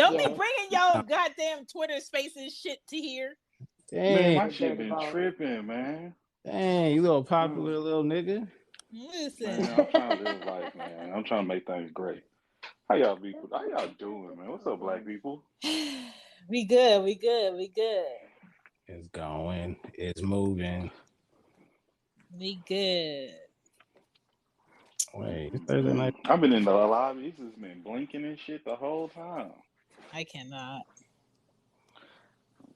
Don't be bringing your goddamn Twitter Spaces shit to here. Dang, man, my shit been tripping, man. Dang, you little popular little nigga. Listen, man, I'm trying to live life, man. I'm trying to make things great. How y'all people? How y'all doing, man? What's up, black people? we good. It's going. It's moving. We good. Wait, it's Thursday night. I've been in the lobby. He's just been blinking and shit the whole time. I cannot.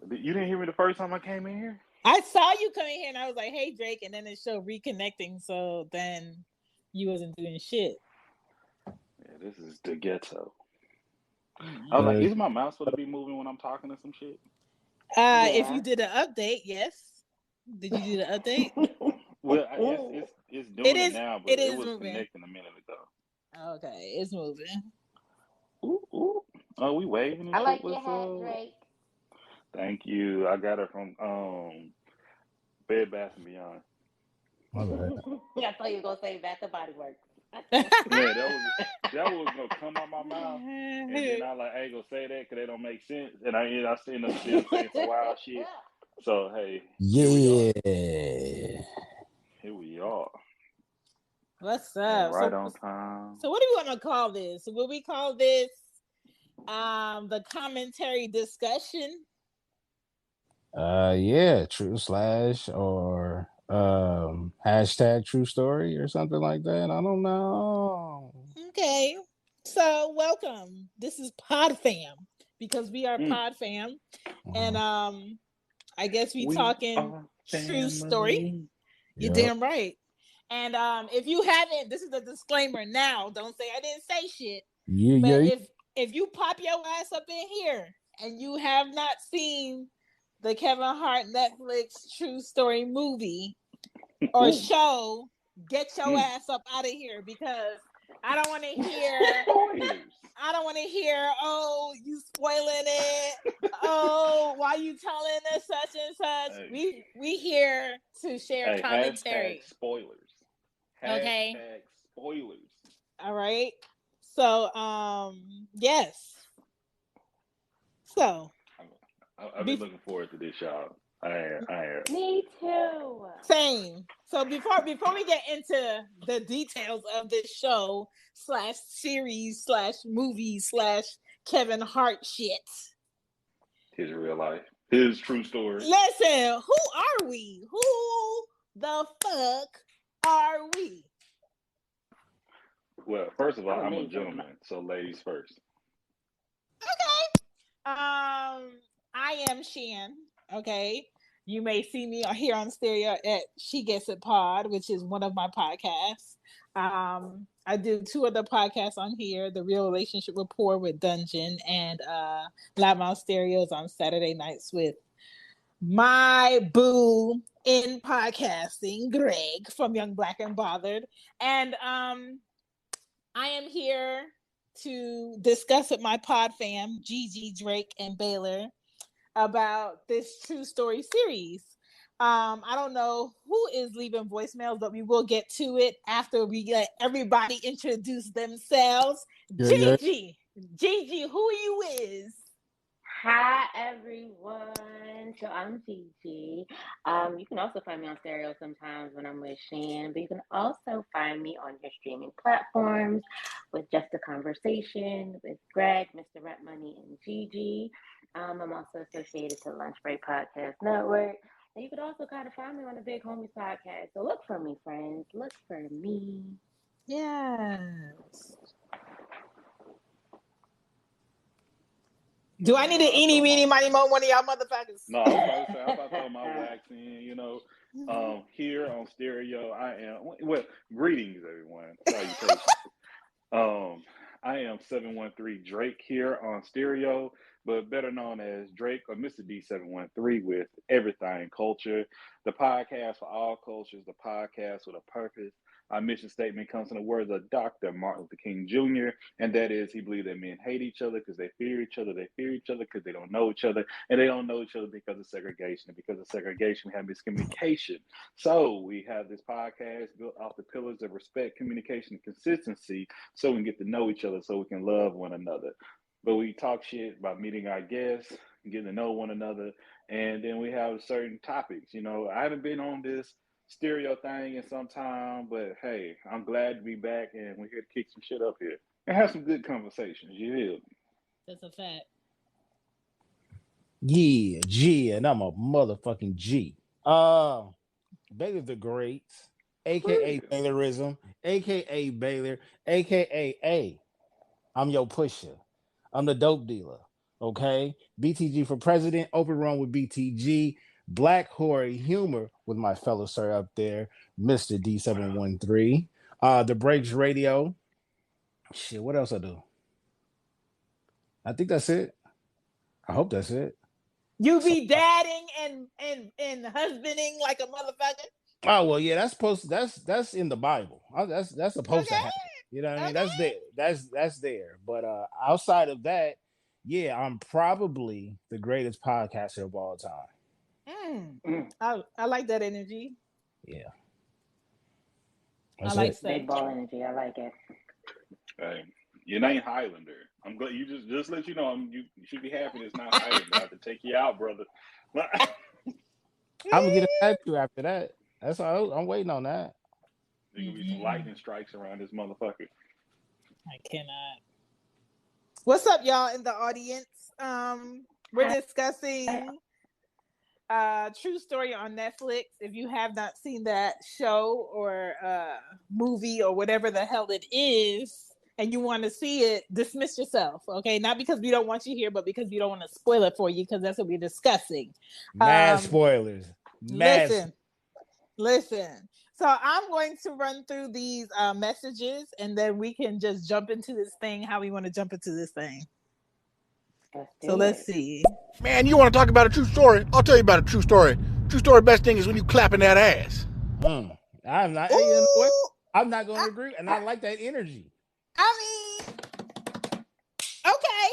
You didn't hear me the first time I came in here? I saw you coming here and I was like, hey, Drake. And then it showed reconnecting. So then you wasn't doing shit. Yeah, this is the ghetto. I was like, is my mouse supposed to be moving when I'm talking to some shit? If you did an update, yes. Did you do the update? Well, I guess it's doing it now, but it was moving. Connecting a minute ago. Okay, it's moving. Ooh. Oh, we waving and I shit. like your hat, Drake. Thank you. I got it from Bed Bath & Beyond. I thought you were gonna say Bath and Body Works. Yeah, that was gonna come out my mouth, and then I ain't gonna say that because they don't make sense, and I seen them still saying some wild shit. So hey, yeah, here we are. What's up? Right on time. So what do we want to call this? Will we call this the commentary discussion? Yeah, true / or hashtag true story or something like that. I don't know. Okay, so welcome. This is Podfam because we are Podfam, and I guess we talking true story. You're damn right. And if you haven't, this is the disclaimer now. Don't say I didn't say shit. If you pop your ass up in here and you have not seen the Kevin Hart Netflix true story movie or show, get your ass up out of here because I don't want to hear. I don't want to hear. Oh, you spoiling it. Oh, why you telling us such and such? Hey. We here to share commentary. Spoilers. Okay. Spoilers. All right. So, yes. So, I've been looking forward to this, y'all. I am. Me too. Same. So before we get into the details of this show / series / movie / Kevin Hart shit. His real life. His true story. Listen, who are we? Who the fuck are we? Well, first of all, I'm a gentleman, so ladies first. Okay. I am Shan. Okay. You may see me here on Stereo at She Gets It Pod, which is one of my podcasts. I do 2 other podcasts on here, The Real Relationship Rapport with Dungeon and Loudmouth Stereos on Saturday nights with my boo in podcasting, Greg from Young Black and Bothered. And I am here to discuss with my pod fam, Gigi, Drake, and Baylor, about this true story series. I don't know who is leaving voicemails, but we will get to it after we let everybody introduce themselves. Gigi, who you is? Hi everyone. So I'm Gigi. You can also find me on Stereo sometimes when I'm with Shan, but you can also find me on your streaming platforms with Just a Conversation with Greg, Mr. Rap Money, and Gigi. I'm also associated to Lunch Break Podcast Network. And you could also kind of find me on the Big Homies Podcast. So look for me, friends. Look for me. Yes. Do I need an eeny, meeny, miny, mo, one of y'all motherfuckers? No, I was about to throw my wax in, here on Stereo, I am, well, greetings, everyone. Salutations. I am 713 Drake here on Stereo, but better known as Drake or Mr. D713 with Everything Culture, the podcast for all cultures, the podcast with a purpose. Our mission statement comes from the words of Dr. Martin Luther King Jr., and that is, he believes that men hate each other because they fear each other. They fear each other because they don't know each other, and they don't know each other because of segregation. And because of segregation, we have miscommunication. So we have this podcast built off the pillars of respect, communication, and consistency, so we can get to know each other, so we can love one another. but we talk shit about meeting our guests, getting to know one another, and then we have certain topics. You know, I haven't been on this stereo thing in some time, but hey, I'm glad to be back, and we're here to kick some shit up here and have some good conversations. You hear me? That's a fact. Yeah, G, and I'm a motherfucking G. Baylor the Great, aka Please. Baylorism, aka Baylor, aka I'm your pusher. I'm the dope dealer. Okay, BTG for president. Open run with BTG. Black horror humor with my fellow sir up there, Mr. D713. The Breaks Radio. Shit, what else I do? I think that's it. I hope that's it. You be dadding and husbanding like a motherfucker. Oh well, yeah, that's supposed. That's in the Bible. That's supposed to Okay. happen. You know what I mean? Okay. That's there. That's there. But outside of that, yeah, I'm probably the greatest podcaster of all time. I like that energy. Yeah, I that's like it. Big ball energy. I like it. Hey, your name Highlander. I'm glad you just let you know. You should be happy it's not Highlander. I have to take you out, brother. I'm gonna get a tattoo after that. That's all. I'm waiting on that. There's gonna be some lightning strikes around this motherfucker. I cannot. What's up, y'all in the audience? We're discussing True Story on Netflix. If you have not seen that show or movie or whatever the hell it is, and you want to see it, dismiss yourself, okay? Not because we don't want you here, but because we don't want to spoil it for you, because that's what we're discussing. Mad spoilers. Listen. So I'm going to run through these messages, and then we can just jump into this thing how we want to jump into this thing. Let's see. Man, you want to talk about a true story? I'll tell you about a true story. True story best thing is when you clapping that ass. I'm not. You know what? I'm not going to agree, and I like that energy. I mean, okay.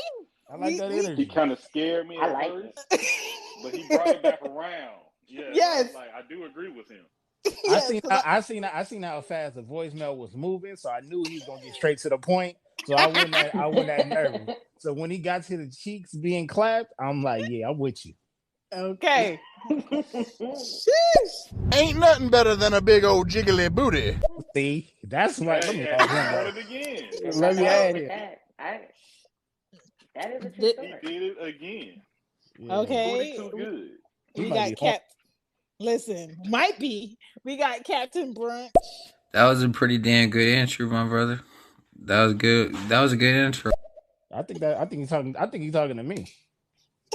I like that energy. He kind of scared me at first, but he brought it back around. Yeah, yes. I do agree with him. Yes, I seen how fast the voicemail was moving, so I knew he was gonna get straight to the point. So I wasn't that nervous. So when he got to the cheeks being clapped, I'm like, yeah, I'm with you. Okay. Ain't nothing better than a big old jiggly booty. See, that's right. Let me add it again. Let me add it. That is a true story. He did it again. Yeah. Okay. Too good. We got Listen, we got Captain Brunch. That was a pretty damn good intro, my brother. That was good. That was a good intro. I think he's talking to me.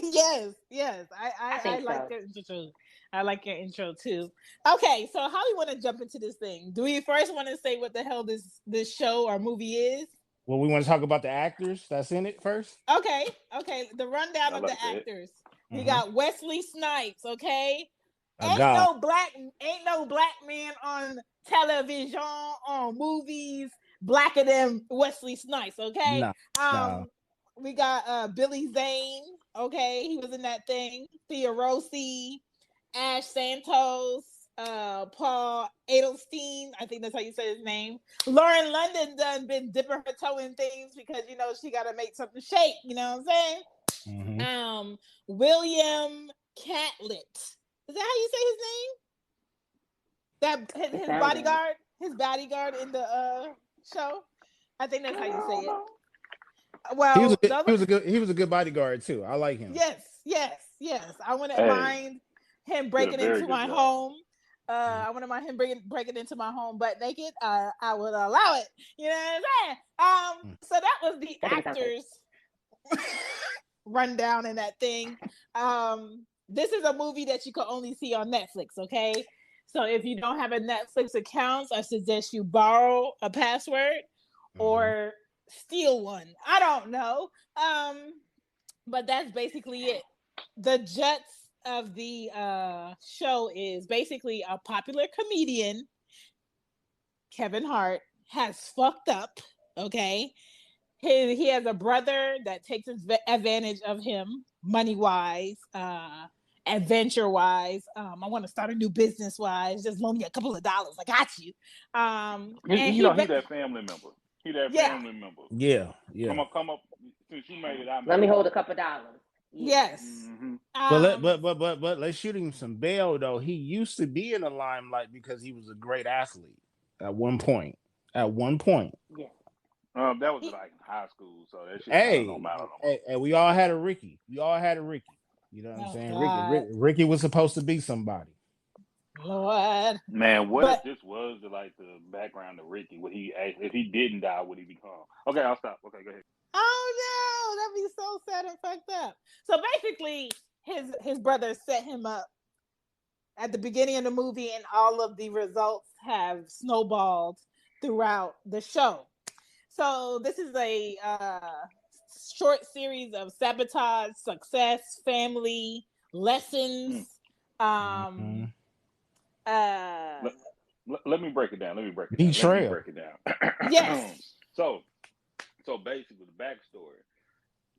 Yes. I like your intro. I like your intro too. Okay, so how we want to jump into this thing? Do we first want to say what the hell this show or movie is? Well, we want to talk about the actors that's in it first. Okay. The rundown of the actors. Mm-hmm. We got Wesley Snipes. Okay. Ain't no black man on television, on movies blacker than Wesley Snipes, okay? No. We got Billy Zane, okay? He was in that thing. Thea Rossi, Ash Santos, Paul Adelstein, I think that's how you say his name. Lauren London done been dipping her toe in things because, you know, she got to make something shake, you know what I'm saying? Mm-hmm. William Catlett. Is that how you say his name? That his bodyguard in the show. I think that's how you say it. Well, he was a good bodyguard too. I like him. Yes. I wouldn't mind him breaking into my home. I wouldn't mind him breaking into my home butt naked. I would allow it. You know what I'm saying? So that was the actors rundown in that thing. This is a movie that you can only see on Netflix, okay? So if you don't have a Netflix account, I suggest you borrow a password or steal one. I don't know. But that's basically it. The guts of the show is basically a popular comedian, Kevin Hart, has fucked up, okay? He has a brother that takes advantage of him money-wise, adventure-wise. I want to start a new business-wise. Just loan me a couple of dollars. I got you. He's that family member. He that Yeah. family member. Yeah. Come up. Since you made it, I made Let me it. hold a couple dollars. Yeah. Yes. Mm-hmm. But let's shoot him some bail though. He used to be in the limelight because he was a great athlete at one point. At one point. Yeah. That was He- like high school, so that shit kind of Hey, don't matter no more. hey, we all had a Ricky. We all had a Ricky. You know what I'm Oh saying? God, Ricky was supposed to be somebody. Lord. Man, what But if this was the background of Ricky? Would he if he didn't die? Would he become? Okay, I'll stop. Okay, go ahead. oh no, that'd be so sad and fucked up. So basically, his brother set him up at the beginning of the movie, and all of the results have snowballed throughout the show. So this is a short series of sabotage, success, family, lessons. Mm-hmm. Uh, Let me break it down. Let me break it Betrayal. down. yes. So basically, the backstory: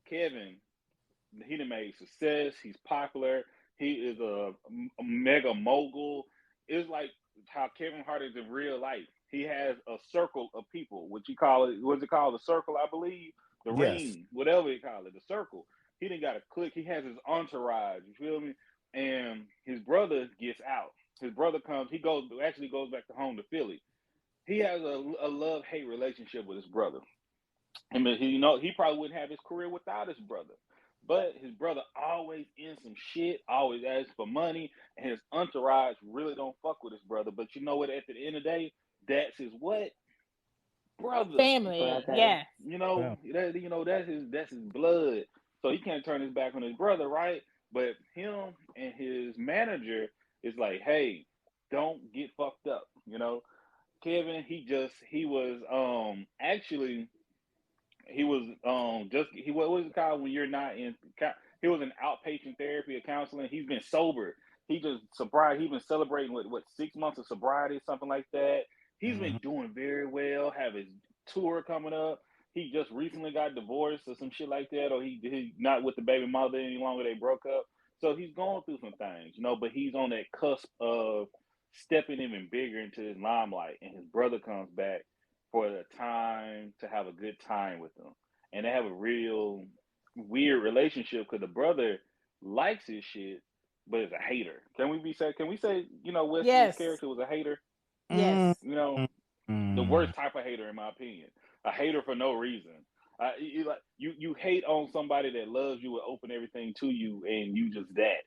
Kevin, he done made success. He's popular. He is a mega mogul. It's like how Kevin Hart is in real life. He has a circle of people, what you call it? What's it called? The circle, I believe. The Yes. ring, whatever you call it, the circle. He didn't got a click. He has his entourage. You feel me? And his brother gets out. His brother comes. He actually goes back to home to Philly. He has a love-hate relationship with his brother. I mean, he probably wouldn't have his career without his brother. But his brother always in some shit, always asks for money, and his entourage really don't fuck with his brother. But you know what? At the end of the day, that's his what? Brother. Family. Brother. Yeah. Yeah. That's his blood. So he can't turn his back on his brother, right? But him and his manager is like, hey, don't get fucked up. Kevin, he was actually he was just he what was it called when you're not in he was in outpatient therapy or counseling. He's been sober. He just sobriety. He's been celebrating what 6 months of sobriety, something like that. He's Mm-hmm. been doing very well. Have his tour coming up. He just recently got divorced or some shit like that, or he not with the baby mother any longer. They broke up. So he's going through some things, but he's on that cusp of stepping even bigger into his limelight. And his brother comes back for the time to have a good time with them. And they have a real weird relationship because the brother likes his shit, but is a hater. Can we say, Wesley's Yes. character was a hater? Yes. The worst type of hater, in my opinion. A hater for no reason. You hate on somebody that loves you and open everything to you, and you just that.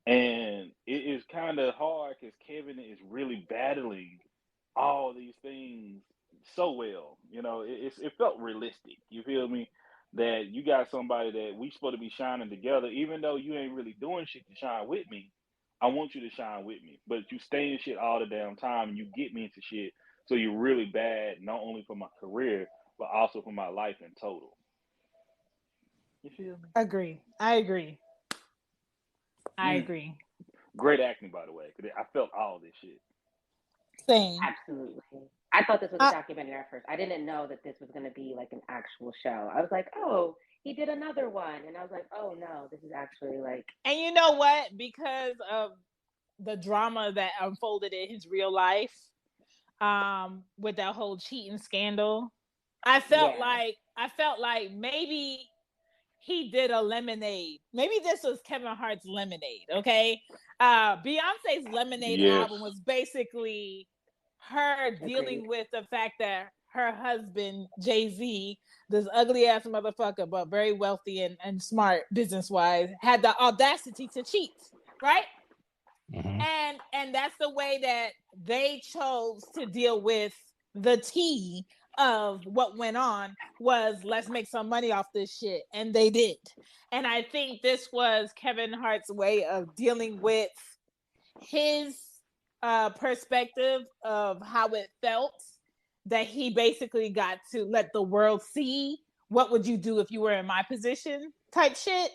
And it is kind of hard because Kevin is really battling all these things so well. It felt realistic. You feel me? That you got somebody that we supposed to be shining together, even though you ain't really doing shit to shine with me. I want you to shine with me, but you stay in shit all the damn time, and you get me into shit. So you're really bad, not only for my career, but also for my life in total. You feel me? Agree. I agree. I Mm. agree. Great acting, by the way, because I felt all this shit. Same. Absolutely. I thought this was a documentary at first. I didn't know that this was going to be like an actual show. I was like, oh, he did another one. And I was like, oh no, this is actually like. And you know what? Because of the drama that unfolded in his real life, with that whole cheating scandal, I felt like maybe he did a Lemonade. Maybe this was Kevin Hart's Lemonade. Okay. Beyonce's Lemonade album was basically her dealing with the fact that her husband, Jay-Z, this ugly ass motherfucker, but very wealthy and smart business wise, had the audacity to cheat, right? Mm-hmm. And that's the way that they chose to deal with the tea of what went on. Was let's make some money off this shit, and they did. And I think this was Kevin Hart's way of dealing with his perspective of how it felt that he basically got to let the world see what would you do if you were in my position type shit.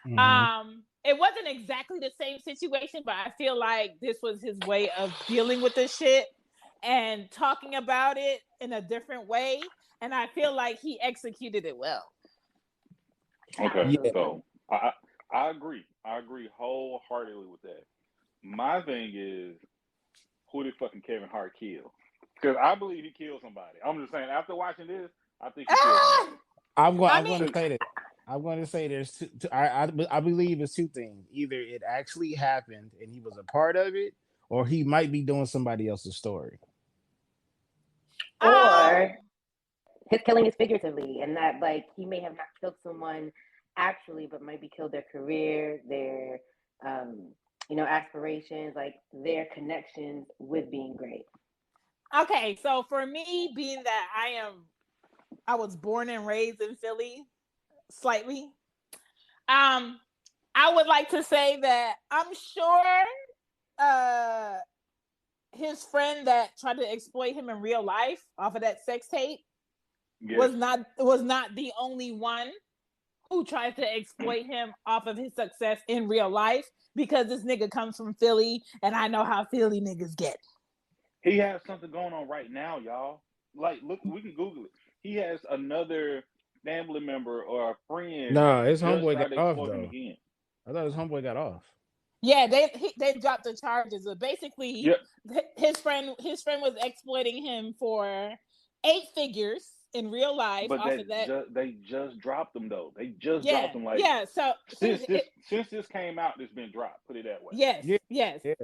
Mm-hmm. It wasn't exactly the same situation, but I feel like this was his way of dealing with this shit and talking about it in a different way. And I feel like he executed it well. Okay, Yeah. so I agree. I agree wholeheartedly with that. My thing is, who did fucking Kevin Hart kill? Because I believe he killed somebody. I'm just saying, after watching this, I think he killed somebody. I'm going. I I'm going mean, to say that. I'm going to say there's two. I believe it's two things. Either it actually happened and he was a part of it, or he might be doing somebody else's story. Or his killing is figuratively, and that like he may have not killed someone actually, but maybe killed their career, their aspirations, like their connections with being great. okay, so for me, being that I was born and raised in Philly, slightly. I would like to say that I'm sure uh his friend that tried to exploit him in real life off of that sex tape was not the only one who tried to exploit him off of his success in real life, because this nigga comes from Philly and I know how Philly niggas get. He has something going on right now, y'all. Like, look, we can Google it. He has another family member or a friend No, his just homeboy tried got to off exploit him though. again. I thought his homeboy got off. Yeah, they dropped the charges, but basically Yep. his friend was exploiting him for 8 figures in real life But off of that. they just dropped them though. They just Yeah, dropped them like yeah. So since this came out, it's been dropped. Put it that way. yes, Yeah, yes. yeah.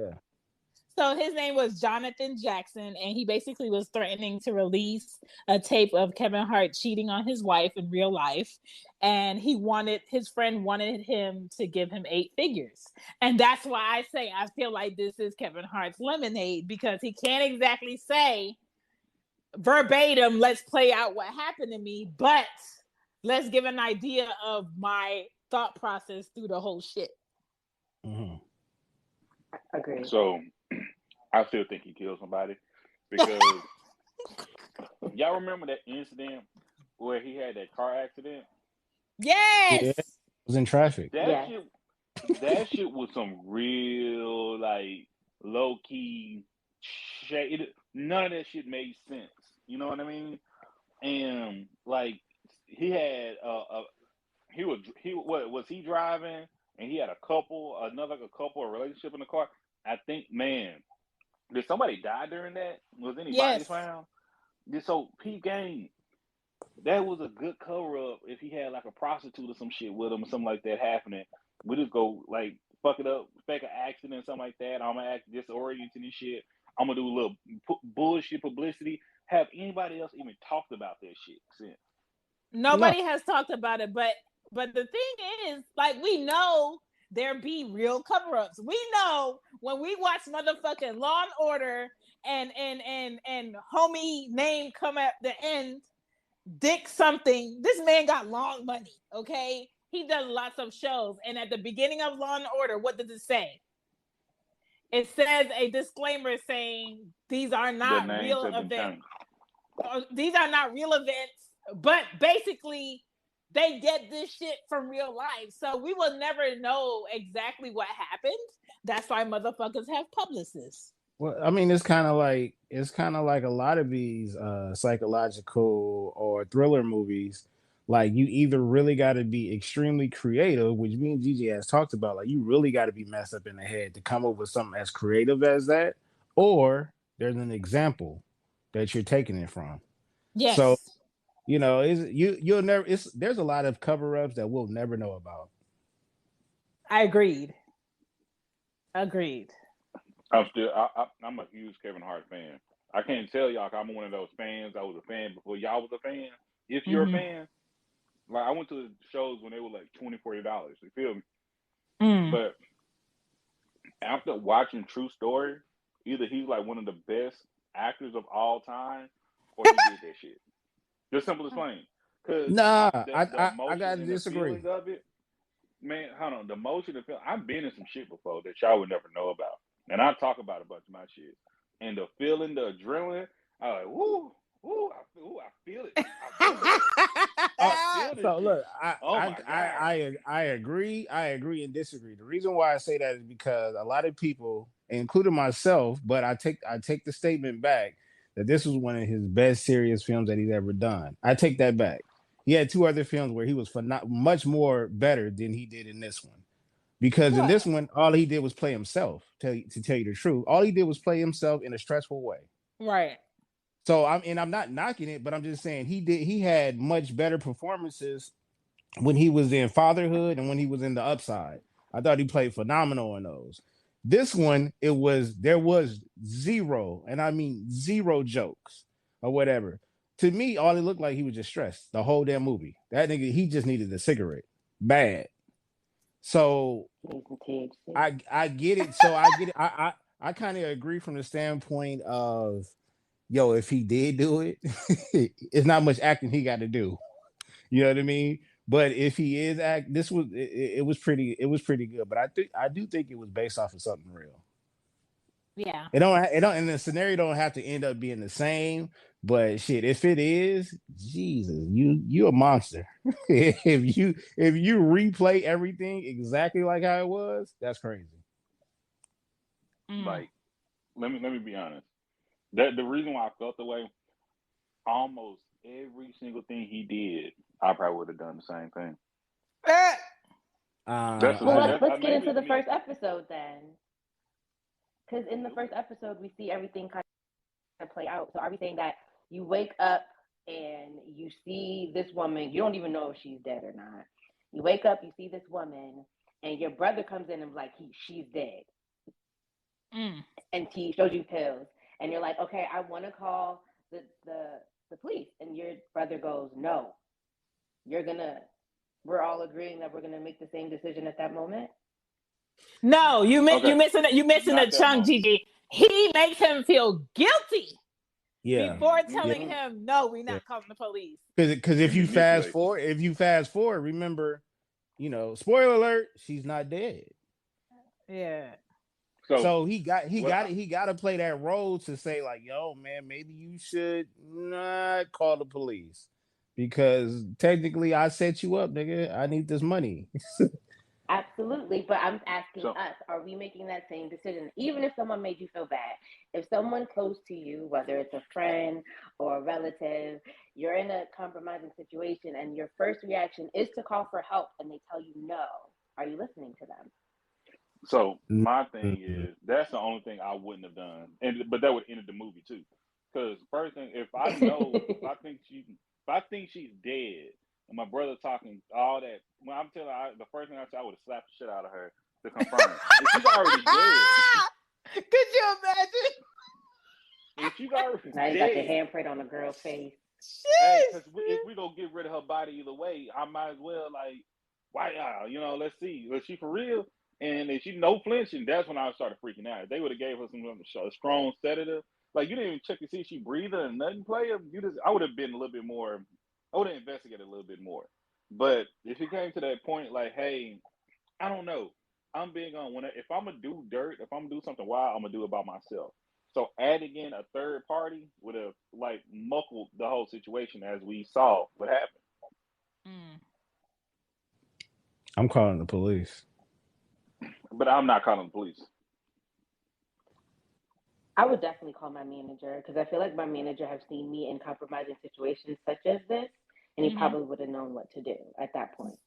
So his name was Jonathan Jackson, and he basically was threatening to release a tape of Kevin Hart cheating on his wife in real life, and his friend wanted him to give him 8 figures, and that's why I say I feel like this is Kevin Hart's Lemonade, because he can't exactly say verbatim, let's play out what happened to me, but let's give an idea of my thought process through the whole shit. Mm-hmm. Agreed. So I still think he killed somebody, because y'all remember that incident where he had that car accident? Yes. Yeah, was in traffic. That shit was some real like low key shit. None of that shit made sense. You know what I mean? And like he had what was he driving, and he had a relationship in the car. I think, man, did somebody die during that? Was any bodies found? So P Game, that was a good cover up if he had like a prostitute or some shit with him or something like that happening. We just go like fuck it up, fake an accident, something like that. I'm gonna act disoriented and shit. I'm gonna do a little bullshit publicity. Have anybody else even talked about that shit since? Nobody has talked about it, but the thing is, like, we know there be real cover-ups. We know when we watch motherfucking Law and Order and homie name come at the end, Dick something. This man got long money, okay? He does lots of shows, and at the beginning of Law and Order, what does it say? It says a disclaimer saying these are not real events. These are not real events, but basically they get this shit from real life. So we will never know exactly what happened. That's why motherfuckers have publicists. Well, I mean, it's kind of like a lot of these psychological or thriller movies. Like, you either really got to be extremely creative, which me and Gigi has talked about. Like, you really got to be messed up in the head to come up with something as creative as that, or there's an example that you're taking it from. Yes. So, you'll never. There's a lot of cover-ups that we'll never know about. I agreed. I'm a huge Kevin Hart fan. I can't tell y'all I'm one of those fans. I was a fan before y'all was a fan. If you're a fan, like I went to the shows when they were like $20, $40. You feel me? But after watching True Story, either he's like one of the best actors of all time, or he did that shit. Just simple as plain. Cause I gotta disagree. The of it, man, hold on. The emotion, the feeling. I've been in some shit before that y'all would never know about, and I talk about a bunch of my shit. And the feeling, the adrenaline, I like, woo, I feel it. I feel So look, I agree and disagree. The reason why I say that is because a lot of people, including myself, but I take the statement back that this was one of his best serious films that he's ever done. I take that back. He had 2 other films where he was much more better than he did in this one. Because in this one, all he did was play himself. To tell you the truth, all he did was play himself in a stressful way. Right. So I'm not knocking it, but I'm just saying he had much better performances when he was in Fatherhood and when he was in The Upside. I thought he played phenomenal in those. This one, there was zero, and I mean zero jokes or whatever. To me, all it looked like he was just stressed the whole damn movie. That nigga, he just needed a cigarette. Bad. So I get it. So I get it. I kind of agree from the standpoint of yo, if he did do it, it's not much acting he got to do. You know what I mean? But if he is it was pretty good. But I do think it was based off of something real. Yeah. And the scenario don't have to end up being the same. But shit, if it is, Jesus, you a monster. if you replay everything exactly like how it was, that's crazy. Like, let me be honest. That the reason why I felt the way, almost every single thing he did, I probably would have done the same thing. Let's get into the first episode then. Because in the first episode, we see everything kind of play out. So are we saying that you wake up and you see this woman, you don't even know if she's dead or not. You wake up, you see this woman, and your brother comes in and like, she's dead. And he shows you pills. And you're like, okay, I want to call the police. And your brother goes, no. We're all agreeing that we're going to make the same decision at that moment? No, you missing the chunk, Gigi. He makes him feel guilty. Yeah. Before telling him, no, we're not calling the police. Because if you fast forward, remember, spoiler alert, she's not dead. Yeah. So he got to play that role to say like, yo, man, maybe you should not call the police because technically I set you up, nigga. I need this money. Absolutely, but I'm asking us, are we making that same decision? Even if someone made you feel bad, if someone close to you, whether it's a friend or a relative, you're in a compromising situation and your first reaction is to call for help and they tell you no, are you listening to them? So my thing is, that's the only thing I wouldn't have done, but that would end the movie too. Because first thing, if I think she's dead, and my brother talking all that, when I'm telling her, the first thing I said, I would have slapped the shit out of her to confirm it. If she's already dead, could you imagine? If she's already now you dead, got the handprint on the girl's face. Hey, because if we gonna get rid of her body either way, I might as well why let's see, was she for real? And if she no flinching, that's when I started freaking out. If they would have gave her a strong sedative. Like you didn't even check to see if she breathing and nothing player. I would have been a little bit more. I would have investigated a little bit more. But if it came to that point, like, hey, I don't know. I'm big on if I'm gonna do dirt, if I'm gonna do something wild, I'm gonna do it by myself. So adding in a third party would have muckled the whole situation as we saw what happened. I'm calling the police. But I'm not calling the police. I would definitely call my manager because I feel like my manager has seen me in compromising situations such as this, and he probably would have known what to do at that point.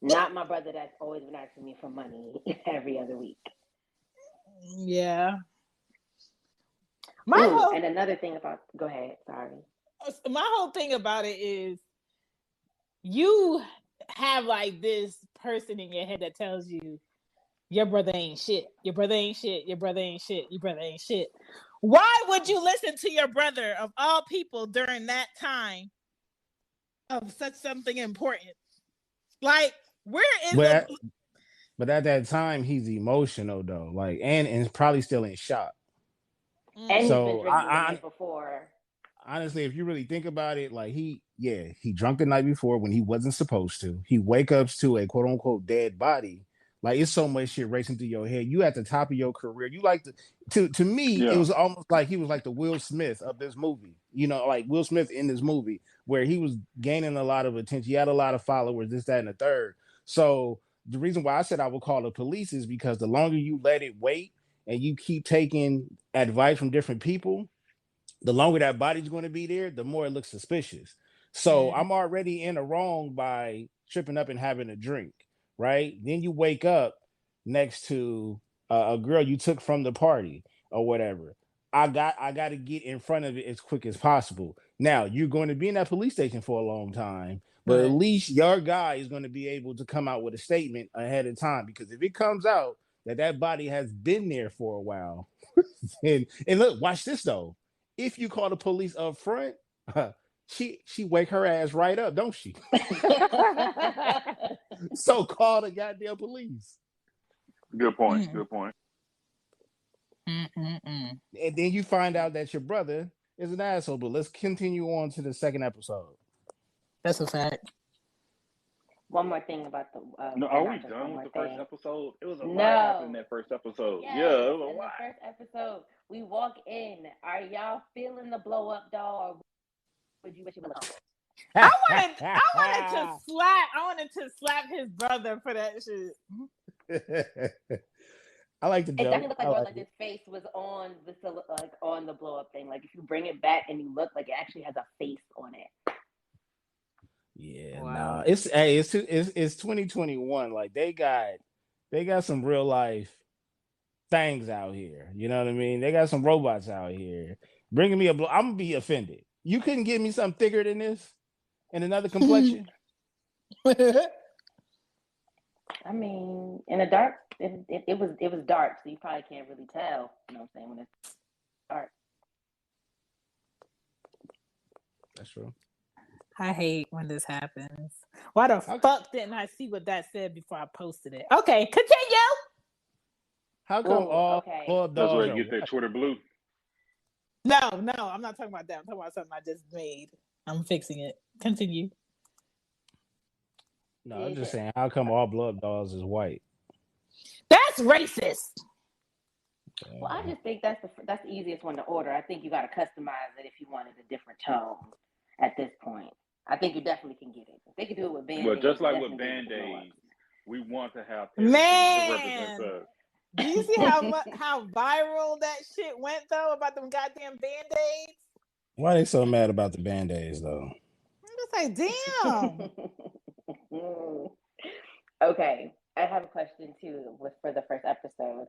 Not my brother that's always been asking me for money every other week. Yeah. And another thing go ahead, sorry. My whole thing about it is you have this person in your head that tells you your brother ain't shit. Your brother ain't shit. Your brother ain't shit. Your brother ain't shit. Why would you listen to your brother of all people during that time of such something important? But at that time, he's emotional though. And probably still in shock. And so he's been drinking the night before. Honestly, if you really think about it, he drunk the night before when he wasn't supposed to. He wake up to a quote unquote dead body. It's so much shit racing through your head. You at the top of your career. You to me, It was almost like he was like the Will Smith of this movie. Will Smith in this movie where he was gaining a lot of attention. He had a lot of followers, this, that, and the third. So the reason why I said I would call the police is because the longer you let it wait and you keep taking advice from different people, the longer that body's going to be there, the more it looks suspicious. So I'm already in the wrong by tripping up and having a drink. Right? Then you wake up next to a girl you took from the party or whatever. I got to get in front of it as quick as possible. Now you're going to be in that police station for a long time, but at least your guy is going to be able to come out with a statement ahead of time, because if it comes out that body has been there for a while, and look, watch this though. If you call the police up front, she wake her ass right up, don't she? So call the goddamn police. Good point. Good point. And then you find out that your brother is an asshole. But let's continue on to the second episode. That's a fact. One more thing about the. No, are we done with the first episode? It was a lot happening in that first episode. Yes, yeah, it was a in lot. The first episode, we walk in. Are y'all feeling the blow up doll? Or would you wish it was I wanted to slap his brother for that shit. I like the joke. It definitely looked like his face was on the blow up thing. Like if you bring it back and you look, like it actually has a face on it. Yeah, wow. It's 2021. Like they got some real life things out here. You know what I mean? They got some robots out here bringing me I'm gonna be offended. You couldn't give me something thicker than this and another complexion. I mean, in the dark, it was dark, so you probably can't really tell. You know what I'm saying, when it's dark. That's true. I hate when this happens. Why the fuck didn't I see what that said before I posted it? Okay, continue. How come that's where you get that Twitter blue? No, I'm not talking about that. I'm talking about something I just made. I'm fixing it. Continue. No, I'm just saying, how come all blood dolls is white? That's racist. Well, I just think that's the easiest one to order. I think you got to customize it if you wanted a different tone at this point. I think you definitely can get it. They could do it with Band-Aids. Well, just like with Band-Aids, we want to have to represent us. Do you see how viral that shit went though about them goddamn Band-Aids? Why are they so mad about the Band-Aids though? I'm just like, damn. Okay, I have a question too for the first episode.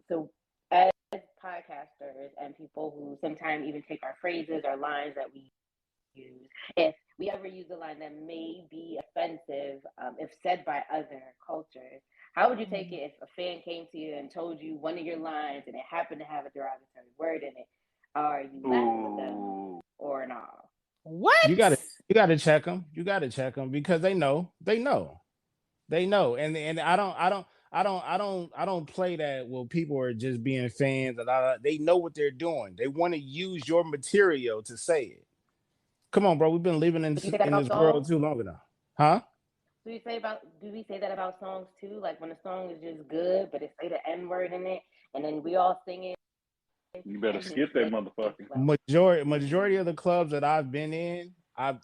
So as podcasters and people who sometimes even take our phrases or lines that we use, if we ever use a line that may be offensive, if said by other cultures, how would you take it if a fan came to you and told you one of your lines and it happened to have a derogatory word in it? Are you laughing with them or not? What? You gotta check them. You gotta check them because they know. And I don't play that. Well, people are just being fans. They know what they're doing. They want to use your material to say it. Come on, bro. We've been living in this world too long enough, huh? Do we say that about songs too? Like when a song is just good, but it say the N word in it, and then we all sing it. You better skip that motherfucker. Majority of the clubs that I've been in,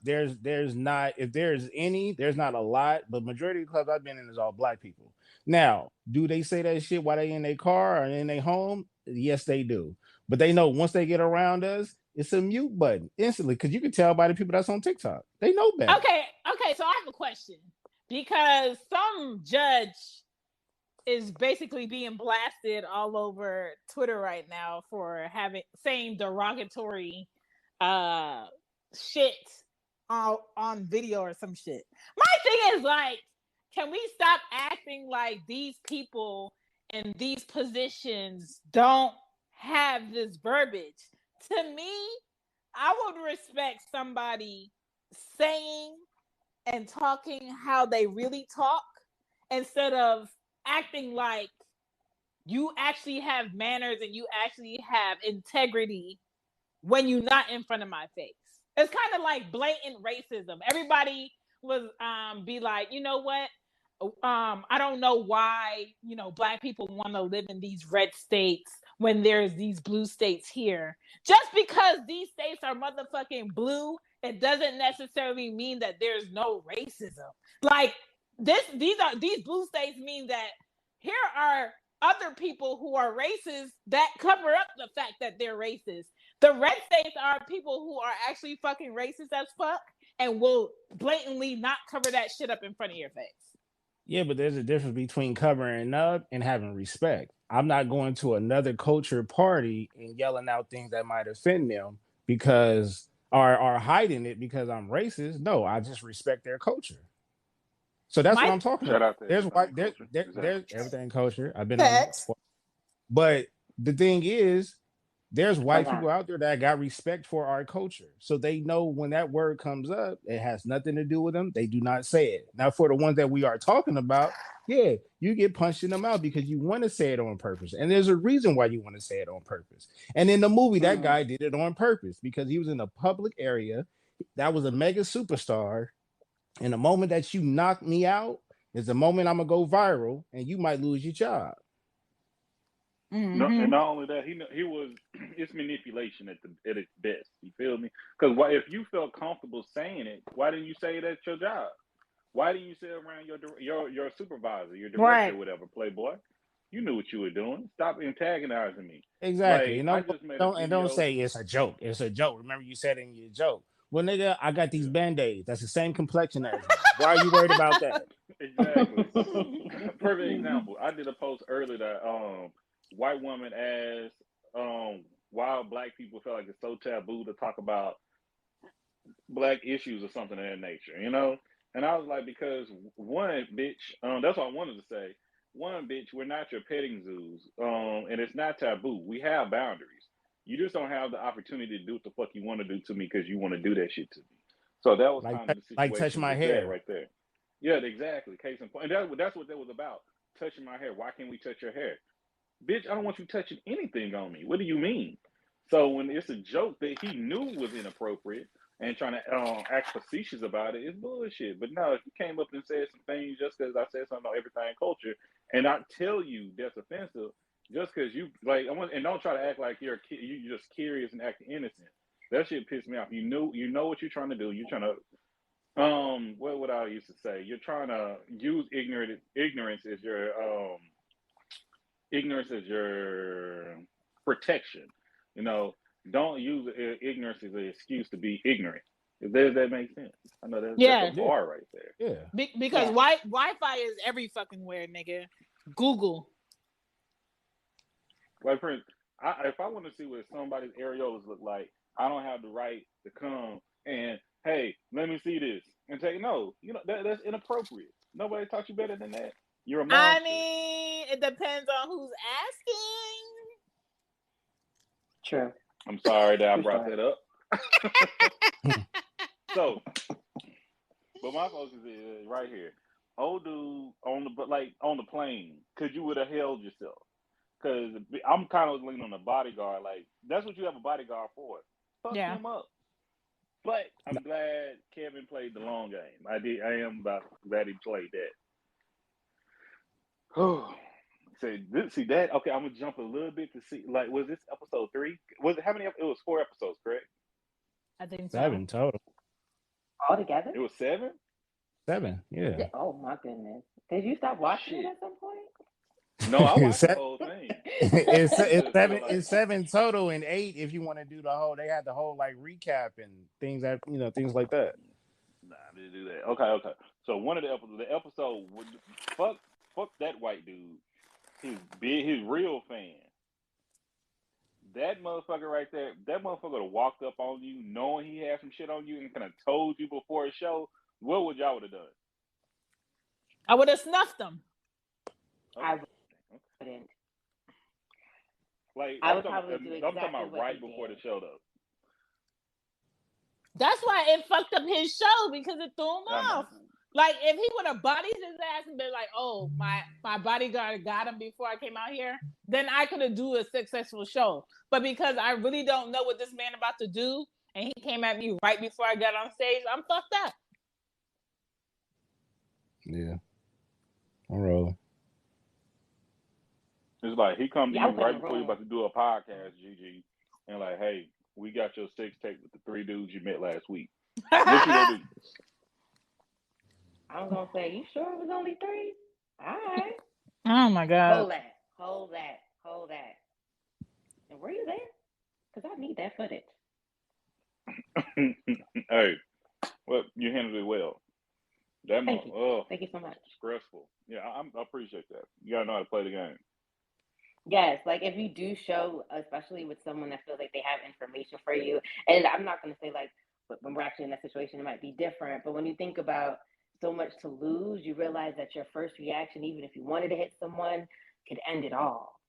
there's not, if there's any, there's not a lot, but majority of the clubs I've been in is all black people. Now, do they say that shit while they in their car or in their home? Yes, they do. But they know once they get around us, it's a mute button instantly, because you can tell by the people that's on TikTok. They know better. Okay. So I have a question, because some judge is basically being blasted all over Twitter right now for saying derogatory shit on video or some shit. My thing is, like, can we stop acting like these people in these positions don't have this verbiage? To me, I would respect somebody saying and talking how they really talk instead of acting like you actually have manners and you actually have integrity when you're not in front of my face. It's kind of like blatant racism. Everybody was be like, you know what? I don't know why, black people want to live in these red states when there's these blue states here. Just because these states are motherfucking blue, it doesn't necessarily mean that there's no racism. Like these blue states mean that here are other people who are racist that cover up the fact that they're racist. The red states are people who are actually fucking racist as fuck and will blatantly not cover that shit up in front of your face. Yeah, but there's a difference between covering up and having respect. I'm not going to another culture party and yelling out things that might offend them because are hiding it because I'm racist. No, I just respect their culture. So that's what My I'm talking Shout about. out to There's everything white culture. there's Exactly. everything culture. I've been on it pet. before. But the thing is, there's Hold white on. people out there that got respect for our culture. So they know when that word comes up, it has nothing to do with them. They do not say it. Now, for the ones that we are talking about, yeah, you get punched in the mouth because you want to say it on purpose. And there's a reason why you want to say it on purpose. And in the movie, that Mm-hmm. guy did it on purpose because he was in a public area. That was a mega superstar. And the moment that you knock me out is the moment I'm going to go viral and you might lose your job. No, and Mm-hmm. not only that, he was it's manipulation at its best. You feel me? Because why if you felt comfortable saying it, why didn't you say it at your job? Why didn't you say it around your supervisor, your director, Right. whatever, Playboy? You knew what you were doing. Stop antagonizing me. Exactly. Like And I don't just made a don't video. say it's a joke. It's a joke. Remember you said in your joke. Well, nigga, I got these Yeah, band-aids. That's the same complexion as me. Why are you worried about that? exactly. Perfect example. I did a post earlier that white woman asked why black people feel like it's so taboo to talk about black issues or something of that nature, you know? And I was like, because one, bitch, that's what I wanted to say. One, bitch, we're not your petting zoos. And it's not taboo. We have boundaries. You just don't have the opportunity to do what the fuck you want to do to me because you want to do that shit to me. So that was Like kind of the like touch situation my with that hair. right there. Yeah, exactly. Case in point. And that's what that was about. Touching my hair. Why can't we touch your hair? Bitch, I don't want you touching anything on me. What do you mean? So when it's a joke that he knew was inappropriate and trying to act facetious about it, it's bullshit. But no, if you came up and said some things just because I said something on everything culture, and I tell you that's offensive, just because you like, and don't try to act like you're just curious and acting innocent. That shit pissed me off. You know what you're trying to do. You're trying to what would I used to say? You're trying to use ignorance is your protection. You know, don't use ignorance as an excuse to be ignorant. Does that make sense? I know that's a Yeah. Yeah, bar right there. yeah. Because Yeah. Wi-Fi is every fucking where, nigga. Google. Like, for instance, if I want to see what somebody's areolas look like, I don't have the right to come and hey, let me see this and take no. You know that's inappropriate. Nobody taught you better than that. You're a I monster. mean, it depends on who's asking. True. I'm sorry that I True brought story. that up. So, but my focus is right here. Old dude on the plane. Could you would have held yourself? Because I'm kind of leaning on the bodyguard. Like that's what you have a bodyguard for. Fuck Yeah. him up. But I'm glad Kevin played the long game. I am glad he played that. See that? Okay, I'm gonna jump a little bit to see. Like, was this episode 3? Was it how many? It was 4 episodes, correct? I think so. 7 total. All together? It was 7. 7, yeah. Oh my goodness. Did you stop watching it Shit. at some point? No, I watched the Se- whole thing. I it's just feel seven. like It's 7 total and 8 if you want to do the whole. They had the whole like recap and things that things like that. nah, I didn't do that. Okay. So one of the episode, fuck that white dude. His real fan. That motherfucker right there, that motherfucker would have walked up on you knowing he had some shit on you and kind of told you before a show. What would y'all would have done? I would have snuffed them. Okay. I wouldn't. Like I I'm would talking, probably do I'm talking exactly about what right he before the did. show though. That's why it fucked up his show because it threw him I know. off. Like if he would have bodied his ass and been like, "Oh, my bodyguard got him before I came out here," then I could have do a successful show. But because I really don't know what this man about to do, and he came at me right before I got on stage, I'm fucked up. Yeah, I'm rolling. It's like he come to Yeah, I you was in right the before you're room. about to do a podcast, Gigi, and like, hey, we got your sex tape with the 3 dudes you met last week. What you gonna do? I was gonna say, you sure it was only 3? All right. Oh my god. Hold that. And were you there? Because I need that footage. Hey, well, you handled it well. That that Thank you. oh, Thank you so much. stressful. Yeah, I appreciate that. You gotta know how to play the game. Yes, like if you do show, especially with someone that feels like they have information for you, and I'm not going to say like when we're actually in that situation, it might be different. But when you think about so much to lose, you realize that your first reaction, even if you wanted to hit someone, could end it all.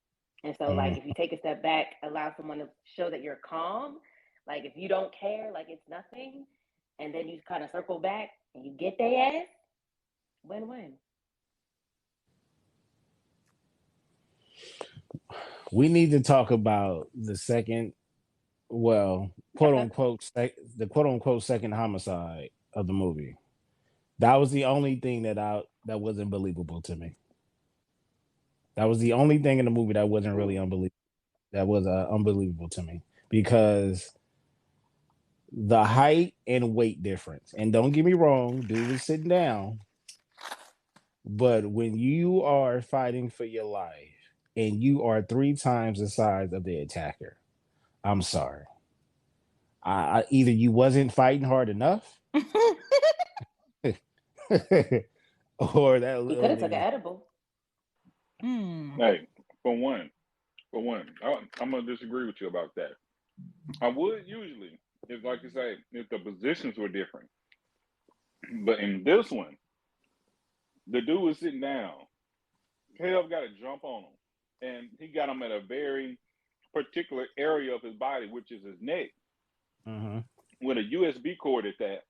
And so, like, if you take a step back, allow someone to show that you're calm, like if you don't care, like it's nothing, and then you kind of circle back and you get their ass, win-win. We need to talk about the second, well, quote unquote, the quote unquote second homicide of the movie. That was the only thing that wasn't believable to me. That was the only thing in the movie that wasn't really unbelievable. That was unbelievable to me because the height and weight difference. And don't get me wrong, dude was sitting down, but when you are fighting for your life and you are 3 times the size of the attacker, I'm sorry. I either you wasn't fighting hard enough, or that He little could have took an nigga. edible. Hey, for one, I'm gonna disagree with you about that. I would usually, if like you say, if the positions were different. But in this one, the dude was sitting down. Kev got a jump on him, and he got him at a very particular area of his body, which is his neck, with a USB cord at that,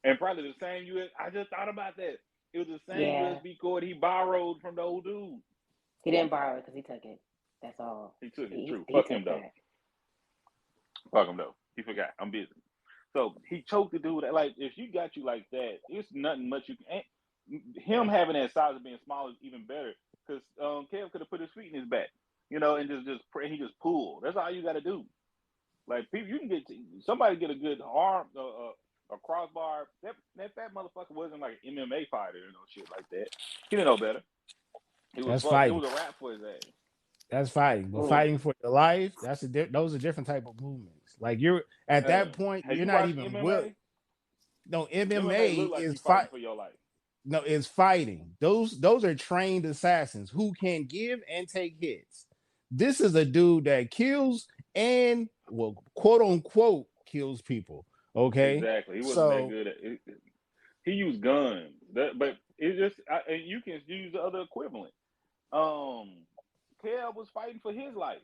and probably the same US. I just thought about that. It was the same USB cord he borrowed from the old dude. He didn't borrow it because he took it. That's all. He took it. True. He Fuck took him though. that. Fuck him though. He forgot. I'm busy. So he choked the dude. Like if you got you like that, it's nothing much you can. Him having that size of being small is even better because Kev could have put his feet in his back, you know, and just pray. He just pulled. That's all you got to do. Like people, you can get somebody get a good arm, a crossbar. That fat motherfucker wasn't like an MMA fighter or no shit like that. He didn't know better. It was fighting. It was a rap for his ass. That's fighting, but fighting for your life, those are different type of movements. Like you're at that point, you're not even willing. No, MMA like is fighting for your life. No, it's fighting. Those are trained assassins who can give and take hits. This is a dude that kills and quote unquote kills people. Okay, exactly. He wasn't that good at it. He used guns, but it just and you can use the other equivalent. Kev was fighting for his life.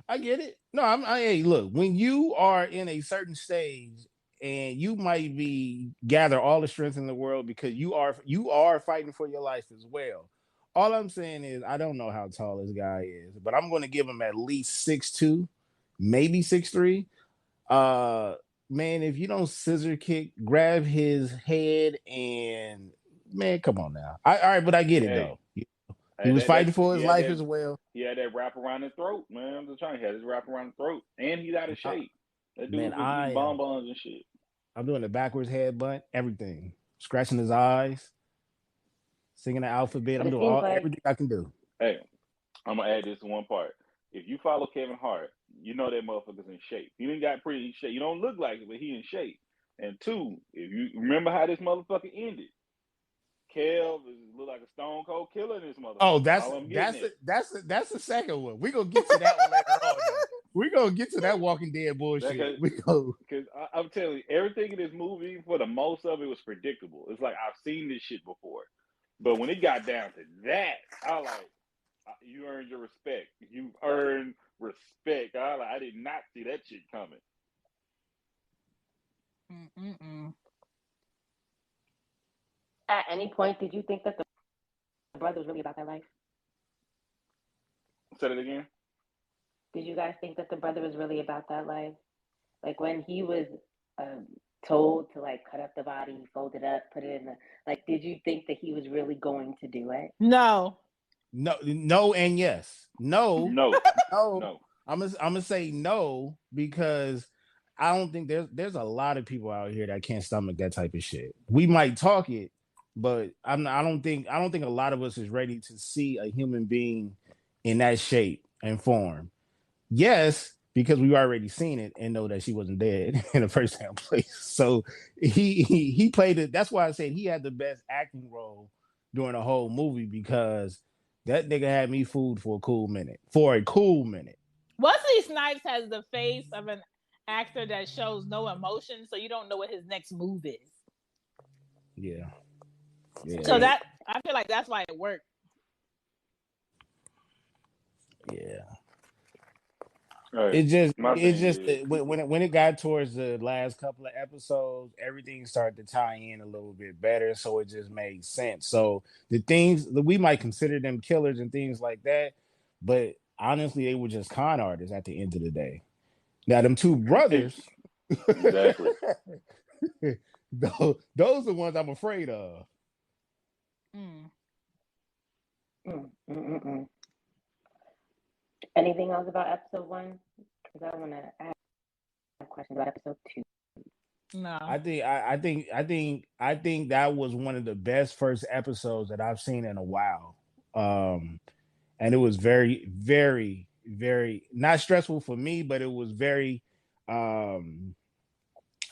I get it. No, hey, look, when you are in a certain stage and you might be gather all the strength in the world because you are fighting for your life as well. All I'm saying is I don't know how tall this guy is, but I'm going to give him at least 6'2", maybe 6'3". Man, if you don't scissor kick, grab his head and man, come on now. All right, but I get it though. He was fighting for his life as well. He had that wrap around his throat, man. I'm just trying. He had his wrap around his throat, and he's out of shape. That dude was eating bonbons and shit. I'm doing the backwards headbutt, everything, scratching his eyes, singing the alphabet. I'm doing everything I can do. Hey, I'm gonna add this one part. If you follow Kevin Hart, you know that motherfucker's in shape. He didn't got pretty shape. You don't look like it, but he in shape. And two, if you remember how this motherfucker ended. Kev look like a stone cold killer in this motherfucker. Oh, that's the second one. We're gonna get to that one later on. We're gonna get to that Walking Dead bullshit. Because I'm telling you, everything in this movie, for the most of it, was predictable. It's like I've seen this shit before. But when it got down to that, I was like, you earned your respect. You earned respect. I did not see that shit coming. At any point, did you think that the brother was really about that life? Say it again. Did you guys think that the brother was really about that life? Like when he was told to like cut up the body, fold it up, put it in the like. Did you think that he was really going to do it? No, and yes. No. I'm gonna say no because I don't think there's a lot of people out here that can't stomach that type of shit. We might talk it, but I don't think a lot of us is ready to see a human being in that shape and form. Yes, because we already seen it and know that she wasn't dead in the first damn place. So he played it. That's why I said he had the best acting role during the whole movie, because that nigga had me fooled for a cool minute. Wesley Snipes has the face of an actor that shows no emotion, so you don't know what his next move is. Yeah. So that I feel like that's why it worked. Yeah. Right. It just when it got towards the last couple of episodes, everything started to tie in a little bit better, so it just made sense. So the things that we might consider them killers and things like that, but honestly, they were just con artists at the end of the day. Now, them two brothers, exactly. those are the ones I'm afraid of. Anything else about episode 1? Because I want to ask questions about episode 2. No, I think that was one of the best first episodes that I've seen in a while. And it was very, very, very not stressful for me, but it was very I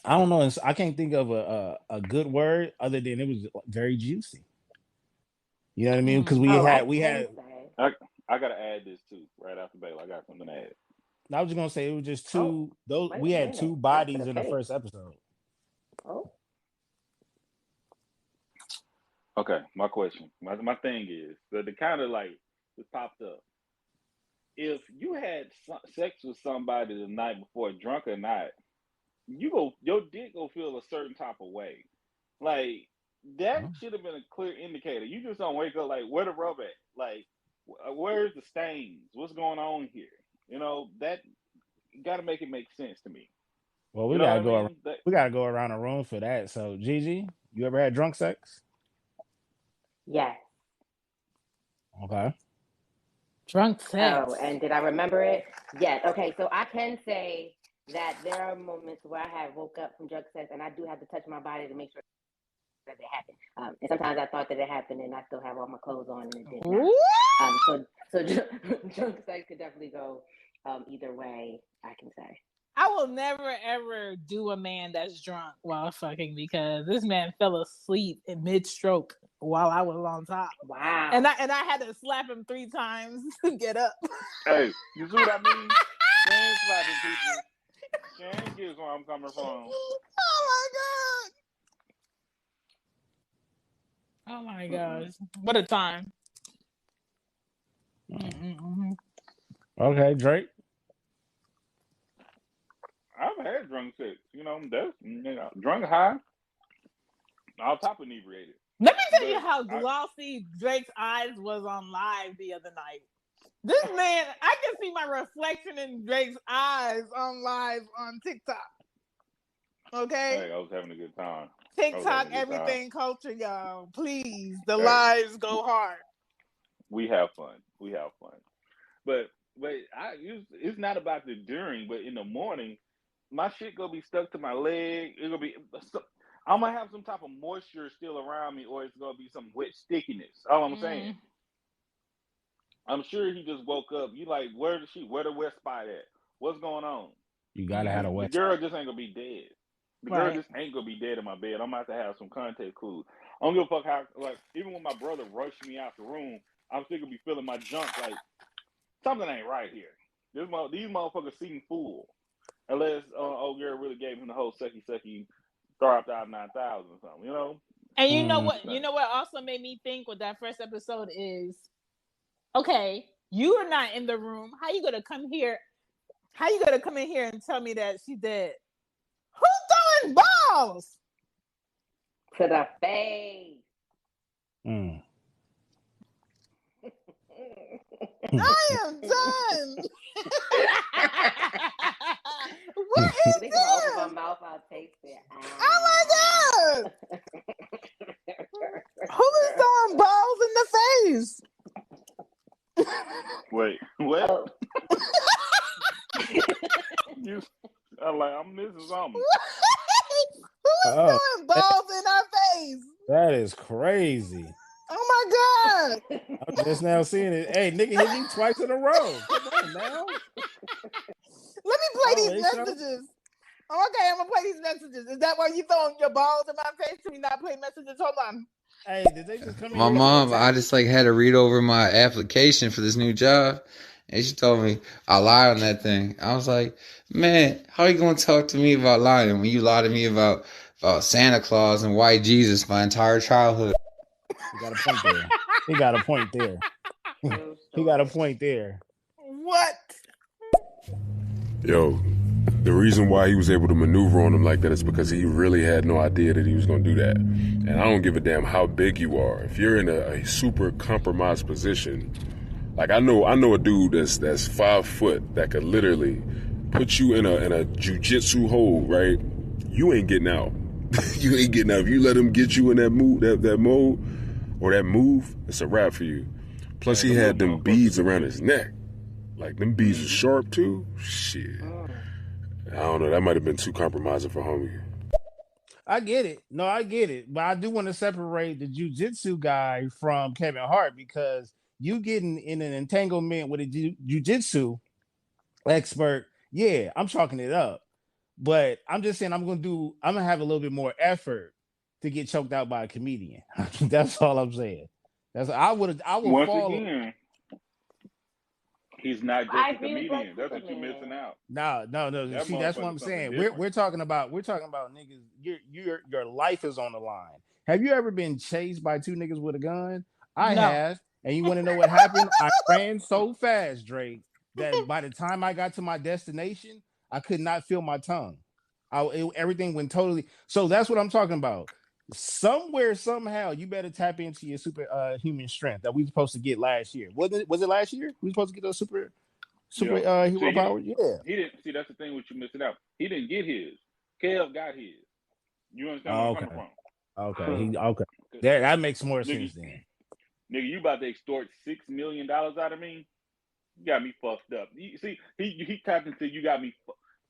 don't know, I can't think of a good word other than it was very juicy. You know what I mean? Because we had I gotta add this too right after Baylor. I got something to add. I was just gonna say it was just two we had two bodies in the first episode. Okay, my question. My thing is the kind of like it popped up. If you had sex with somebody the night before, drunk or not, your dick go feel a certain type of way. Like that should have been a clear indicator. You just don't wake up like, where the rub at? Like, where's the stains? What's going on here? You know, that got to make it make sense to me. Well, we gotta go around. We gotta go around the room for that. So, Gigi, you ever had drunk sex? Yes. Okay. Drunk sex. Oh, and did I remember it? Yes. Okay, so I can say that there are moments where I have woke up from drunk sex and I do have to touch my body to make sure that it happened. And sometimes I thought that it happened and I still have all my clothes on and it did not. So drunk sex could definitely go either way, I can say. I will never ever do a man that's drunk while fucking, because this man fell asleep in mid-stroke while I was on top. Wow. And I had to slap him 3 times to get up. Hey, you see what I mean? Shan slapping people. Shan gets where I'm coming from. Oh my gosh. What a time. Okay, Drake. I've had drunk sex. You know, that's drunk high, on top inebriated. Let me tell you how glossy Drake's eyes was on live the other night. This man, I can see my reflection in Drake's eyes on live on TikTok. Okay? Hey, I was having a good time. TikTok, everything culture, y'all. Please, the lives go hard. We have fun. But it's not about the during, but in the morning, my shit gonna be stuck to my leg. It's gonna be. I'm gonna have some type of moisture still around me, or it's gonna be some wet stickiness. All I'm saying. I'm sure he just woke up. You like, where the wet spot at? What's going on? You gotta have a wet. The girl just ain't gonna be dead. The girl just ain't gonna be dead in my bed. I'm about to have some contact clues. I don't give a fuck how. Like, even when my brother rushed me out the room, I'm still gonna be feeling my junk. Like, something ain't right here. These motherfuckers seem fool. Unless old girl really gave him the whole sucky throwed out 9,000 or something, you know? And you know what? You know what also made me think with that first episode is, okay, you are not in the room. How you gonna come here? How you gonna come in here and tell me that she's dead? Who's throwing balls? To the face. I am done. What is this? Open my mouth, I'll taste it. Oh my god! Who is throwing balls in the face? Wait, what? I'm missing something. Who is throwing balls in our face? That is crazy. Oh my god! I'm just now seeing it. Hey, nigga hit me twice in a row. Come on now. Let me play these think so. messages. Okay, I'm gonna play these messages. Is that why you throwing your balls in my face to me not play messages? Hold on. Hey, did they just come in My here with some mom, I attack? just like had to read over my application for this new job, and she told me I lied on that thing. I was like, man, how are you gonna talk to me about lying when you lied to me about Santa Claus and white Jesus my entire childhood? He got a point there. He got a point there. True He got a story. point there. What? Yo, the reason why he was able to maneuver on him like that is because he really had no idea that he was going to do that. And I don't give a damn how big you are. If you're in a super compromised position, like I know a dude that's 5 foot that could literally put you in a jujitsu hold, right? You ain't getting out. You ain't getting out. If you let him get you in that mode or that move, it's a wrap for you. Plus, he had them beads around his neck. Like, them beads are sharp, too. Shit. I don't know. That might have been too compromising for homie. I get it. No, I get it. But I do want to separate the jujitsu guy from Kevin Hart because you getting in an entanglement with a jujitsu expert. Yeah, I'm chalking it up. But I'm just saying I'm gonna have a little bit more effort to get choked out by a comedian. That's all I'm saying. I would Once fall. again, he's not just I a agree with comedian. Black That's what you're Superman. missing out. No. That See, that's what I'm motherfucker's something saying. different. We're talking about niggas. Your life is on the line. Have you ever been chased by 2 niggas with a gun? I No. have. And you want to know what happened? I ran so fast, Drake, that by the time I got to my destination, I could not feel my tongue. Everything went totally. So that's what I'm talking about. Somewhere, somehow, you better tap into your super human strength that we were supposed to get last year. Was it last year? We were supposed to get those super Yeah. hero power? Yeah. He didn't see. That's the thing what you missing out. He didn't get his. Kev got his. You understand where I'm coming from? Okay. That makes more Nigga, sense then. nigga, you about to extort $6 million out of me? You got me fucked up. See, he tapped into you got me.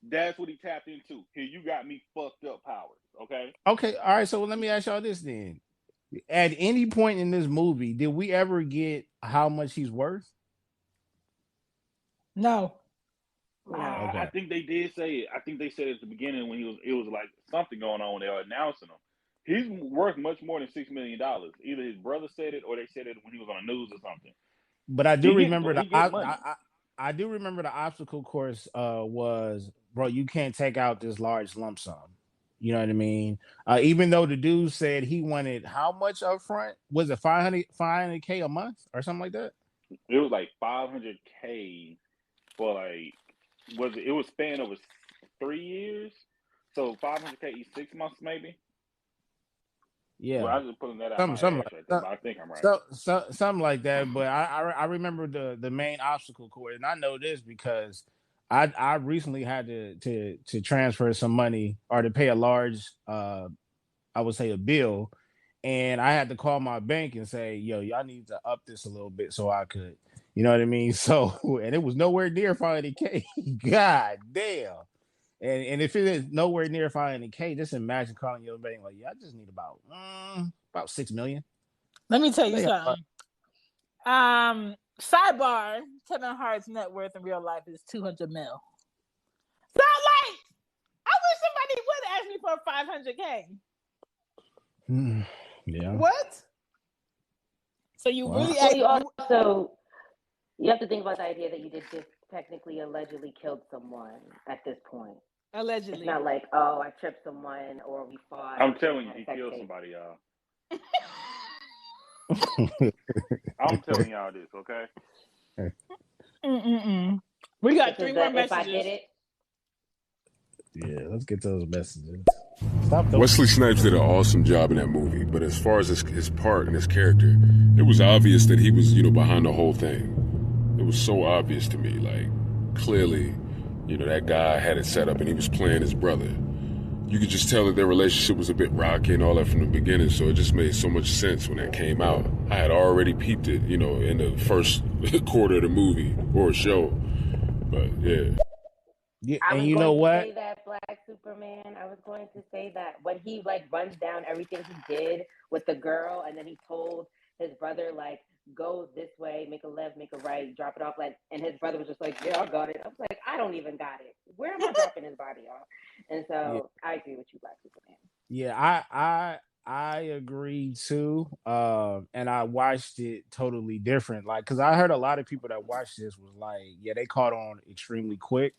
That's what he tapped into. Here, you got me fucked up powers. Okay. Okay, all right. So let me ask y'all this then. At any point in this movie, did we ever get how much he's worth? No. Okay. I think they did say it. I think they said it at the beginning when it was like something going on when they were announcing him. He's worth much more than $6 million. Either his brother said it or they said it when he was on the news or something. But I do remember he get money. I do remember the obstacle course was, bro, you can't take out this large lump sum. You know what I mean? Even though the dude said he wanted how much up front? Was it 500K a month or something like that? It was like 500K for like it was spanned over 3 years, so 500K each 6 months maybe. Yeah, Well, I was just putting that out my ass right there, but I think I'm right. Something like that. But I remember the main obstacle course, and I know this because I recently had to transfer some money or to pay a large I would say a bill, and I had to call my bank and say, yo, y'all need to up this a little bit so I could, you know what I mean? So, and it was nowhere near 500K. God damn. And if it is nowhere near 500K, just imagine calling your bank like, yeah, I just need about 6 million. Let me tell you something. Sidebar: Kevin Hart's net worth in real life is 200 mil. So like, I wish somebody would ask me for 500K. Yeah. What? So you really you have to think about the idea that you did just technically allegedly killed someone at this point. Allegedly. It's not like, oh, I tripped someone or we fought. I'm telling you, he killed somebody, y'all. I'm telling y'all this, okay? We got 3 more messages. If I did it. Yeah, let's get those messages. Wesley Snipes did an awesome job in that movie, but as far as his part and his character, it was obvious that he was, behind the whole thing. It was so obvious to me, like, clearly, that guy had it set up and he was playing his brother. You could just tell that their relationship was a bit rocky and all that from the beginning, so it just made so much sense when that came out. I had already peeped it, in the first quarter of the movie or show, but yeah. Yeah, I and was you going know to what? say that Black Superman. I was going to say that when he runs down everything he did with the girl, and then he told his brother go this way, make a left, make a right, drop it off, and his brother was just like, yeah, I got it. I was like, I don't even got it. Where am I dropping his body off? And so I agree with you, Black Superman. Yeah, I agree too. And I watched it totally different. Like, cause I heard a lot of people that watched this was like, yeah, they caught on extremely quick.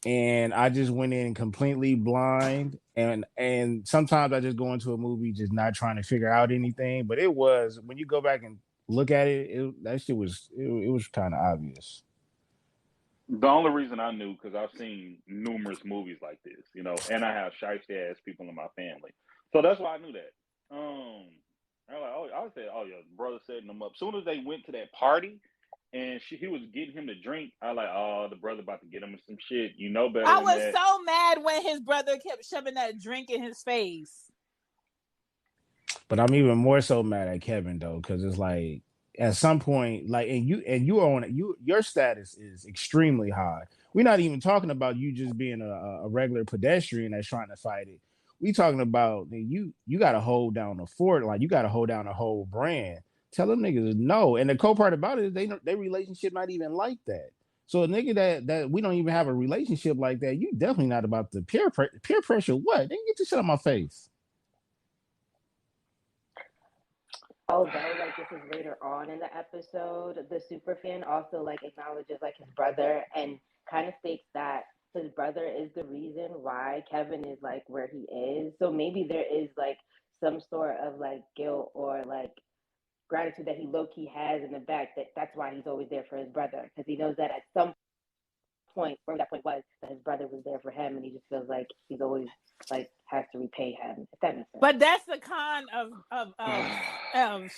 And I just went in completely blind. And sometimes I just go into a movie just not trying to figure out anything. But it was when you go back and look at it, that shit was it was kind of obvious. The only reason I knew because I've seen numerous movies like this, you know, and I have shiesty ass people in my family, so that's why I knew that. I was like, oh, I would say, oh yeah, the brother setting them up. Soon as they went to that party, and he was getting him to drink, I like, oh, the brother about to get him some shit. You know better I than was that. so mad when his brother kept shoving that drink in his face. But I'm even more so mad at Kevin though, because it's like at some point, like, and you are on your status is extremely high. We're not even talking about you just being a regular pedestrian that's trying to fight it. We talking about you got to hold down the fort, like you got to hold down the whole brand. Tell them niggas no. And the cool part about it is their relationship not even like that. So a nigga that we don't even have a relationship like that, you definitely not about the peer pressure. What? They get this shit on my face. Although like this is later on in the episode, the superfan also like acknowledges like his brother and kind of states that his brother is the reason why Kevin is like where he is. So maybe there is like some sort of like guilt or like gratitude that he low key has in the back that's why he's always there for his brother because he knows that at some point, where that point was, that his brother was there for him, and he just feels like he's always like has to repay him. If that makes sense. But that's the con of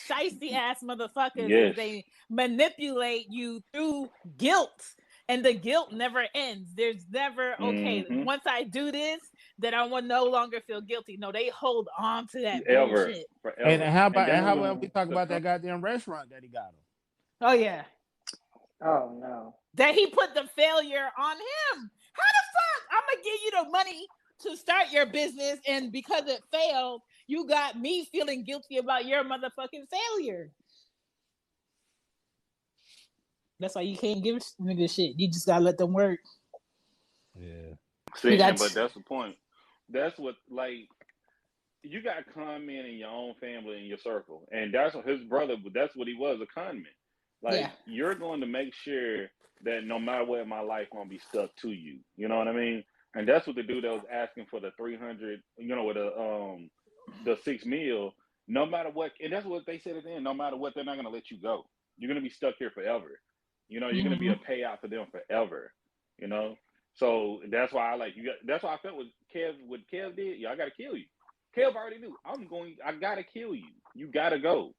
shiesty ass motherfuckers. Yes. Is they manipulate you through guilt, and the guilt never ends. There's never okay. Once I do this, then I will no longer feel guilty. No, they hold on to that bullshit. Forever. And how about we talk about that goddamn restaurant that he got him? Oh yeah. Oh no. That he put the failure on him. How the fuck? I'm gonna give you the money to start your business, and because it failed, you got me feeling guilty about your motherfucking failure. That's why you can't give niggas shit. You just gotta let them work. Yeah. See, but that's the point. That's what, like, you got con men in your own family, in your circle, and that's what his brother. That's what he was, a con man. Like, you're going to make sure that no matter what, my life won't be stuck to you. You know what I mean? And that's what the dude that was asking for the 300, you know, with the 6 meal. No matter what, and that's what they said at the end. No matter what, they're not going to let you go. You're going to be stuck here forever. You know, you're going to be a payout for them forever. You know, so that's why I like you. That's why I felt with Kev. What Kev did, I got to kill you. Kev already knew. I got to kill you. You got to go.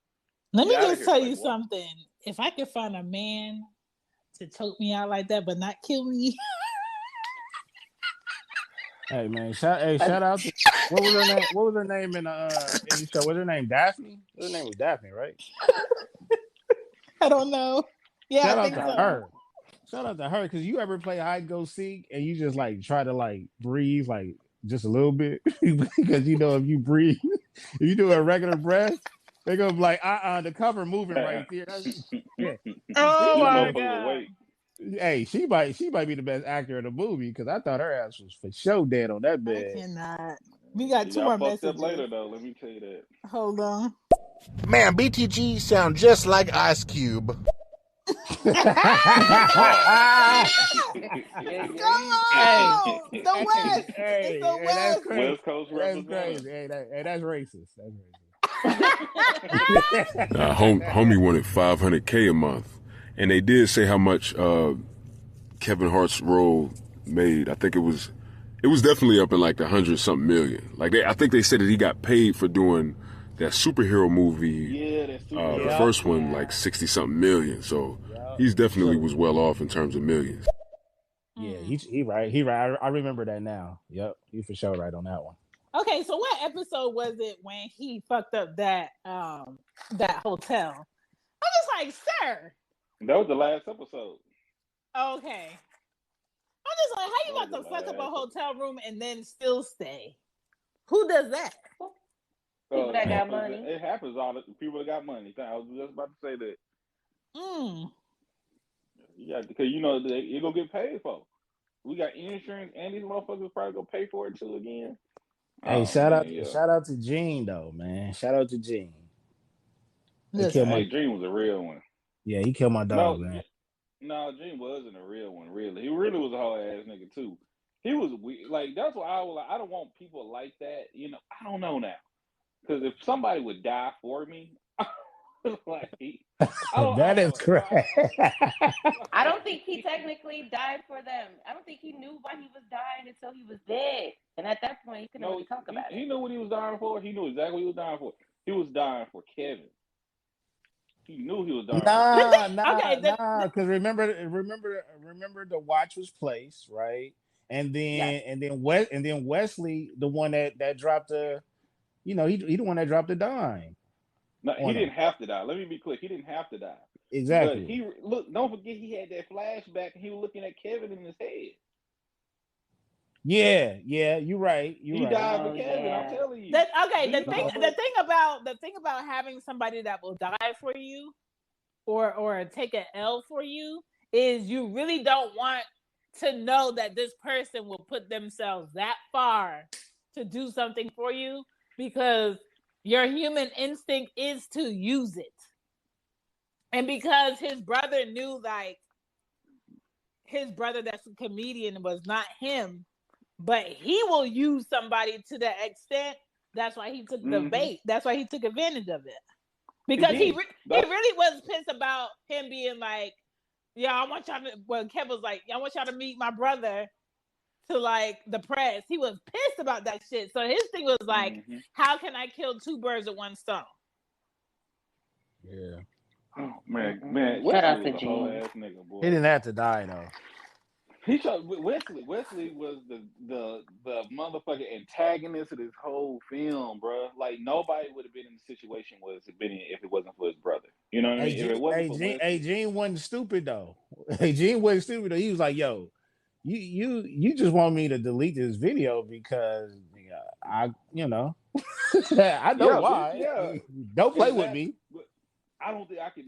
Let me just tell you something. If I could find a man to choke me out like that, but not kill me. Hey man, shout out to what was her name? What was her name in the show? Was her name Daphne? Her name was Daphne, right? I don't know. Yeah, shout I out think to so. her. Shout out to her because you ever play hide go seek and you just like try to like breathe like just a little bit because you know if you breathe, if you do a regular breath, they go like the cover moving right there. Yeah. Oh my god. Hey, she might be the best actor in the movie because I thought her ass was for sure dead on that bed. I cannot. We got 2 more messages. Later though, let me tell you that. Hold on. Man, BTG sound just like Ice Cube. Come on! The West! Hey, it's the West! That's crazy. West Coast that's crazy. Hey, that's racist. That's racist. Homie wanted $500K a month. And they did say how much Kevin Hart's role made. I think it was definitely up in like the 100-something million. Like I think they said that he got paid for doing that superhero movie. The first one, like 60-something million. So he's definitely was well off in terms of millions. Yeah, he right. I remember that now. Yep, he for sure right on that one. Okay, so what episode was it when he fucked up that hotel? I'm just like, sir. That was the last episode. Okay. I'm just like, how you about to fuck up a hotel room and then still stay? Who does that? People that got money. It happens all the people that got money. I was just about to say that. Yeah, because you know you're gonna get paid for. we got insurance, and these motherfuckers probably gonna pay for it too again. Hey, Oh man, yeah. shout out to Gene though, man. Shout out to Gene. He killed Listen, my Hey, Dream was a real one. yeah, he killed my dog, No, man. no, Dream wasn't a real one. Really, he really was a whole ass nigga too. He was like that's why I was like, I don't want people like that. You know, I don't know now because if somebody would die for me, like I That is don't, you know, correct. I don't think he technically died for them. I don't think he knew why he was dying until he was dead. And at that point, he couldn't really talk about he it. knew what he was dying for. He knew exactly what he was dying for. He was dying for Kevin. He knew he was dying for Kevin. Nah. Because remember, the watch was placed, right? And Yes. then Wesley, the one that dropped the, he the one that dropped the dime No, he on him. didn't have to die. Let me be clear. He didn't have to die. But Exactly. he look. Don't forget he had that flashback, and he was looking at Kevin in his head. Yeah, you're right. He died for Kevin. I'm telling you. the thing about having somebody that will die for you, or take an L for you, is you really don't want to know that this person will put themselves that far to do something for you, because your human instinct is to use it. And because his brother knew, like, his brother that's a comedian was not him, but he will use somebody to that extent. That's why he took the bait. That's why he took advantage of it. Because he really was pissed about him being like, yeah, I want y'all to, well, Kev was like, I want y'all to meet my brother to, like, the press. He was pissed about that shit. So his thing was like, how can I kill two birds with one stone? Yeah. Oh man. Shout out to Wesley was a whole ass nigga, boy. He didn't have to die though. He showed Wesley was the motherfucking antagonist of this whole film, bro. Like nobody would have been in the situation was been in if it wasn't for his brother. You know what I mean? If it wasn't for Wesley, Gene wasn't stupid though. Gene wasn't stupid though. He was like, "Yo, you just want me to delete this video because I I know why. Yeah. Don't play with me." I don't think I could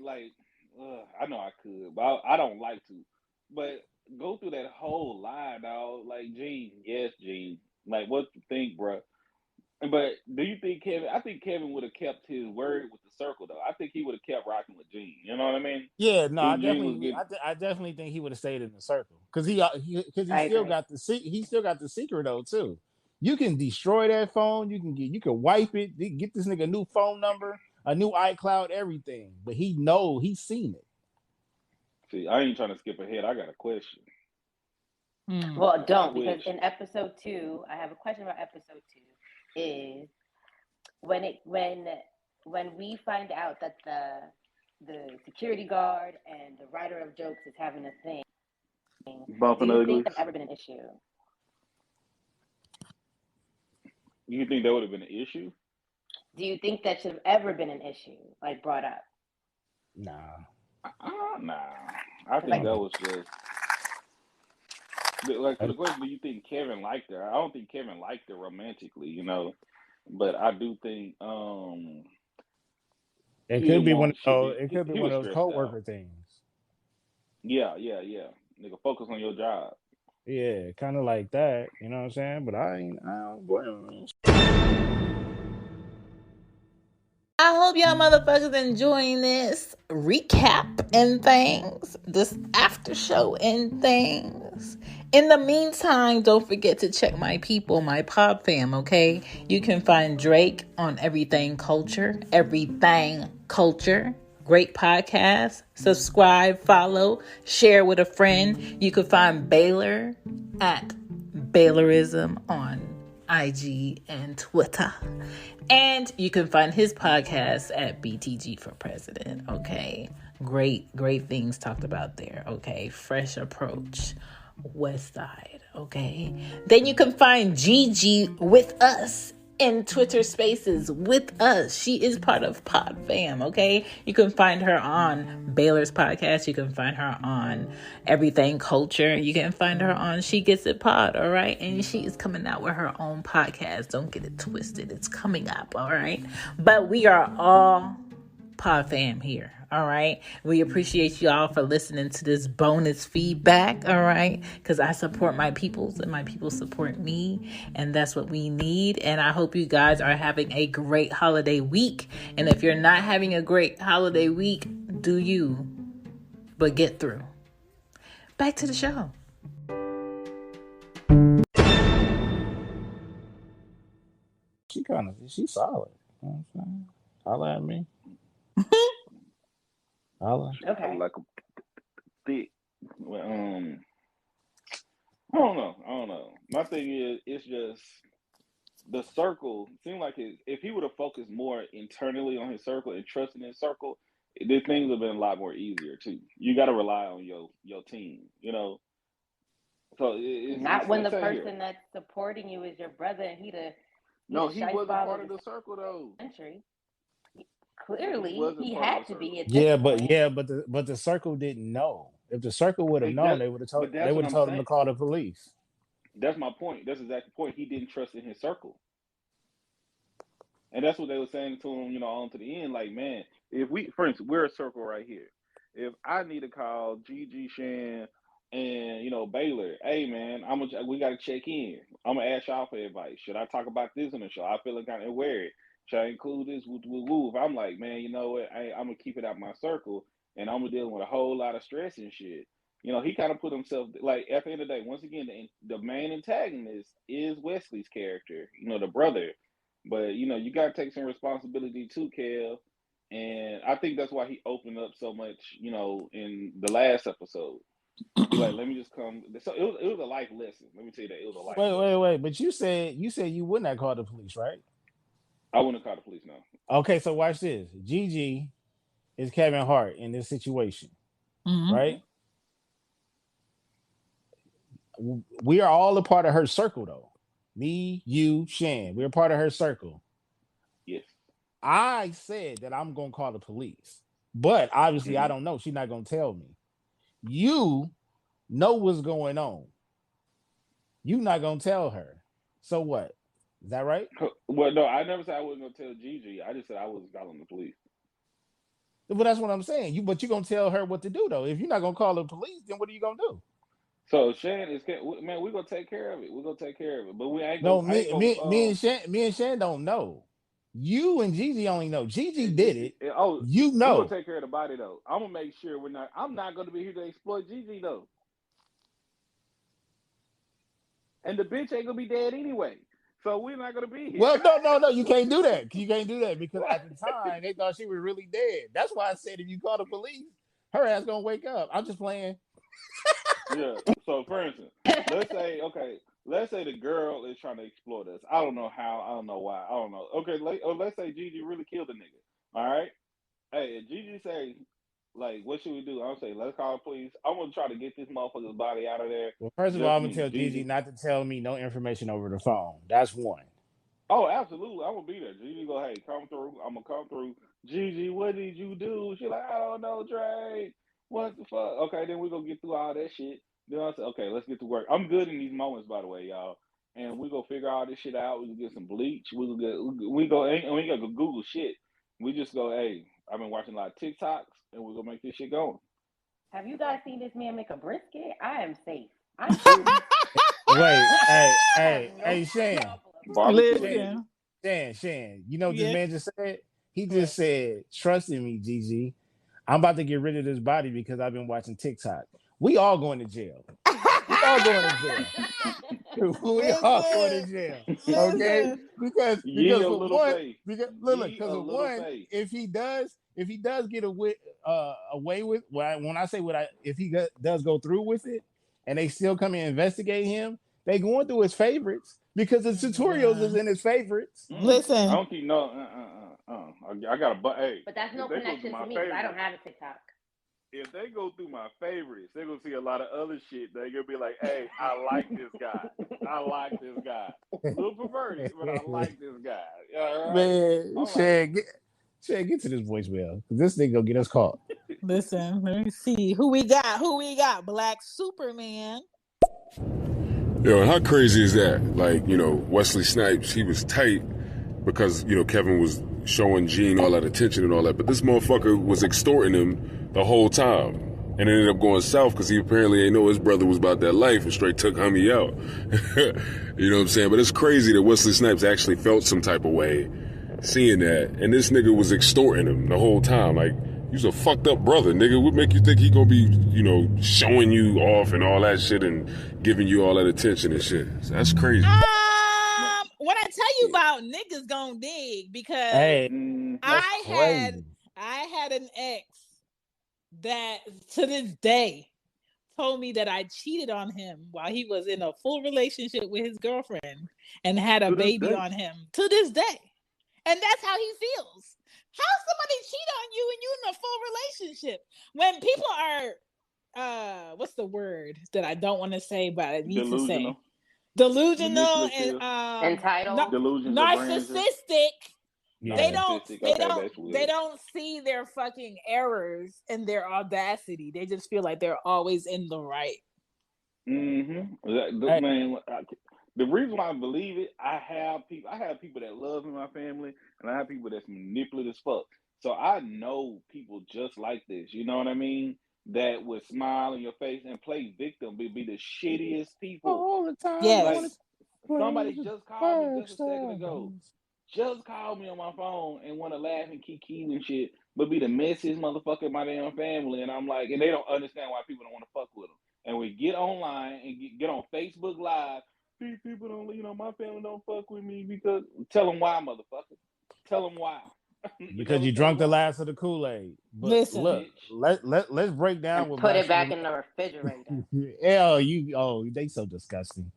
I know I could, but I don't like to. But go through that whole line, dog. Like, Gene, yes, Gene. Like, what you think, bro? But do you think Kevin? I think Kevin would have kept his word with the circle, though. I think he would have kept rocking with Gene. You know what I mean? Yeah, no, I Gene definitely think he would have stayed in the circle because he still got the secret though too. You can destroy that phone. You can wipe it. Get this nigga a new phone number, a new iCloud, everything. But he's seen it. See, I ain't trying to skip ahead. I got a question. Well, don't, because in episode 2, I have a question about episode 2. Is when we find out that the security guard and the writer of jokes is having a thing, Bumping do you ugly. think that's ever been an issue? You think that would have been an issue? Do you think that should have ever been an issue, like brought up? Nah. Nah. I think that was just like for the question. Do you think Kevin liked her? I don't think Kevin liked her romantically, you know. But I do think it could be one of those co-worker things. Yeah. Nigga, focus on your job. Yeah, kind of like that. You know what I'm saying? But I don't blame him. I hope y'all motherfuckers enjoying this recap and things, this after show and things. In the meantime, don't forget to check my people, my Podfam, okay? You can find Drake on Everything Culture. Great podcast. Subscribe, follow, share with a friend. You can find Baylor at Baylorism on IG and Twitter. And you can find his podcast at BTG for President. Okay. Great things talked about there. Okay. Fresh approach. West Side. Okay. Then you can find Gigi with us in Twitter Spaces with us. She is part of Podfam, okay? You can find her on Baylor's podcast. You can find her on Everything Culture. You can find her on She Gets It Pod, all right? And she is coming out with her own podcast. Don't get it twisted. It's coming up, all right? But we are all Podfam here, All right. We appreciate you all for listening to this bonus feedback. All right. Because I support my peoples and my people support me. And that's what we need. And I hope you guys are having a great holiday week. And if you're not having a great holiday week, do you? But get through. Back to the show. She's solid. You know what I'm saying? Holla at me. Holla. Okay. Like a thick. Well, I don't know. My thing is, it's just the circle. Seemed like if he would have focused more internally on his circle and trusting his circle, these things would have been a lot more easier too. You got to rely on your team, you know. So not when the person that's supporting you is your brother and he wasn't part of the circle though. Country. Clearly, he had to be. But the circle didn't know. If the circle would have known, they would have told him to call the police. That's my point. That's exactly the point. He didn't trust in his circle, and that's what they were saying to him. You know, on to the end. Like, man, if we, for instance, we're a circle right here. If I need to call Gigi, Shan, and Baylor, hey man, we got to check in. I'm gonna ask y'all for advice. Should I talk about this on the show? I feel kind of weird. Should I include this? If I'm like, man, you know what? I'm gonna keep it out my circle, and I'm dealing with a whole lot of stress and shit. He kind of put himself, like, at the end of the day. Once again, the main antagonist is Wesley's character, the brother. But you gotta take some responsibility too, Kev. And I think that's why he opened up so much, in the last episode. He's like, let me just come. So it was a life lesson. Let me tell you that it was a life lesson. Wait. But you said you would not call the police, right? I wouldn't call the police now. Okay, so watch this. Gigi is Kevin Hart in this situation, right? We are all a part of her circle, though. Me, you, Shan. We're part of her circle. Yes. I said that I'm going to call the police, but obviously I don't know. She's not going to tell me. You know what's going on. You're not going to tell her. So what? Is that right? Well, no, I never said I wasn't going to tell Gigi. I just said I was calling the police. But that's what I'm saying. But you're going to tell her what to do, though. If you're not going to call the police, then what are you going to do? So Shan is, man, we're going to take care of it. We're going to take care of it. But we ain't going to. No, me and Shan don't know. You and Gigi only know. Gigi did it. We're going to take care of the body, though. I'm going to make sure I'm not going to be here to exploit Gigi, though. And the bitch ain't going to be dead anyway. So we're not going to be here. Well, no. You can't do that. You can't do that because at the time, they thought she was really dead. That's why I said if you call the police, her ass going to wake up. I'm just playing. Yeah. So, for instance, let's say the girl is trying to exploit us. I don't know how. I don't know why. I don't know. Okay, let's say Gigi really killed the nigga. All right? Hey, if Gigi say, like, what should we do? I'll say, let's call the police. I'm going to try to get this motherfucker's body out of there. Well, first of all, I'm going to tell Gigi not to tell me no information over the phone. That's one. Oh, absolutely. I'm going to be there. Gigi go, hey, come through. I'm going to come through. Gigi, what did you do? She's like, I don't know, Drake. What the fuck? Okay, then we're going to get through all that shit. Then I said, okay, let's get to work. I'm good in these moments, by the way, y'all. And we go figure all this shit out. We can get some bleach. We ain't got to Google shit. We just go, hey, I've been watching a lot of TikToks, and we're going to make this shit going. Have you guys seen this man make a brisket? I am safe. Wait, hey, Shan. Shan. You know what this man just said? He just said, trust in me, Gigi. I'm about to get rid of this body because I've been watching TikTok. We all going to jail. We all going to jail. Okay? Because if he does get away with, when I say if he does go through with it, and they still come and investigate him, they going through his favorites because the tutorials is in his favorites. Listen, I don't keep I got hey. But that's no connection to me because I don't have a TikTok. If they go through my favorites, they're going to see a lot of other shit. They're going to be like, hey, I like this guy. A little perverted, but I like this guy. Right? Man, Shan, get to this voicemail. This thing going to get us caught. Listen, let me see. Who we got? Black Superman. Yo, and how crazy is that? Like, Wesley Snipes, he was tight because, Kevin was, showing Gene all that attention and all that, but this motherfucker was extorting him the whole time. And it ended up going south because he apparently ain't know his brother was about that life and straight took homie out. You know what I'm saying? But it's crazy that Wesley Snipes actually felt some type of way seeing that. And this nigga was extorting him the whole time. Like, you's a fucked up brother, nigga. What make you think he gonna be, you know, showing you off and all that shit and giving you all that attention and shit? So that's crazy. What I tell you about niggas gonna dig, because I had an ex that to this day told me that I cheated on him while he was in a full relationship with his girlfriend and had a baby on him to this day. And that's how he feels. How somebody cheat on you and you in a full relationship? When people are what's the word that I don't want to say but I need to say? Delusional and entitled, narcissistic. Yeah. They don't see their fucking errors and their audacity. They just feel like they're always in the right. Man, the reason why I believe it, I have people that love in my family, and I have people that's manipulative as fuck. So I know people just like this. You know what I mean? That would smile in your face and play victim, be the shittiest people all the time. Yes. Like, somebody just called me just a second ago. Just called me on my phone and want to laugh and kiki and shit, but be the messiest motherfucker in my damn family. And I'm like, and they don't understand why people don't want to fuck with them. And we get online and get on Facebook Live. These people don't, you know, my family don't fuck with me because tell them why, motherfucker. Tell them why. Because you drunk the last of the Kool-Aid. But listen, look, let's break down what put it back in the refrigerator. They so disgusting.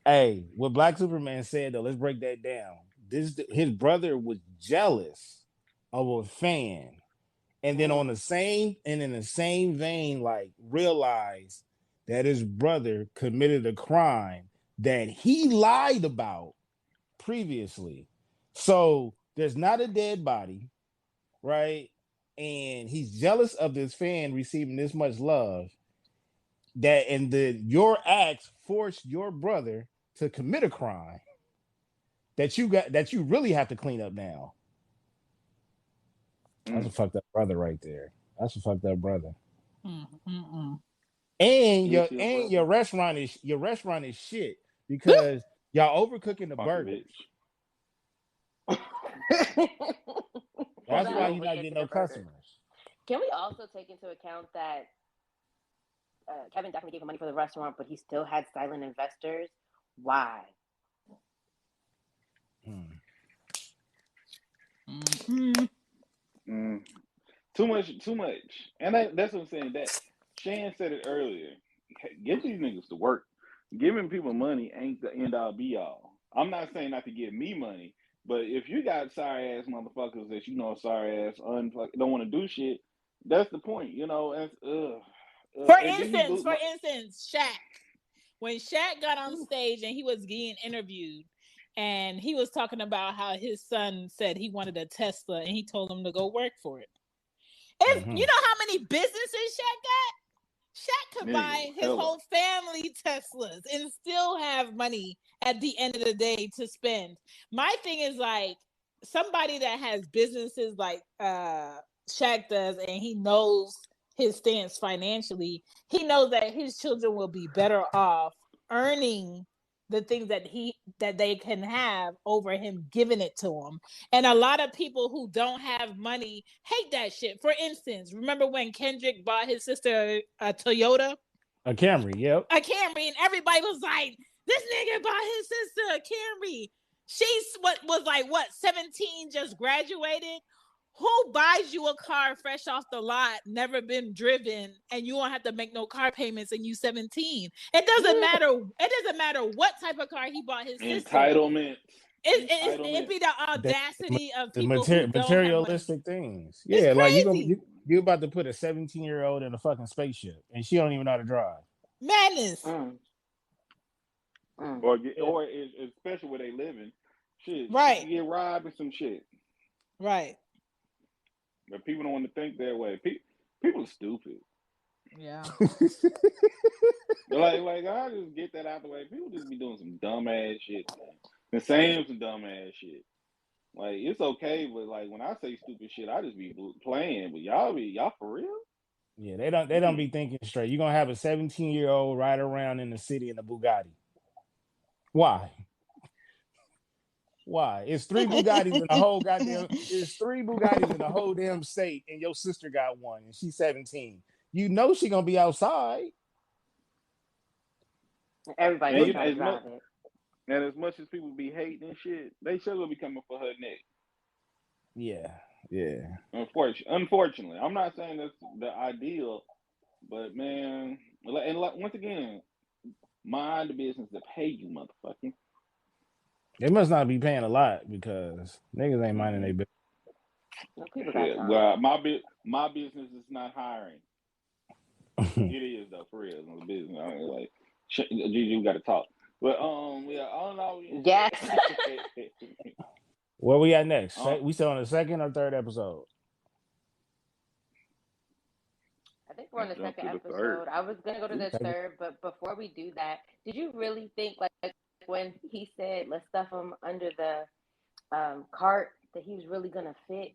Hey, what Black Superman said though, let's break that down. His brother was jealous of a fan, and then in the same vein, like realized that his brother committed a crime that he lied about previously. So there's not a dead body, right? And he's jealous of this fan receiving this much love. Your acts forced your brother to commit a crime that you really have to clean up now. That's a fucked up brother right there. That's a fucked up brother. And your restaurant is shit because y'all overcooking the burgers. That's why you're not getting no customers. Can we also take into account that Kevin definitely gave him money for the restaurant, but he still had silent investors? Why? Too much. And that's what I'm saying. That Shan said it earlier. Get these niggas to work. Giving people money ain't the end all be all. I'm not saying not to give me money, but if you got sorry ass motherfuckers that you know sorry ass don't want to do shit, that's the point, you know. For instance, Shaq. When Shaq got on stage and he was getting interviewed, and he was talking about how his son said he wanted a Tesla, and he told him to go work for it. You know how many businesses Shaq got? Shaq could buy his whole family Teslas and still have money at the end of the day to spend. My thing is like somebody that has businesses like Shaq does, and he knows his stance financially. He knows that his children will be better off earning the things that they can have over him giving it to them. And a lot of people who don't have money hate that shit. For instance, remember when Kendrick bought his sister a Toyota? A Camry, yep. A Camry, and everybody was like, this nigga bought his sister a Camry. She's 17, just graduated. Who buys you a car fresh off the lot, never been driven, and you don't have to make no car payments and you 17? It doesn't matter. It doesn't matter what type of car he bought his sister. Entitlement. It'd be the audacity of people who don't materialistic have money. Things. Yeah, like you about to put a 17-year-old in a fucking spaceship, and she don't even know how to drive. Madness. Or especially where they living, shit. Right. You get robbed and some shit. Right. But people don't want to think that way. People are stupid. Yeah. like I just get that out the way. People just be doing some dumb ass shit, man. And saying some dumb ass shit. Like it's okay, but like when I say stupid shit, I just be playing. But y'all for real? Yeah, they don't be thinking straight. You're gonna have a 17-year-old ride around in the city in a Bugatti. Why? Why? It's three Bugattis in the whole goddamn. It's three Bugattis in the whole damn state, and your sister got one, and she's 17. You know she gonna be outside. Everybody And gonna try to drive it. And as much as people be hating and shit, they still gonna be coming for her neck. Yeah. Unfortunately, I'm not saying that's the ideal, but man, and like, once again, mind the business to pay you, motherfucker. They must not be paying a lot because niggas ain't minding their business. No, people got time. Well, my business is not hiring. It is though, for real. It's business. I mean, like, Gigi, we got to talk. But yeah, I don't know. Yes. Where we at next? We still on the second or third episode? I think we're on the second episode. I was gonna go to the third, but before we do that, did you really think like when he said let's stuff him under the cart that he was really gonna fit?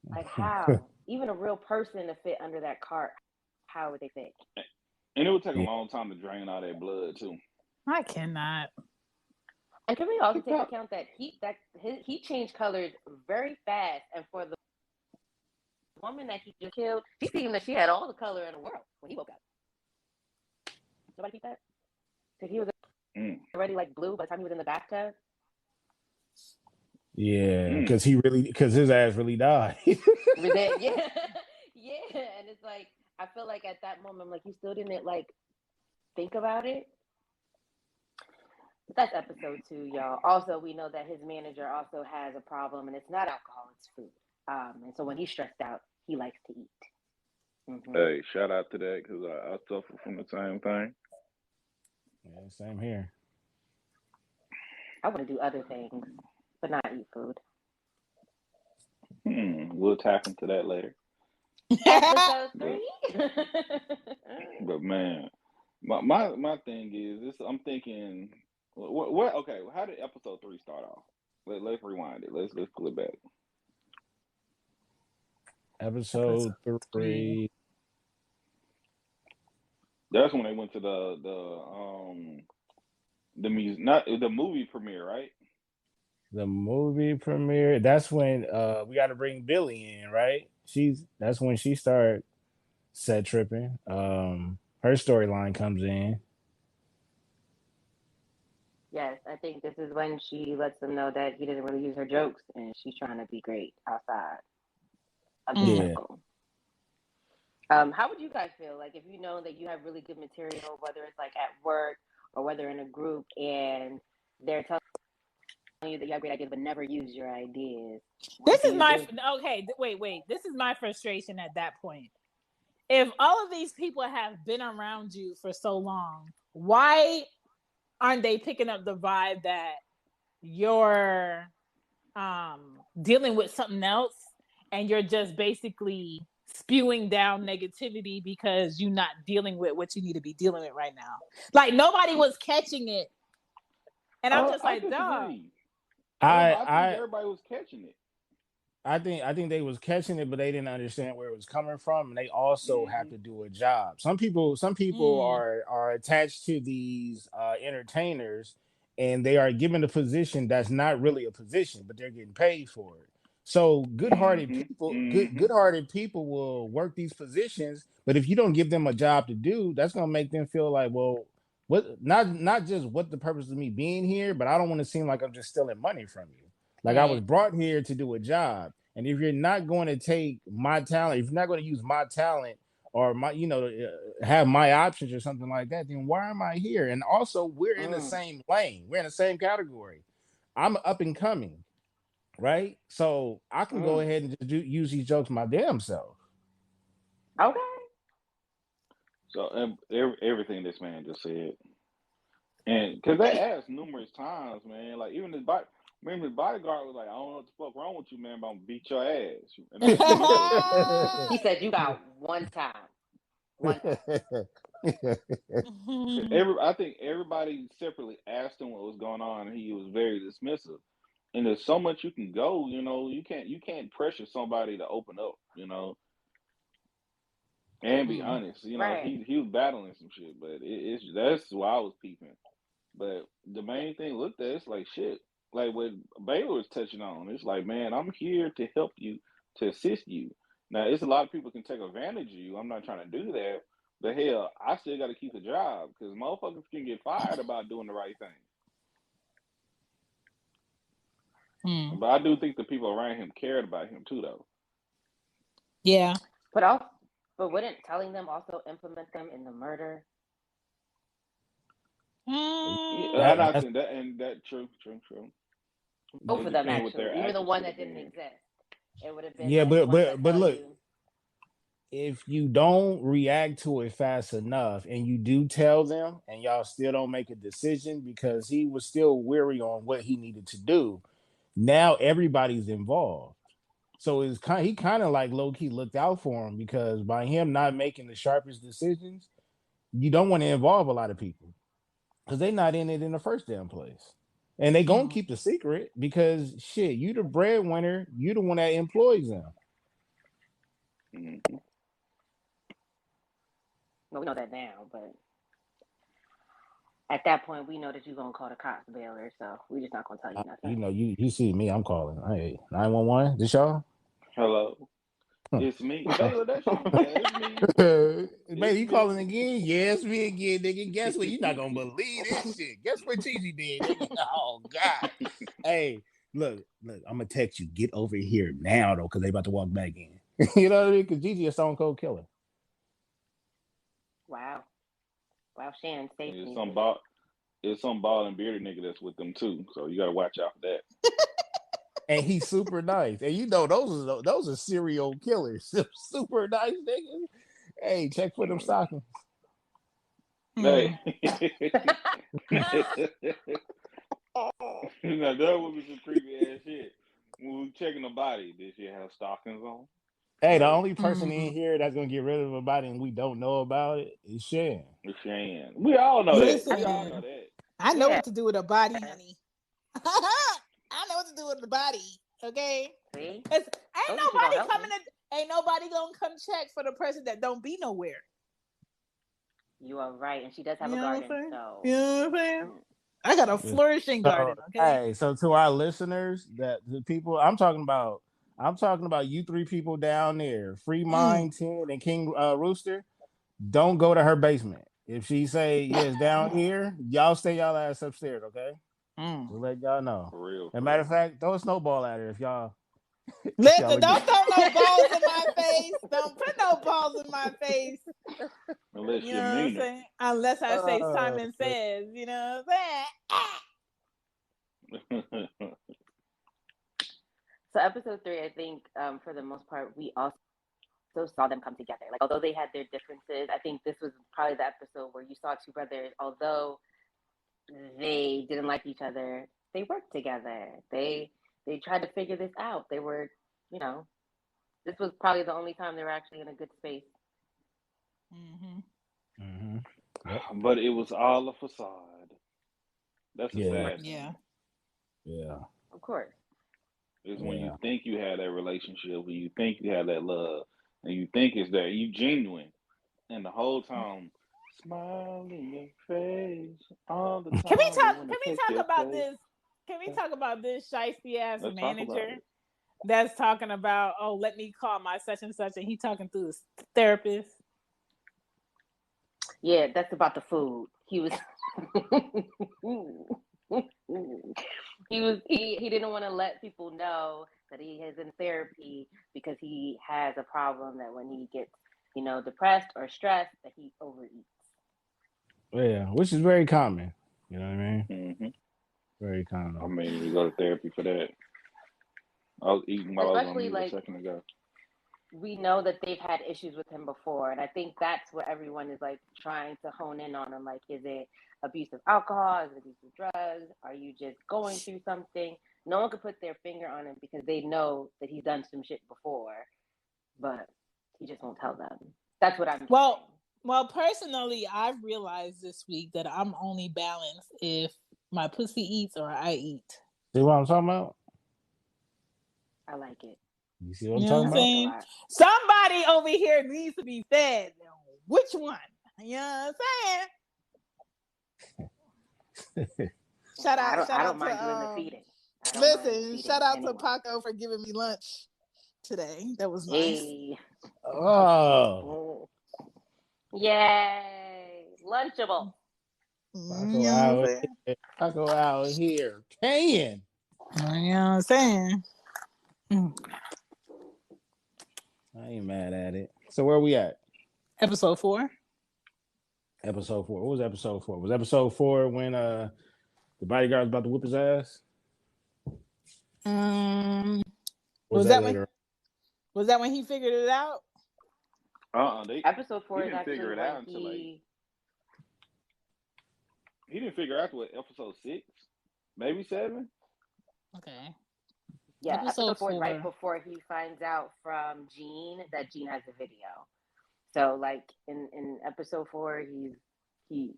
Like how? Even a real person to fit under that cart, how would they fit? And it would take a long time to drain all that blood too. I cannot. And can we also take account that he changed colors very fast, and for the woman that he just killed, she seemed that she had all the color in the world when he woke up. Nobody keep that? Because he was already like blue by the time he was in the bathtub. Yeah, because his ass really died. Yeah, and it's like I feel like at that moment, like you still didn't like think about it. But that's episode 2, y'all. Also, we know that his manager also has a problem, and it's not alcohol, it's food. And so when he's stressed out, he likes to eat. Mm-hmm. Hey, shout out to that because I suffer from the same thing. Yeah, same here. I want to do other things, but not eat food. We'll tap into that later. Episode 3. But man, my thing is this. I'm thinking, what? Okay, how did episode 3 start off? Let's rewind it. Let's pull it back. Episode 3. That's when they went to the music, not the movie premiere, right? The movie premiere. That's when we got to bring Billy in, right? That's when she started set tripping. Her storyline comes in. Yes, I think this is when she lets them know that he doesn't really use her jokes, and she's trying to be great outside of the circle. How would you guys feel like if you know that you have really good material, whether it's like at work or whether in a group, and they're telling you that you have great ideas but never use your ideas? This is my wait. This is my frustration at that point. If all of these people have been around you for so long, why aren't they picking up the vibe that you're dealing with something else and you're just basically spewing down negativity because you're not dealing with what you need to be dealing with right now? Like nobody was catching it. And I'm just like, dog. I think everybody was catching it. I think they was catching it, but they didn't understand where it was coming from, and they also have to do a job. Some people are attached to these entertainers, and they are given a position that's not really a position, but they're getting paid for it. So good-hearted people will work these positions, but if you don't give them a job to do, that's gonna make them feel like, well, what? Not just what the purpose of me being here, but I don't want to seem like I'm just stealing money from you. Like I was brought here to do a job, and if you're not going to take my talent, if you're not going to use my talent or my, have my options or something like that, then why am I here? And also, we're in the same lane, we're in the same category. I'm up and coming, right? So I can go ahead and just use these jokes my damn self. Okay. So everything this man just said, and because they asked numerous times, man, like even his body. Remember, his bodyguard was like, I don't know what the fuck wrong with you, man, but I'm going to beat your ass. He said, you got one time. I think everybody separately asked him what was going on, and he was very dismissive. And there's so much you can go. You can't pressure somebody to open up. And be honest. Right. He was battling some shit, but that's why I was peeping. But the main thing looked at, it's like shit. Like what Baylor was touching on, it's like, man, I'm here to help you, to assist you. Now, it's a lot of people can take advantage of you. I'm not trying to do that, but hell, I still got to keep a job because motherfuckers can get fired about doing the right thing. But I do think the people around him cared about him too, though. Yeah. But wouldn't telling them also implement them in the murder? Yeah, I think that true. Both of them, actually. Even the one that didn't exist. It would have been. Yeah, but look, if you don't react to it fast enough and you do tell them and y'all still don't make a decision because he was still weary on what he needed to do, now everybody's involved. So he kind of like low-key looked out for him because by him not making the sharpest decisions, you don't want to involve a lot of people because they're not in it in the first damn place. And they gonna keep the secret because shit, you the breadwinner, you the one that employs them. Mm-hmm. Well, we know that now, but at that point, we know that you're gonna call the cops, Baylor. So we're just not gonna tell you nothing. You see me, I'm calling. Hey, 911, this y'all? Hello. It's me. Baylor, that's you. It's me. Man, you calling again? Yes, me again, nigga. Guess what? You're not gonna believe this shit. Guess what Gigi did, nigga? Oh God. Hey, look, I'm gonna text you. Get over here now though, because they about to walk back in. You know what I mean? Because Gigi a stone cold killer. Wow, Shannon, safe. It's some bald and bearded nigga that's with them too. So you gotta watch out for that. And he's super nice. And you know those are serial killers. Super nice niggas. Hey, check for them stockings. Hey. Now that would be some creepy ass shit. When we checking the body, did she have stockings on? Hey, the only person in here that's gonna get rid of a body and we don't know about it is Shan. We all know Listen, that. We all know that. I know what to do with a body, honey. I know what to do with the body. Okay, ain't nobody gonna come check for the person that don't be nowhere. You are right, and she does have a garden. So you know what I'm saying? I got a flourishing garden. Okay. Hey, so to our listeners, that the people I'm talking about you three people down there, Free Mind 10 and King Rooster. Don't go to her basement. If she say yes down here, y'all stay y'all ass upstairs, okay? We'll let y'all know. For real. As a matter of fact, throw a snowball at her if y'all. Listen, don't throw no balls in my face. Don't put no balls in my face. Unless you know what I'm saying? Unless I say Simon Says, you know what I'm saying? So episode 3, I think, for the most part, we also saw them come together. Like, although they had their differences, I think this was probably the episode where you saw two brothers, although they didn't like each other, they worked together. They tried to figure this out. They were, this was probably the only time they were actually in a good space. But it was all a facade. That's a sad thing. Yeah. Of course. It's when you think you have that relationship, when you think you have that love, and you think it's there, you genuine, and the whole time, smile in your face all the time. Can we talk about this? Can we talk about this shiesty ass manager that's talking about, oh, let me call my such and such, and he talking through his therapist? Yeah, that's about the food. He was he didn't want to let people know that he is in therapy because he has a problem that when he gets, depressed or stressed, that he overeats. Yeah, which is very common. You know what I mean? Mm-hmm. Very common. I mean, you go to therapy for that. I was eating while I was on mute a second ago. We know that they've had issues with him before, and I think that's what everyone is like trying to hone in on him. Like, is it abuse of alcohol? Is it abuse of drugs? Are you just going through something? No one could put their finger on him because they know that he's done some shit before, but he just won't tell them. That's what I'm saying. Well, personally, I've realized this week that I'm only balanced if my pussy eats or I eat. See what I'm talking about? I like it. You see what I'm You know what talking I'm I like about? it a saying? lot. Somebody over here needs to be fed. Which one? You know what I'm saying? Shout I out don't mind doing the to feeding. I don't mind listen, feeding shout out to anyone. Paco for giving me lunch today. That was nice. Hey. Oh, Yay. Lunchable. Paco You know what I'm out saying? here. Paco out here. Can. You know what I'm saying? I ain't mad at it. So where we at? Episode 4. Episode 4. What was episode 4? Was episode 4 when the bodyguard was about to whip his ass? Was Was that later? when he figured it out? Episode 4 he is didn't actually figure it when out until he didn't figure out what episode 6, maybe 7. Okay. Yeah, episode 4 is 4. right before he finds out from Gene that Gene has a video. So like in episode 4, Gene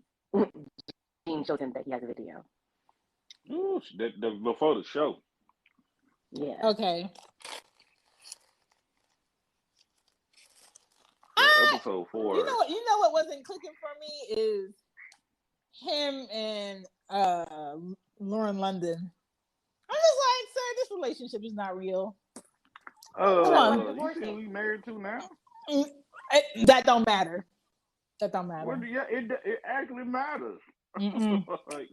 shows him that he has a video. Ooh, before the show. Yeah. Okay. Episode 4. You know what wasn't clicking for me is him and Lauren London. I'm just like, sir, this relationship is not real. Come on. You see who he married to now? That don't matter. That don't matter. Well, yeah, it actually matters. Like,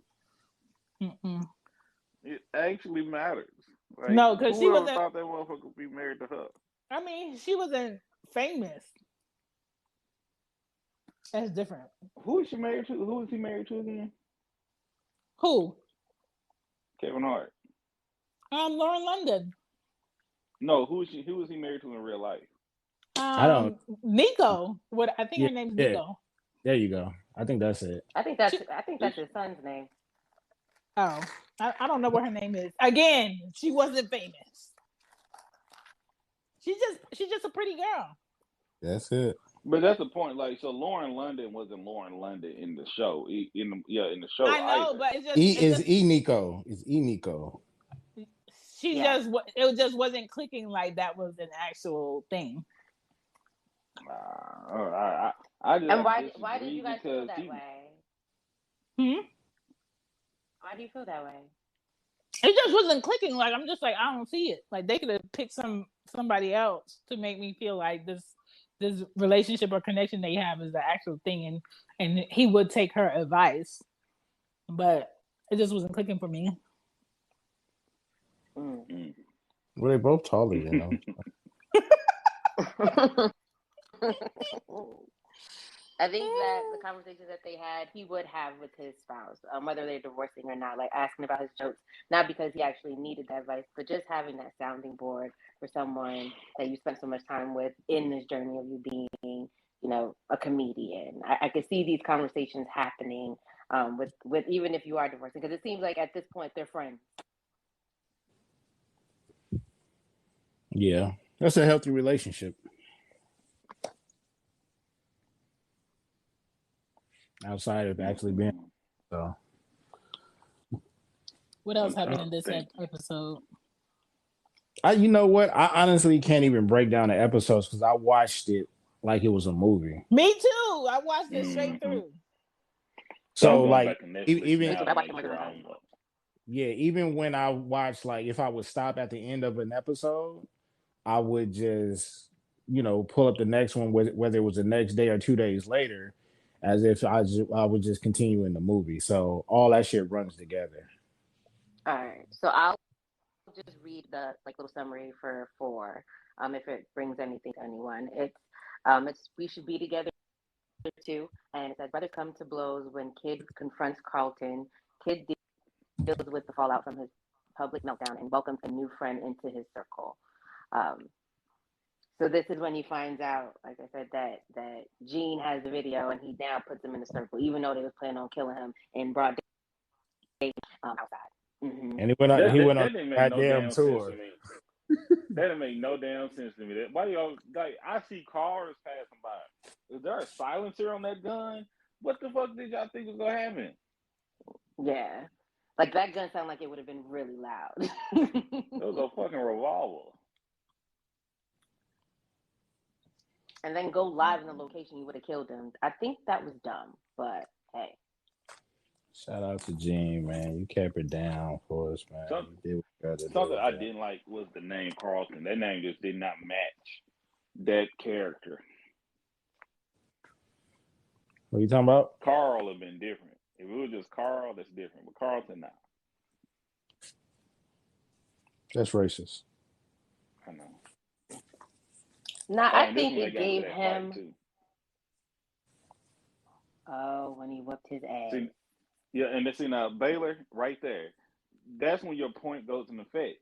it actually matters. Like, no, because she wasn't. Thought that motherfucker would be married to her. I mean, she wasn't famous. That's different. Who is she married to? Who is he married to again? Who? Kevin Hart. Lauren London. No, who is he married to in real life? I don't. Nico. What I think her name's Nico. There you go. I think that's it. I think that's his son's name. Oh, I don't know what her name is. Again, she wasn't famous. She's just a pretty girl. That's it. But that's the point. Like, so Lauren London wasn't Lauren London in the show. In the show. I know, either. but it's just Nico. It's Nico. It just wasn't clicking like that was an actual thing. I just, and why did you guys feel that way? Why do you feel that way? It just wasn't clicking. Like, I'm just like, I don't see it. Like, they could have picked somebody else to make me feel like this relationship or connection they have is the actual thing, and he would take her advice, but it just wasn't clicking for me. Well, they both taller, you know. I think that the conversations that they had, he would have with his spouse, whether they're divorcing or not, like asking about his jokes, not because he actually needed that advice, but just having that sounding board for someone that you spent so much time with in this journey of you being, a comedian. I could see these conversations happening with even if you are divorcing, because it seems like at this point they're friends. Yeah, that's a healthy relationship. Outside of actually being so. What else happened in this episode? You know what? I honestly can't even break down the episodes because I watched it like it was a movie. Me too. I watched it straight through. So like even when I watched, like, if I would stop at the end of an episode, I would just pull up the next one, whether it was the next day or 2 days later, as if I would just continue in the movie. So all that shit runs together. All right. So I'll just read the little summary for 4, if it brings anything to anyone. It's we should be together too, and it says brothers come to blows when Kid confronts Carlton. Kid deals with the fallout from his public meltdown and welcomes a new friend into his circle. So this is when he finds out, like I said, that Gene has the video, and he now puts him in the circle, even though they was planning on killing him in broad day outside. Mm-hmm. And he went on a goddamn tour. That didn't make no damn sense to me. Why y'all, like, I see cars passing by. Is there a silencer on that gun? What the fuck did y'all think was gonna happen? Yeah, like that gun sounded like it would have been really loud. It was a fucking revolver. and then go live in the location you would have killed him. I think that was dumb, but hey. Shout out to Gene, man. You kept it down for us, man. Some, You did what you had to something do, I man. didn't like was the name Carlton. That name just did not match that character. What are you talking about? Carl would have been different. If it was just Carl, that's different. But Carlton, nah. That's racist. I know. Nah, I And think this one it they got into gave that him. fight too. Oh, when he whooped his ass. See, yeah, and see now Baylor right there. That's when your point goes into effect.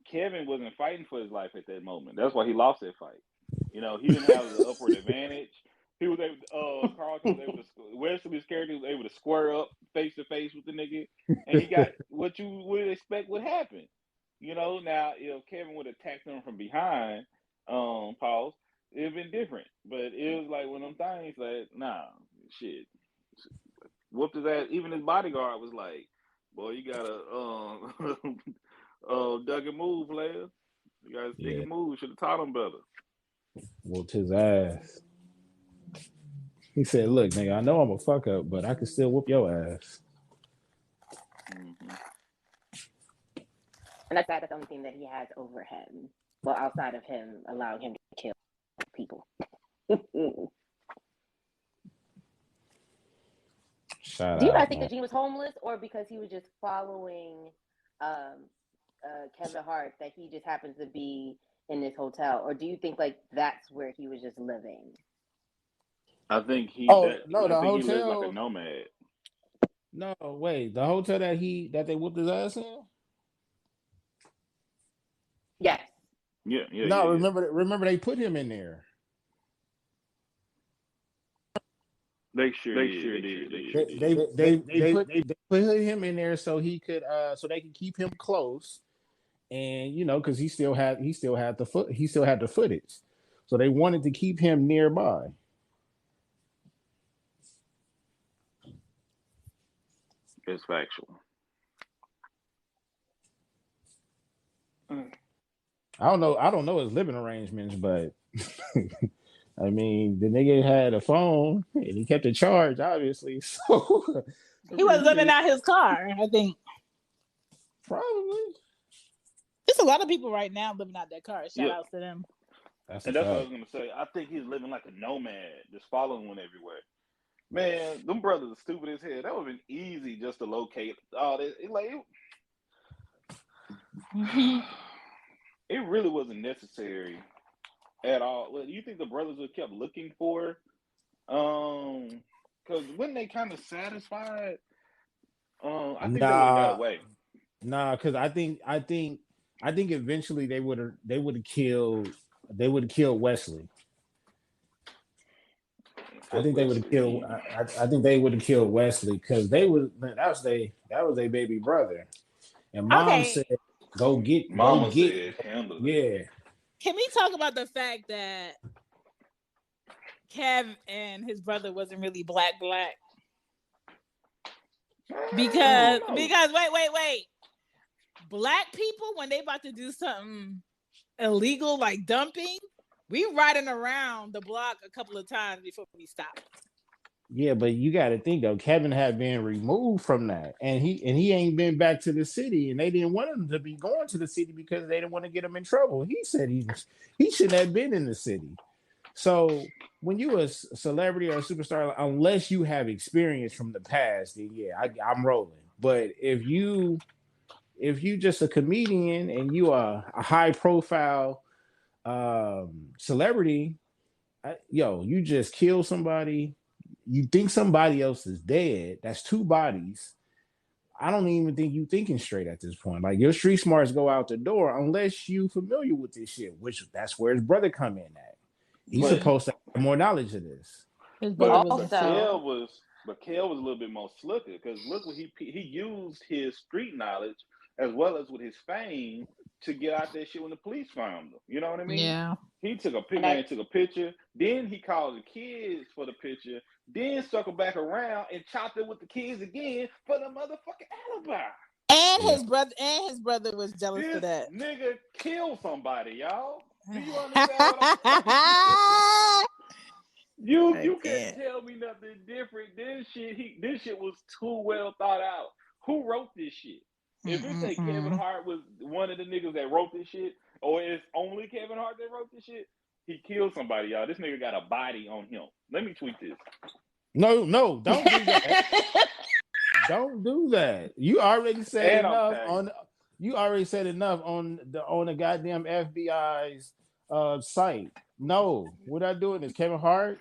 Kevin wasn't fighting for his life at that moment. That's why he lost that fight. You know, he didn't have the upward advantage. He was able. Carlton was able to. Wesley's character was able to square up face to face with the nigga, and he got what you would expect would happen. You know, now if Kevin would have attacked him from behind, pause, it'd been different. But it was like one of them things like, nah, shit. Whooped his ass. Even his bodyguard was like, boy, you gotta duck and move, player. You gotta stick and move. Should have taught him better. Whooped his ass. He said, look, nigga, I know I'm a fuck up, but I can still whoop your ass. Mm-hmm. And that's the only thing that he has over him. Well, outside of him allowing him to kill people. Shout Do you out, guys think man. that Gene was homeless, or because he was just following Kevin Hart that he just happens to be in this hotel, or do you think like that's where he was just living? I think he. The He lived hotel. like a nomad. No, wait, the hotel that they whooped his ass in. Yes. Yeah. No, remember they put him in there. They sure did. They put him in there so he could so they could keep him close, and you know, because he still had the footage, so they wanted to keep him nearby. It's factual. I don't know his living arrangements, but I mean, the nigga had a phone and he kept it charged, obviously. So he was living out his car, I think. Probably. There's a lot of people right now living out their cars. Shout out to them. That's what I was gonna say. I think he's living like a nomad, just following one everywhere. Man, them brothers are stupid as hell. That would have been easy just to locate all this. It really wasn't necessary at all. Well, you think the brothers would kept looking for? Because when they kind of satisfied, I think they would have got away. Nah, because I think eventually they would have killed Wesley. I think they would have killed. I think they would have killed Wesley because that was their baby brother, and mom said, "Go get." Mama said, "Handle it." Yeah. Can we talk about the fact that Kev and his brother wasn't really black? Because wait. Black people, when they about to do something illegal like dumping, we riding around the block a couple of times before we stop. Yeah, but you got to think though, Kevin had been removed from that, and he ain't been back to the city, and they didn't want him to be going to the city because they didn't want to get him in trouble. He said he shouldn't have been in the city. So when you a celebrity or a superstar, unless you have experience from the past, then yeah, I'm rolling. But if you just a comedian and you are a high profile celebrity, you just kill somebody. You think somebody else is dead. That's two bodies. I don't even think you thinking straight at this point. Like your street smarts go out the door unless you familiar with this shit, which that's where his brother come in at. He's supposed to have more knowledge of this. But Kel was a little bit more slicker because look what he used his street knowledge as well as with his fame to get out that shit when the police found him. You know what I mean? Yeah. He took a picture, then he called the kids for the picture, then circled back around and chopped it with the kids again for the motherfucking alibi. And his brother was jealous of that. Nigga killed somebody, y'all. Do you understand what I'm saying? You can't tell me nothing different. This shit was too well thought out. Who wrote this shit? If it say Kevin Hart was one of the niggas that wrote this shit, or it's only Kevin Hart that wrote this shit, he killed somebody, y'all. This nigga got a body on him. Let me tweet this. No, don't do that. Don't do that. You already said enough on. You already said enough on the goddamn FBI's site. No, we're not doing this. Kevin Hart,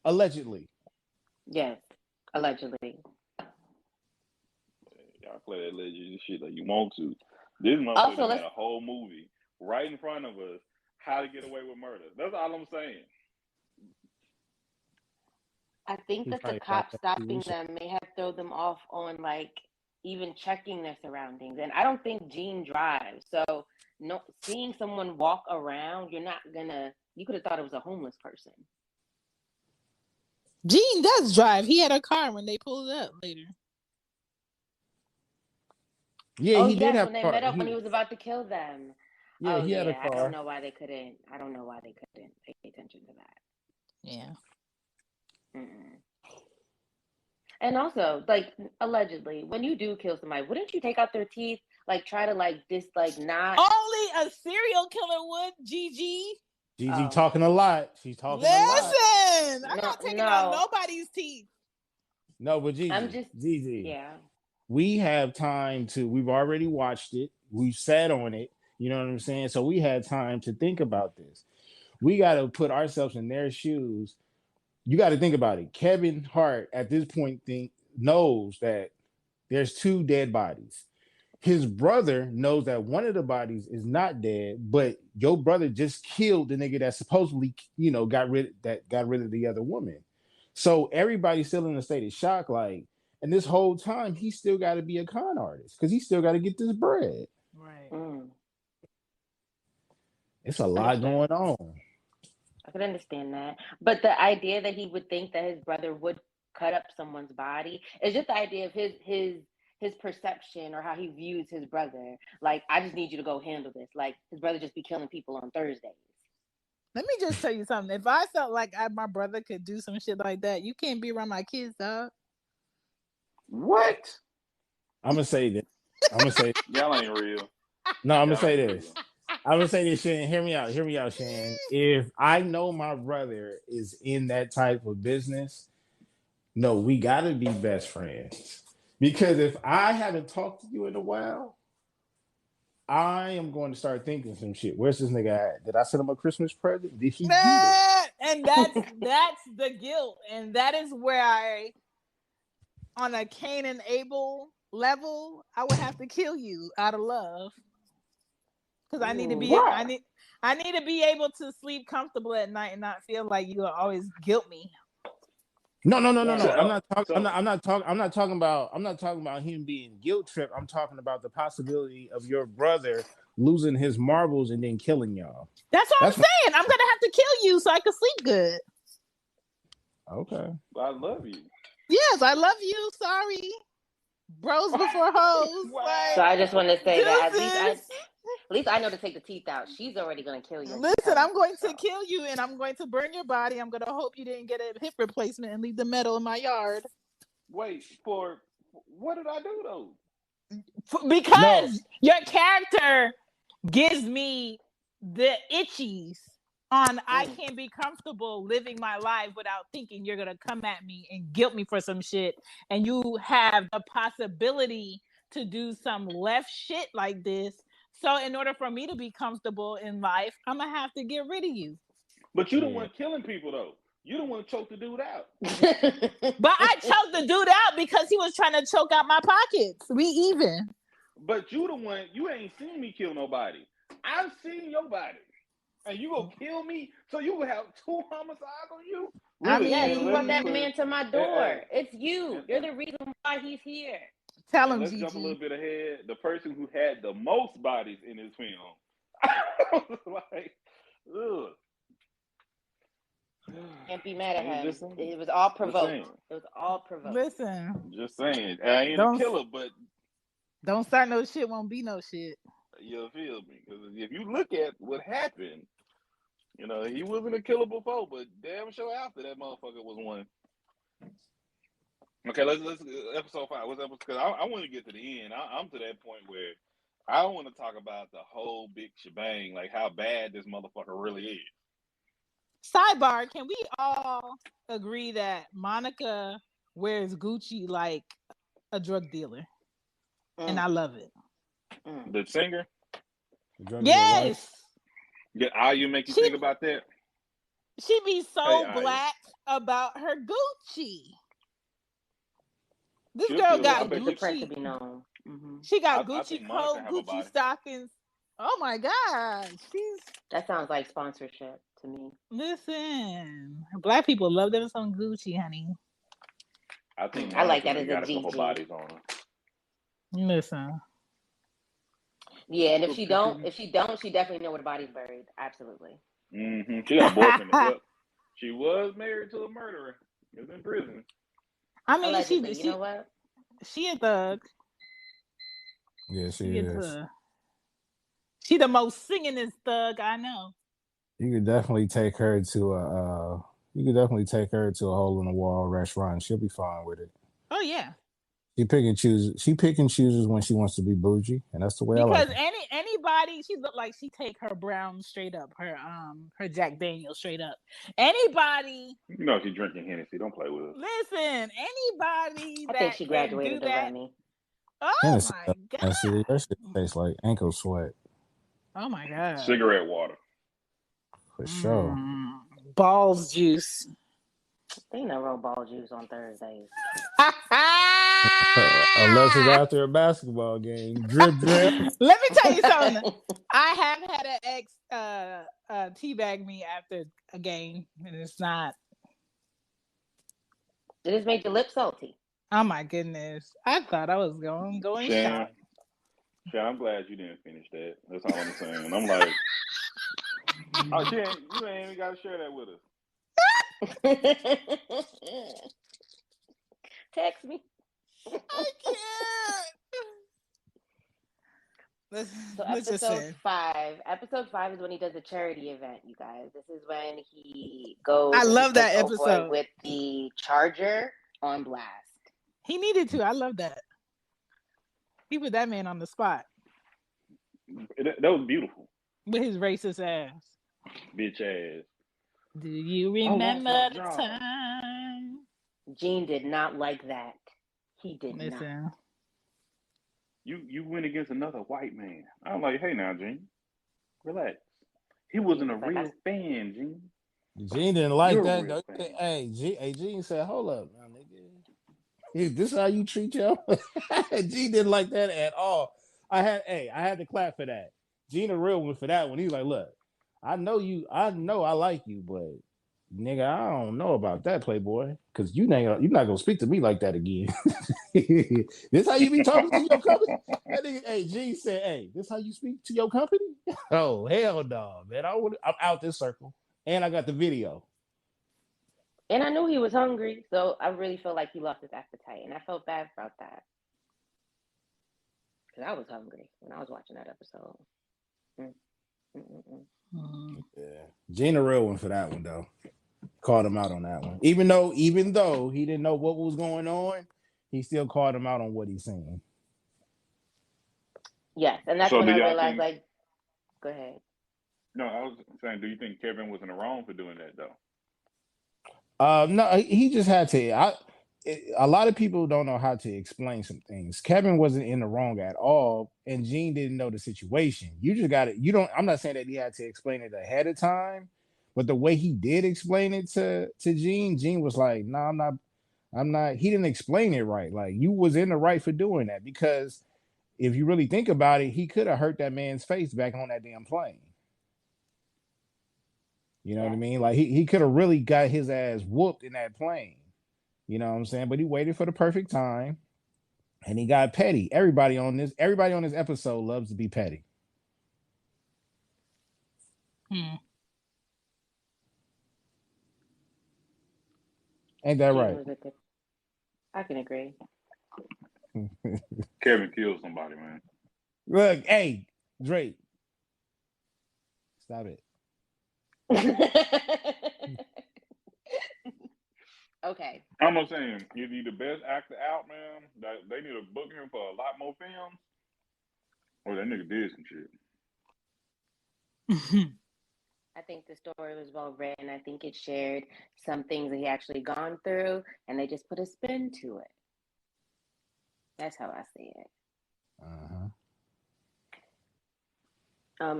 allegedly. Yes, allegedly. Y'all play that allegedly shit like you want to. This motherfucker got a whole movie right in front of us. How to Get Away with Murder. That's all I'm saying. I think that the cops stopping them may have thrown them off on like even checking their surroundings. And I don't think Gene drives. So seeing someone walk around, you could have thought it was a homeless person. Gene does drive. He had a car when they pulled it up later. Yeah, he did have when they met up when he was about to kill them. Yeah, he had a car. I don't know why they couldn't pay attention to that. Yeah. Mm-mm. And also, like, allegedly, when you do kill somebody, wouldn't you take out their teeth? Like, try to, not... Only a serial killer would, Gigi. Gigi talking a lot. She's talking a lot. Listen! I'm not taking out nobody's teeth. No, but Gigi. Gigi. Yeah. We have time we've already watched it. We've sat on it. You know what I'm saying? So we had time to think about this. We got to put ourselves in their shoes. You got to think about it. Kevin Hart at this point knows that there's 2 dead bodies. His brother knows that one of the bodies is not dead, but your brother just killed the nigga that supposedly, got rid of the other woman. So everybody's still in a state of shock, like, and this whole time he still got to be a con artist because he still got to get this bread. Right. It's a lot going on. I could understand that. But the idea that he would think that his brother would cut up someone's body is just the idea of his perception or how he views his brother. Like, I just need you to go handle this. Like, his brother just be killing people on Thursdays. Let me just tell you something. If I felt like my brother could do some shit like that, you can't be around my kids, dog. What? I'm going to say this. Y'all ain't real. No, I'm going to say this. I'm gonna say this, Shan. Hear me out, Shan. If I know my brother is in that type of business, no, we gotta be best friends. Because if I haven't talked to you in a while, I am going to start thinking some shit. Where's this nigga at? Did I send him a Christmas present? Did he do it? And that's the guilt, and that is where on a Cain and Abel level, I would have to kill you out of love. Because I need to be I need to be able to sleep comfortable at night and not feel like you always guilt me. No. I'm not talking about him being guilt tripped. I'm talking about the possibility of your brother losing his marbles and then killing y'all. That's what I'm saying. I'm gonna have to kill you so I can sleep good. Okay. I love you. Yes, I love you. Sorry. Bros before hoes. So I just want to say that at least I know to take the teeth out. She's already going to kill you. Listen, I'm going to kill you and I'm going to burn your body. I'm going to hope you didn't get a hip replacement and leave the metal in my yard. Wait, what did I do though? Because your character gives me the itchies on I can't be comfortable living my life without thinking you're going to come at me and guilt me for some shit. And you have the possibility to do some left shit like this. So in order for me to be comfortable in life, I'm going to have to get rid of you. But you don't want killing people, though. You don't want to choke the dude out. But I choked the dude out because he was trying to choke out my pockets. We even. But you the one, you ain't seen me kill nobody. I've seen your body. And you gonna kill me? So you will have 2 homicides on you? Really? You brought that man to my door. It's you. You're the reason why he's here. Tell him, let's Gigi. jump a little bit ahead. The person who had the most bodies in his film. I was like, ugh. Can't be mad at him. It was all provoked. Listen. Just saying. I ain't a killer, but don't start no shit, won't be no shit. You feel me? Because if you look at what happened, You know, he wasn't a killer before, but damn sure after that motherfucker was one. Okay, let's episode 5. What's episode? Because I want to get to the end. I'm to that point where I want to talk about the whole big shebang, like how bad this motherfucker really is. Sidebar: can we all agree that Monica wears Gucci like a drug dealer, and I love it. The singer. Yes. Yeah, you make you think about that. She be so black about her Gucci. This girl got Gucci. To be known. Mm-hmm. She got Gucci coat, Gucci stockings. Oh my God, that sounds like sponsorship to me. Listen, black people love them some Gucci, honey. I think I like that as a Gigi. Couple bodies on her. Listen. Yeah, and if she don't, she definitely know where the body's buried. Absolutely. Mm-hmm. She got a boyfriend. Well, she was married to a murderer. He was in prison. I mean, allegedly, you know what? She a thug. Yeah, she is. She the most singingest thug I know. You could definitely take her to a hole in the wall restaurant. She'll be fine with it. Oh yeah. She pick and chooses when she wants to be bougie, and that's the way I like it. Because anybody, she look like she take her brown straight up, her Jack Daniels straight up. Anybody, you know, she's drinking Hennessy. Don't play with her. Listen, anybody I think she graduated the Grammy. Oh Hennessy, my God, that shit tastes like ankle sweat. Oh my God, cigarette water for sure. Balls juice. They never roll ball juice on Thursdays. Unless it's after a basketball game. Drip. Let me tell you something. I have had an ex teabag me after a game, and it's not. It just made your lips salty. Oh my goodness. I thought I was going shot. Shan, I'm glad you didn't finish that. That's all I'm saying. And I'm like, oh, you ain't even got to share that with us. Text me. I can't. So episode 5. Episode 5 is when he does a charity event, you guys. This is when he goes. I love that episode with the charger on blast. He needed to. I love that. He put that man on the spot. That was beautiful. With his racist ass. Bitch ass. Do you remember the time? Gene did not like that. He did not. You went against another white man. I'm like, hey now, Gene. Relax. He wasn't a real fan, Gene. Gene didn't like that though. Hey, Gene said, hold up now, nigga. This is how you treat y'all? Gene didn't like that at all. I had to clap for that. Gene a real one for that one. He's like, look, I know I like you, but nigga, I don't know about that, Playboy. Cause you're not gonna speak to me like that again. This how you be talking to your company? That nigga, hey, Gene said, hey, this how you speak to your company? Oh, hell no, man. I'm out this circle. And I got the video. And I knew he was hungry, so I really felt like he lost his appetite. And I felt bad about that. Because I was hungry when I was watching that episode. Yeah. Gene a real one for that one, though. Called him out on that one. Even though he didn't know what was going on, he still called him out on what he's saying. Yes, and that's when I realized, go ahead. No, I was saying, do you think Kevin was in the wrong for doing that, though? No, he just had to. A lot of people don't know how to explain some things. Kevin wasn't in the wrong at all, and Gene didn't know the situation. You just got it. I'm not saying that he had to explain it ahead of time, but the way he did explain it to Gene was like, "No, I'm not." He didn't explain it right. Like, you was in the right for doing that, because if you really think about it, he could have hurt that man's face back on that damn plane. You know what I mean? Like, he could have really got his ass whooped in that plane. You know what I'm saying? But he waited for the perfect time, and he got petty. Everybody on this episode loves to be petty. Ain't that right? I can agree. Kevin killed somebody, man. Look, hey, Drake. Stop it. Okay. I'm not saying is he the best actor out, man? That they need to book him for a lot more films. Or that nigga did some shit. I think the story was well written. I think it shared some things that he actually gone through, and they just put a spin to it. That's how I see it.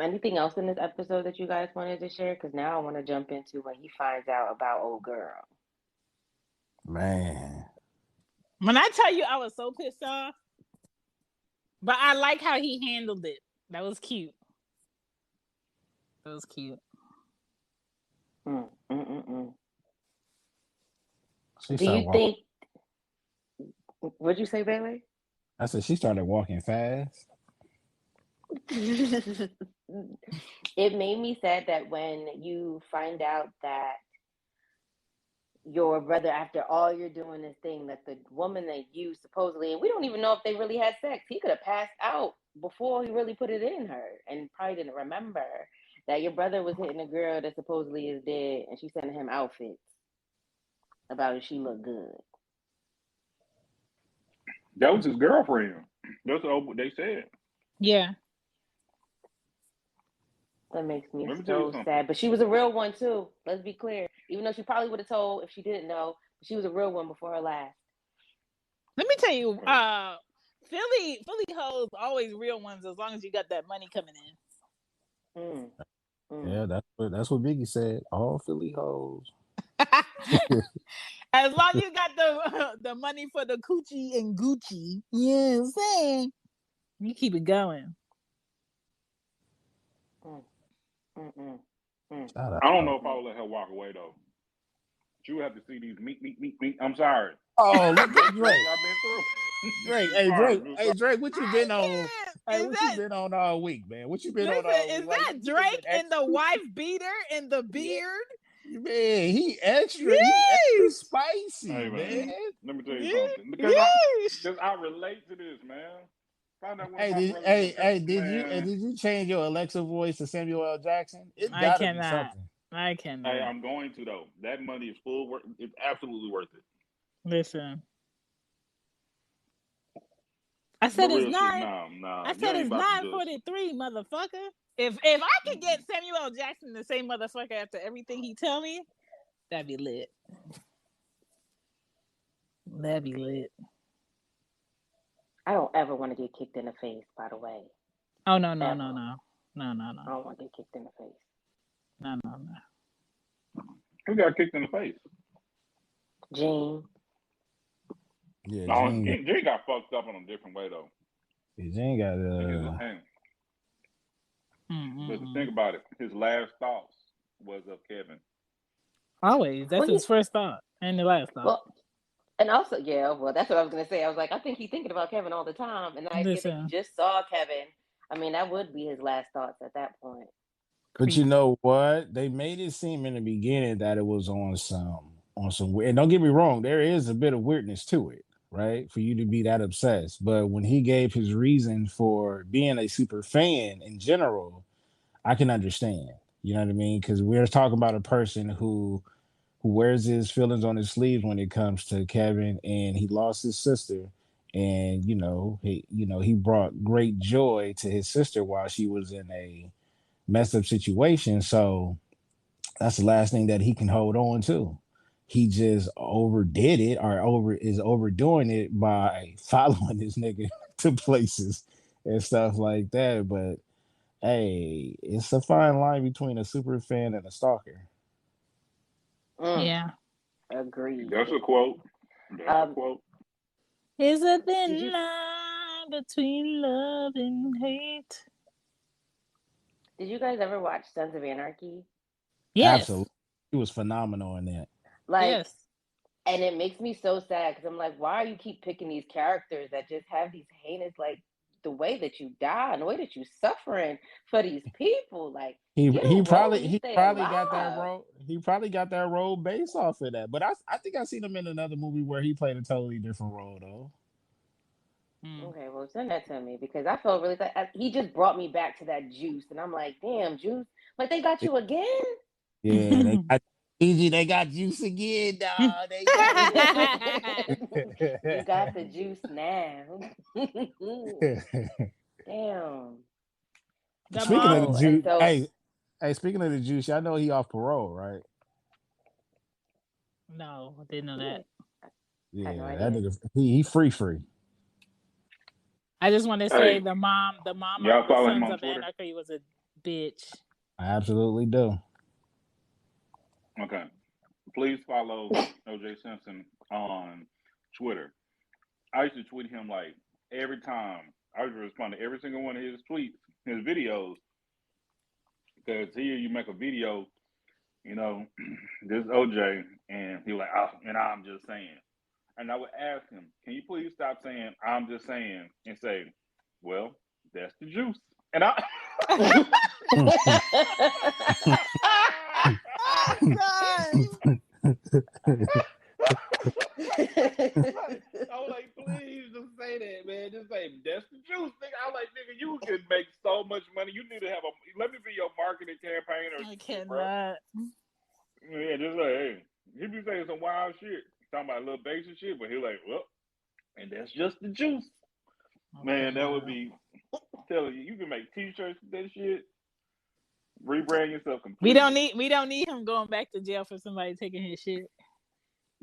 Anything else in this episode that you guys wanted to share? Because now I want to jump into when he finds out about old girl. Man. When I tell you I was so pissed off, but I like how he handled it. That was cute. That was cute. Do you walking. think? What'd you say, Baylor? I said she started walking fast. It made me sad that when you find out that your brother, after all you're doing this thing, that the woman that you supposedly, and we don't even know if they really had sex, he could have passed out before he really put it in her and probably didn't remember that your brother was hitting a girl that supposedly is dead and she's sending him outfits about if she looked good. That was his girlfriend. That's what they said. Yeah. That makes me so sad. But she was a real one too. Let's be clear. Even though she probably would have told if she didn't know, she was a real one before her last. Let me tell you, Philly hoes always real ones as long as you got that money coming in. Yeah, that's what Biggie said. All Philly hoes. As long as you got the money for the coochie and Gucci, you know what I'm saying? You keep it going. I don't know if I would let her walk away though. She would have to see these meat. I'm sorry. Oh, look at Drake. I've been through. Drake, hey Drake, what you been on? Hey, what you been on all week, man? What you been on all week? Is that Drake and the wife beater and the beard? Man, he extra spicy, hey, man. Let me tell you something. Because I relate to this, man. Did you change your Alexa voice to Samuel L. Jackson? It gotta be something. I cannot. Hey, I'm going to though. That money is full worth. It's absolutely worth it. Listen, I said it's 9. I said it's 9:43, motherfucker. If I could get Samuel L. Jackson the same motherfucker after everything he tell me, that'd be lit. That'd be lit. I don't ever want to get kicked in the face, by the way. Oh, no. I don't want to get kicked in the face. No. Who got kicked in the face? Gene. Yeah, no, Gene got fucked up in a different way, though. Yeah, Gene got But to think about it, his last thoughts was of Kevin. Always. That's his first thought and the last thought. Well, and also, that's what I was going to say. I was like, I think he's thinking about Kevin all the time. And I guess if he just saw Kevin, I mean, that would be his last thoughts at that point. But you know what? They made it seem in the beginning that it was on some weird. And don't get me wrong, there is a bit of weirdness to it, right? For you to be that obsessed. But when he gave his reason for being a super fan in general, I can understand. You know what I mean? Because we're talking about a person who wears his feelings on his sleeves when it comes to Kevin, and he lost his sister, and he brought great joy to his sister while she was in a messed up situation. So that's the last thing that he can hold on to. He just overdid it is overdoing it by following this nigga to places and stuff like that. But hey, it's a fine line between a super fan and a stalker. Yeah. Agreed. That's a quote. Is a thin line between love and hate. Did you guys ever watch Sons of Anarchy? Yes. Absolutely. He was phenomenal in that. Yes. And it makes me so sad because I'm like, why do you keep picking these characters that just have these heinous, like, the way that you die and the way that you suffering for these people? Like, he probably got that role. He probably got that role based off of that. But I think I seen him in another movie where he played a totally different role though. Okay, well, send that to me because I felt really he just brought me back to that Juice, and I'm like, damn, Juice, like they got you again. Yeah, they got Gigi, they got juice again, dog. They You got the juice now. Damn. The Speaking of the mom. Oh, and juice, so hey, speaking of the juice, y'all know he off parole, right? No, I didn't know yeah, that. I had no Yeah, that idea. nigga, he free. I just want to say Hey, the mama y'all of the follow him Sons on of Twitter? Anarchy was a bitch. I absolutely do. Okay. Please follow OJ Simpson on Twitter. I used to tweet him like every time. I used to respond to every single one of his tweets, his videos. Because here you make a video, you know, this OJ, and he was like, oh, and I'm just saying. And I would ask him, can you please stop saying, I'm just saying, and say, well, that's the juice. And I. Oh God. I was like, please just say that, man. Just say that's the juice, nigga. I was like, nigga, you can make so much money. You need to have let me be your marketing campaign or I shit, bro. cannot. Yeah, just like, hey, he be saying some wild shit, talking about a little basic shit, but he like, well, and that's just the juice, man. That would be telling you can make T-shirts with that shit. Rebrand yourself completely. We don't need him going back to jail for somebody taking his shit.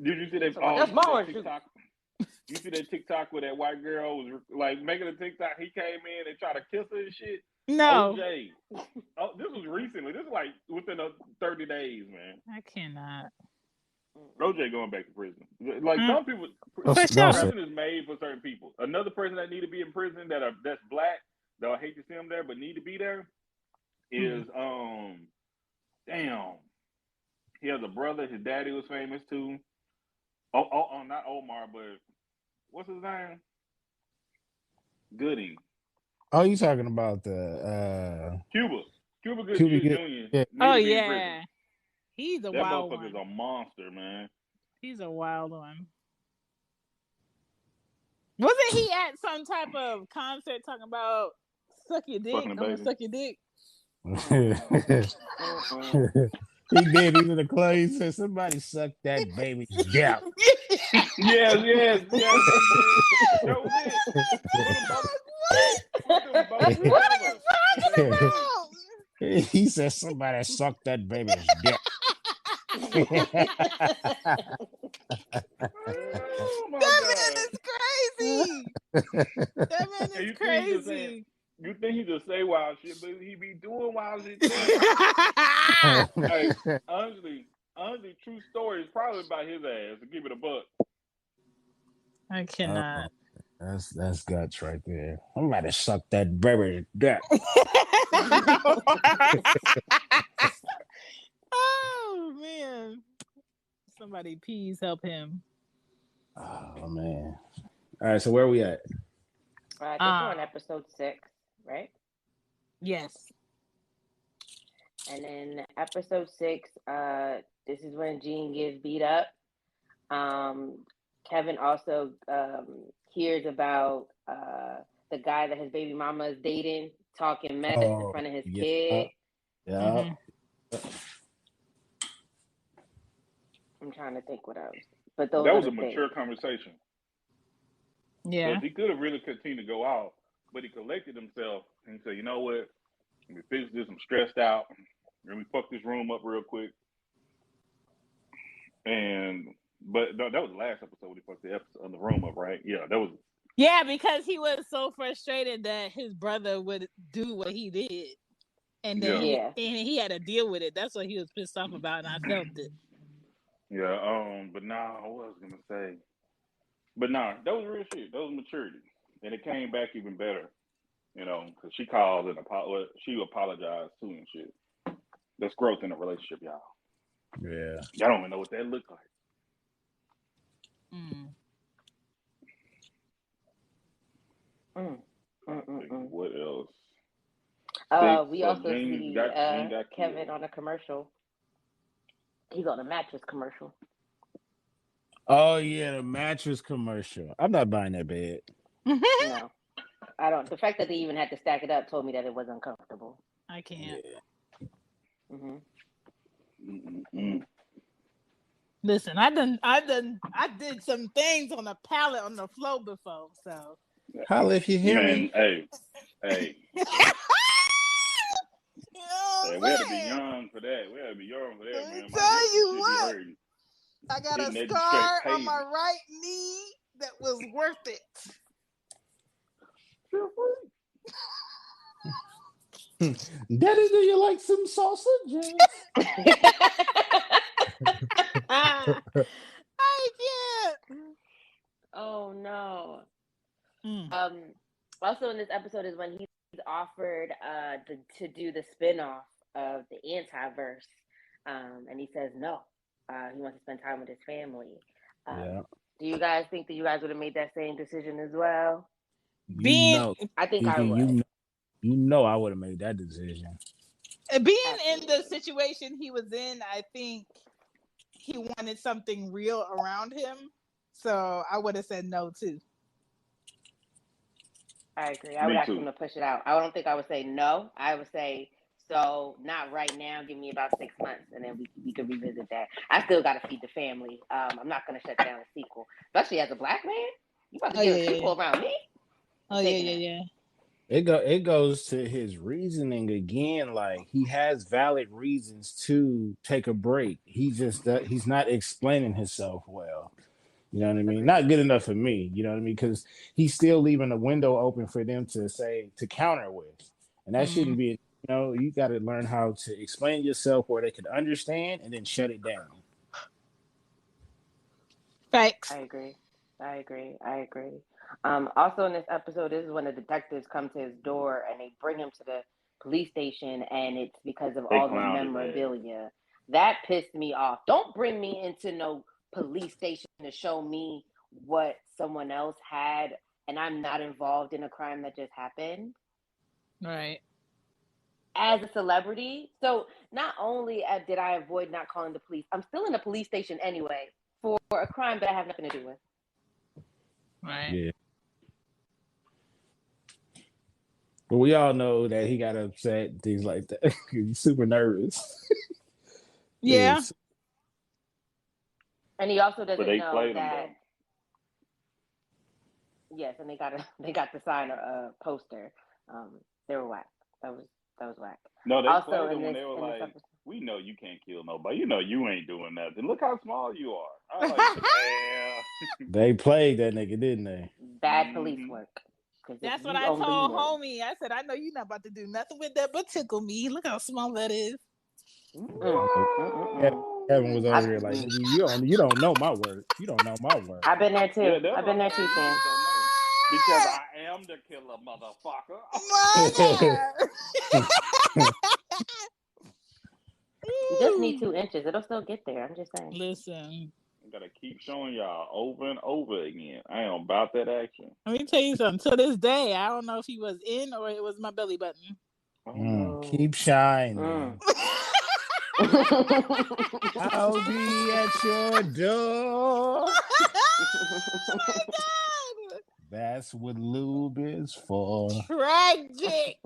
Did you see that? That's my TikTok. You see that TikTok where that white girl was like making a TikTok? He came in and tried to kiss her and shit. No. OJ. Oh, this was recently. This is like within 30 days, man. I cannot. OJ going back to prison. Like some people, prison is made for certain people. Another person that need to be in prison that's black, that I hate to see them there, but need to be there is damn. He has a brother. His daddy was famous too. Oh, not Omar, but what's his name? Gooding. Oh, you talking about the Cuba Gooding Jr. Yeah. Oh yeah, he's a wild one. That motherfucker's a monster, man. He's a wild one. Wasn't he at some type of concert talking about suck your dick? I'm gonna suck your dick. He did. He was in the club. He said, "Somebody suck that baby's dick." yes. That was it. He said, "Somebody suck that baby's dick." That man is crazy. That man is crazy. You think he just say wild shit, but he be doing wild shit too. Hey, honestly, true story is probably about his ass. To give it a buck. I cannot. That's guts right there. I'm about to suck that baby's dick. Oh man! Somebody please help him. Oh man! All right, so where are we at? I think we're on episode 6, right? Yes. And then episode 6, this is when Gene gets beat up. Kevin also hears about the guy that his baby mama is dating, talking mess in front of his kid. Yeah. I'm trying to think what else. But that was a mature conversation. Yeah. Because he could have really continued to go out, but he collected himself and said, you know what? Let me fix this. I'm stressed out. Let me fuck this room up real quick. But that was the last episode when he fucked the room up, right? Yeah, that was. Yeah, because he was so frustrated that his brother would do what he did. And then he had to deal with it. That's what he was pissed off about, and I felt it. Yeah, but what was I gonna say? But that was real shit. That was maturity. And it came back even better, because she called and she apologized too and shit. That's growth in a relationship, y'all. Yeah. Y'all don't even know what that looked like. What else? We also see Kevin on a commercial. He's on a mattress commercial. Oh yeah, the mattress commercial. I'm not buying that bed. No, I don't. The fact that they even had to stack it up told me that it was uncomfortable. I can't. Yeah. Listen, I did some things on the pallet on the floor before, so. Holla if you hear me. Hey. You know Hey, we had to be young for that. We had to be young for that, Let man. me My tell hips you should be what. hurting. I got Hitting a that scar straight on my pavement. right knee that was worth it. Daddy, do you like some sausages? I can't. Oh no. Mm. Also in this episode is when he's offered to do the spinoff of the Antiverse, and he says no. He wants to spend time with his family. Yeah. Do you guys think that you guys would have made that same decision as well? I think I would. You know I would have made that decision. Being in the situation he was in, I think he wanted something real around him. So I would have said no too. I agree. I would ask him to push it out. I don't think I would say no. I would say, so not right now. Give me about 6 months, and then we could revisit that. I still got to feed the family. I'm not going to shut down a sequel, especially as a black man. You about to get a sequel around me? Yeah. It goes to his reasoning again. Like, he has valid reasons to take a break. He's not explaining himself well. You know what I mean? Not good enough for me. You know what I mean? Because he's still leaving a window open for them to counter with, and that shouldn't be. You got to learn how to explain yourself where they can understand, and then shut it down. Thanks. I agree. Also in this episode, this is when the detectives come to his door and they bring him to the police station, and it's because of all the memorabilia. That pissed me off. Don't bring me into no police station to show me what someone else had, and I'm not involved in a crime that just happened. Right. As a celebrity. So not only did I avoid not calling the police, I'm still in the police station anyway for a crime that I have nothing to do with. Right. Yeah. But we all know that he got upset, things like that. He's super nervous. Yeah. Yes. And he also doesn't know that. Him, yes, and they got to sign a poster. They were whack. That was whack. No, they also played him when they were like, "We know you can't kill nobody. You know you ain't doing nothing. Look how small you are." I was like, "Damn." They played that nigga, didn't they? Bad police work. That's what I told homie. I said, I know you're not about to do nothing with that but tickle me. Look how small that is. Kevin was over there like, you don't know my work. You don't know my work. I've been there too. Yeah, I've been there too, Sam. Because I am the killer, motherfucker. You just need 2 inches. It'll still get there. I'm just saying. Listen. I gotta keep showing y'all over and over again. I am about that action. Let me tell you something. To this day, I don't know if he was in or it was my belly button. Keep shining. I'll be at your door. Oh my God. That's what lube is for. Tragic.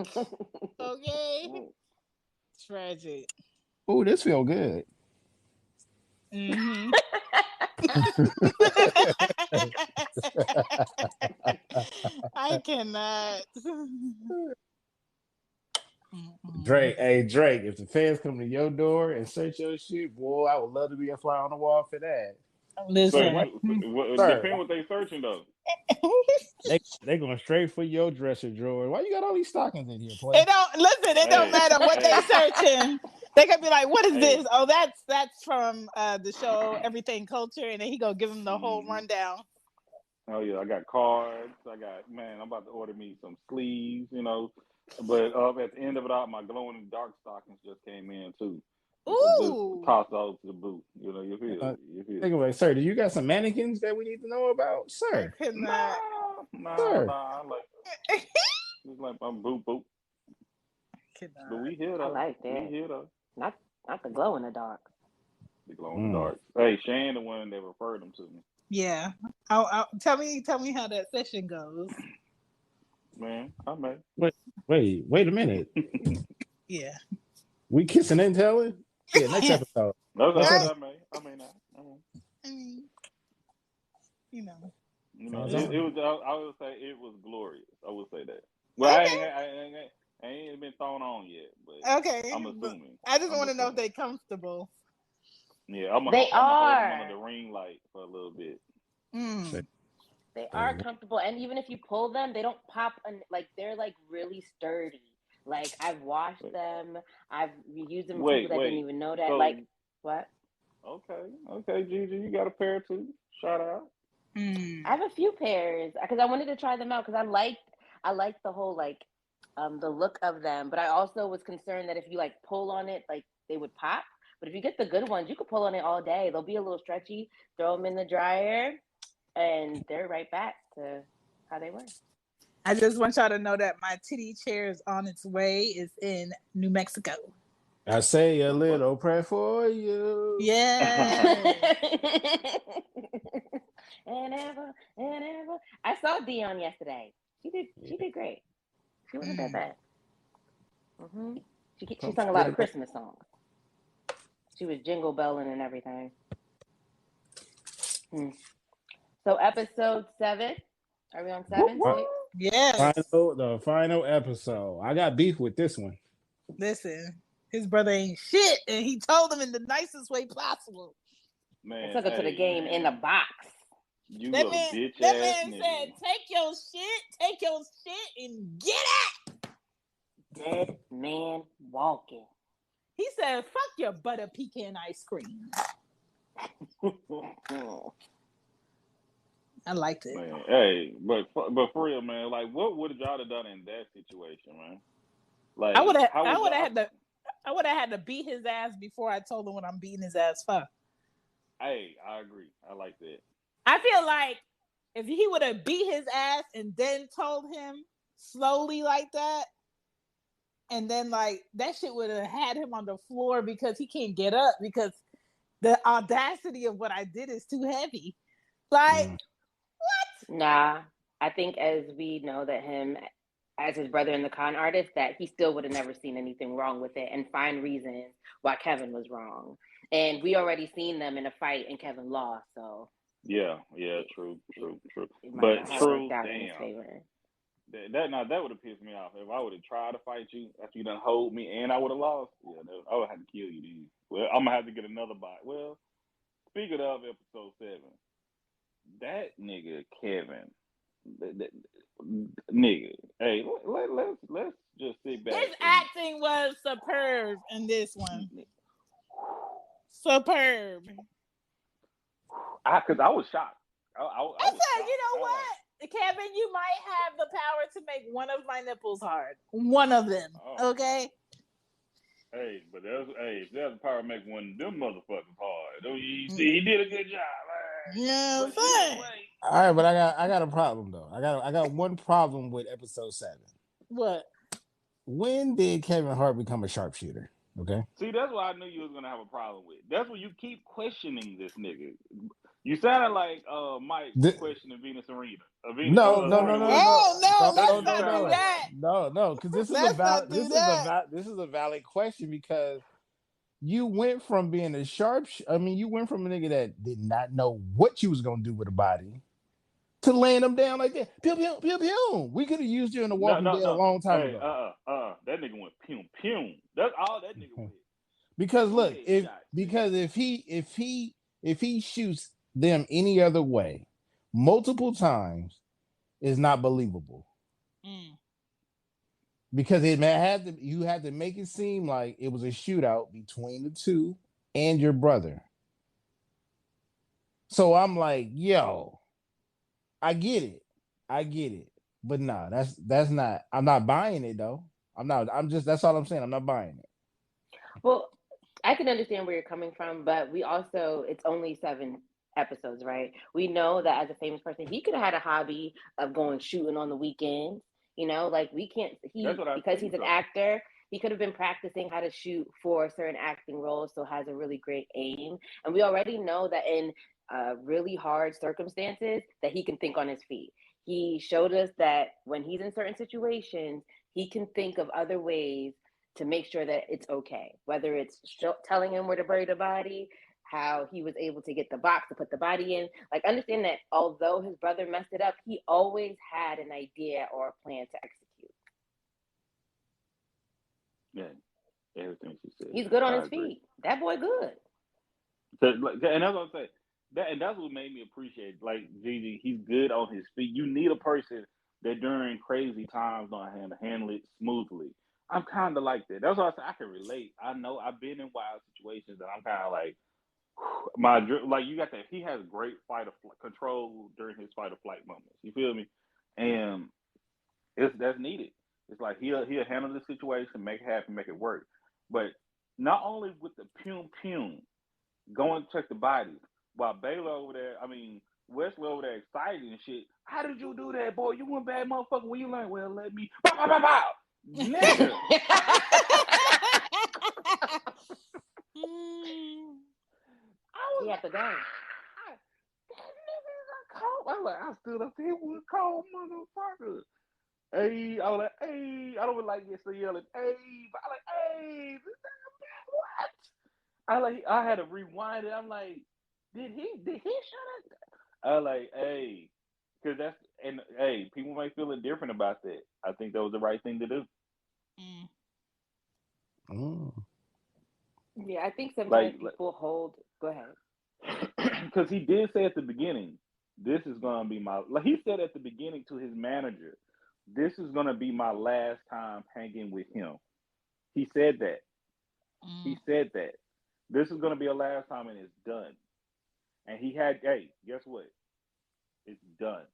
Okay. Tragic. Oh, this feel good. Mm-hmm. I cannot. Drake, if the fans come to your door and search your shit, boy, I would love to be a fly on the wall for that. Listen, depend what they searching though. They going straight for your dresser drawer. Why you got all these stockings in here, It don't matter what they searching. They could be like, "What is this?" Oh, that's from the show Everything Culture, and then he go give them the whole rundown. Oh yeah, I got cards. I'm about to order me some sleeves, But at the end of it all, my glow in the dark stockings just came in too. Ooh! Just toss those to the boot. You feel. Think about it, sir. Do you got some mannequins that we need to know about, sir? Nah. Just like my boot. But we here though. I like that. We here though. Not the glow in the dark. The glow in the dark. Hey, Shane, the one that referred them to me. Yeah. Tell me how that session goes. Man, I may. Wait a minute. Yeah. We kissing and telling? Yeah, next episode. That's Next all episode. I mean, I mean, you know. it was. I would say it was glorious. I would say that. Well, Okay. I ain't been thrown on yet, but Okay. I'm assuming. I just want to know if they're comfortable. Yeah, I'm They gonna hold them are. under the ring light for a little bit. They are comfortable, and even if you pull them, they don't pop. Like they're like really sturdy. Like I've washed them. I've used them for people that didn't even know that. So, like what? Okay, Gigi, you got a pair too. Shout out. I have a few pairs because I wanted to try them out because I liked the whole like the look of them, but I also was concerned that if you like pull on it, like they would pop. But if you get the good ones, you could pull on it all day. They'll be a little stretchy. Throw them in the dryer, and they're right back to how they were. I just want y'all to know that my titty chair is on its way. It's in New Mexico. I say a little prayer for you. Yeah. and ever. I saw Dion yesterday. She did great. She wasn't that bad. Mm-hmm. She sung a lot of Christmas songs. She was jingle belling and everything. So episode 7. Are we on 7? Yes. The final episode. I got beef with this one. Listen, his brother ain't shit, and he told him in the nicest way possible. Man, took it to the game in the box. You that little man, bitch that ass man nigga. said, take your shit, and get out. Dead man walking. He said, fuck your butter pecan ice cream. I liked it. Man, hey, but for real, man, like, what would y'all have done in that situation, man? Like, I would have had to beat his ass before I told him what I'm beating his ass for. Hey, I agree. I like that. I feel like if he would have beat his ass and then told him slowly like that, and then like that shit would have had him on the floor because he can't get up because the audacity of what I did is too heavy. Like, what? Nah, I think as we know that him, as his brother and the con artist, that he still would have never seen anything wrong with it and find reasons why Kevin was wrong. And we already seen them in a fight and Kevin lost, so. Yeah, true. But true, damn. That would have pissed me off. If I would have tried to fight you after you done hold me and I would have lost, I would have to kill you then. Well, I'm gonna have to get another bite. Well, speaking of episode 7, that nigga Kevin, nigga, hey, let's just sit back. His acting was superb in this one. Superb. Cause I was shocked. I said, shocked. you know what, Kevin, you might have the power to make one of my nipples hard. One of them, okay? Hey, but if there's the power to make one of them motherfuckers hard. He did a good job. Yeah, all right, but I got a problem though. I got one problem with episode 7. What? When did Kevin Hart become a sharpshooter? Okay. See, that's what I knew you was gonna have a problem with. That's when you keep questioning this nigga. You sounded like Mike questioning Venus and Rita. No, let's not do that. No, because this is a valid question because you went from being a you went from a nigga that did not know what you was gonna do with a body to laying them down like that. Pew pew pew pew. We could have used you in the Walking Dead a long time ago. That nigga went pew pew. That's all that nigga went. Because look, if he shoots them any other way, multiple times, is not believable. Because you had to make it seem like it was a shootout between the two and your brother. So I'm like, yo, I get it. But nah, that's not, I'm not buying it though. That's all I'm saying. I'm not buying it. Well, I can understand where you're coming from, but it's only 7 episodes, right? We know that as a famous person, he could have had a hobby of going shooting on the weekends. Like we can't, because he's an actor, he could have been practicing how to shoot for certain acting roles, so has a really great aim. And we already know that in really hard circumstances that he can think on his feet. He showed us that when he's in certain situations, he can think of other ways to make sure that it's okay. Whether it's telling him where to bury the body, how he was able to get the box to put the body in. Like, understand that although his brother messed it up, he always had an idea or a plan to execute. Yeah, everything she said. He's good on his agree. feet. That boy good. And that's what I'm saying. That's what made me appreciate, like, Gigi, he's good on his feet. You need a person that during crazy times know how to handle it smoothly. I'm kind of like that. That's why I say I can relate. I know I've been in wild situations, and I'm kind of like, you got that. He has great fight or control during his fight or flight moments. You feel me? And that's needed. It's like he'll handle the situation, make it happen, make it work. But not only with the pum going to check the bodies, while Baylor over there, Wesley over there excited and shit. How did you do that, boy? You one bad motherfucker. When you learn, well, let me. Bow, bow, bow, bow. Nigga. He had to go. I stood up there with a cold motherfucker. Hey, I was like, hey, I don't like get yelling, hey, but I like, hey, what? I had to rewind it. I'm like, did he shut up? I was like, hey, because people might feel different about that. I think that was the right thing to do. Yeah, I think sometimes people hold. Go ahead. Because he did say at the beginning, this is gonna be my. Like he said at the beginning to his manager, this is gonna be my last time hanging with him. He said that. He said that. This is gonna be a last time, and it's done. And he had, guess what? It's done.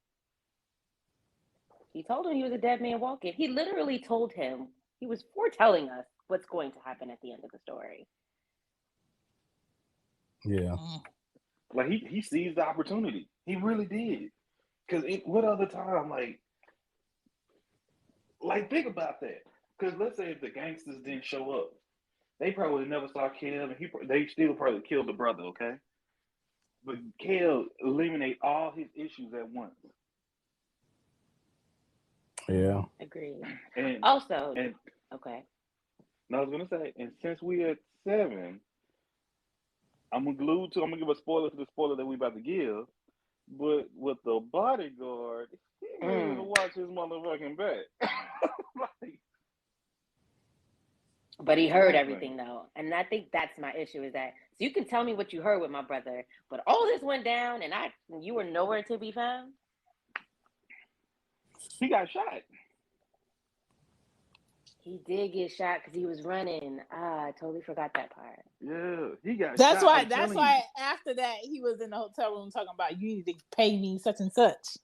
He told him he was a dead man walking. He literally told him, he was foretelling us what's going to happen at the end of the story. Yeah. Like he seized the opportunity. He really did. Because what other time, like think about that. Because let's say if the gangsters didn't show up, they probably never saw Kev, and they still probably killed the brother, okay? But Kev eliminate all his issues at once. Yeah. Agreed. And also, and okay. I was gonna say, and since we at 7, I'm gonna give a spoiler to the spoiler that we about to give. But with the bodyguard, he didn't even watch his motherfucking back. But he heard everything though, and I think that's my issue. Is that so you can tell me what you heard with my brother, but all this went down, and you were nowhere to be found. He got shot. He did get shot because he was running. I totally forgot that part. Yeah, he got that's shot. That's why after that he was in the hotel room talking about, you need to pay me such and such.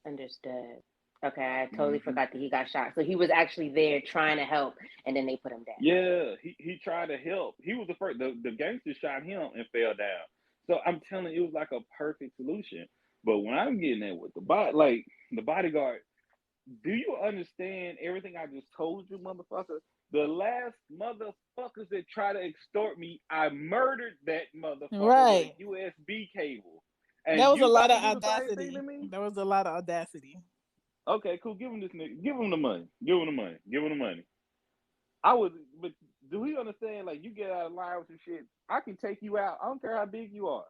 Understood. Okay, I totally forgot that he got shot. So he was actually there trying to help, and then they put him down. Yeah, he tried to help. He was the first. The gangster shot him and fell down. So I'm telling you, it was like a perfect solution. But when I'm getting at with the bodyguard, do you understand everything I just told you, motherfucker? The last motherfuckers that try to extort me, I murdered that motherfucker with a USB cable. And there was a lot of audacity. There was a lot of audacity. Okay, cool. Give him this nigga. Give him the money. But do he understand? Like, you get out of line with some shit, I can take you out. I don't care how big you are.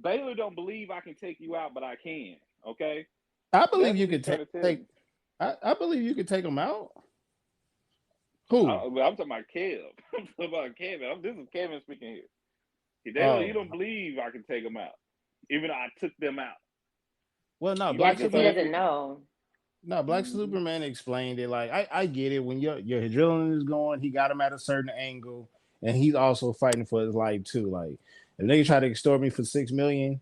Baylor don't believe I can take you out, but I can. Okay. I believe you could take. I believe you could take him out. Who? I'm talking about Kev. I'm talking about Kevin. This is Kevin speaking here. He don't believe I can take him out, even though I took them out. Well, no, Black Superman doesn't know. No, Black Superman explained it. Like, I get it. When your adrenaline is going, he got him at a certain angle, and he's also fighting for his life too. Like, if they try to extort me for $6 million,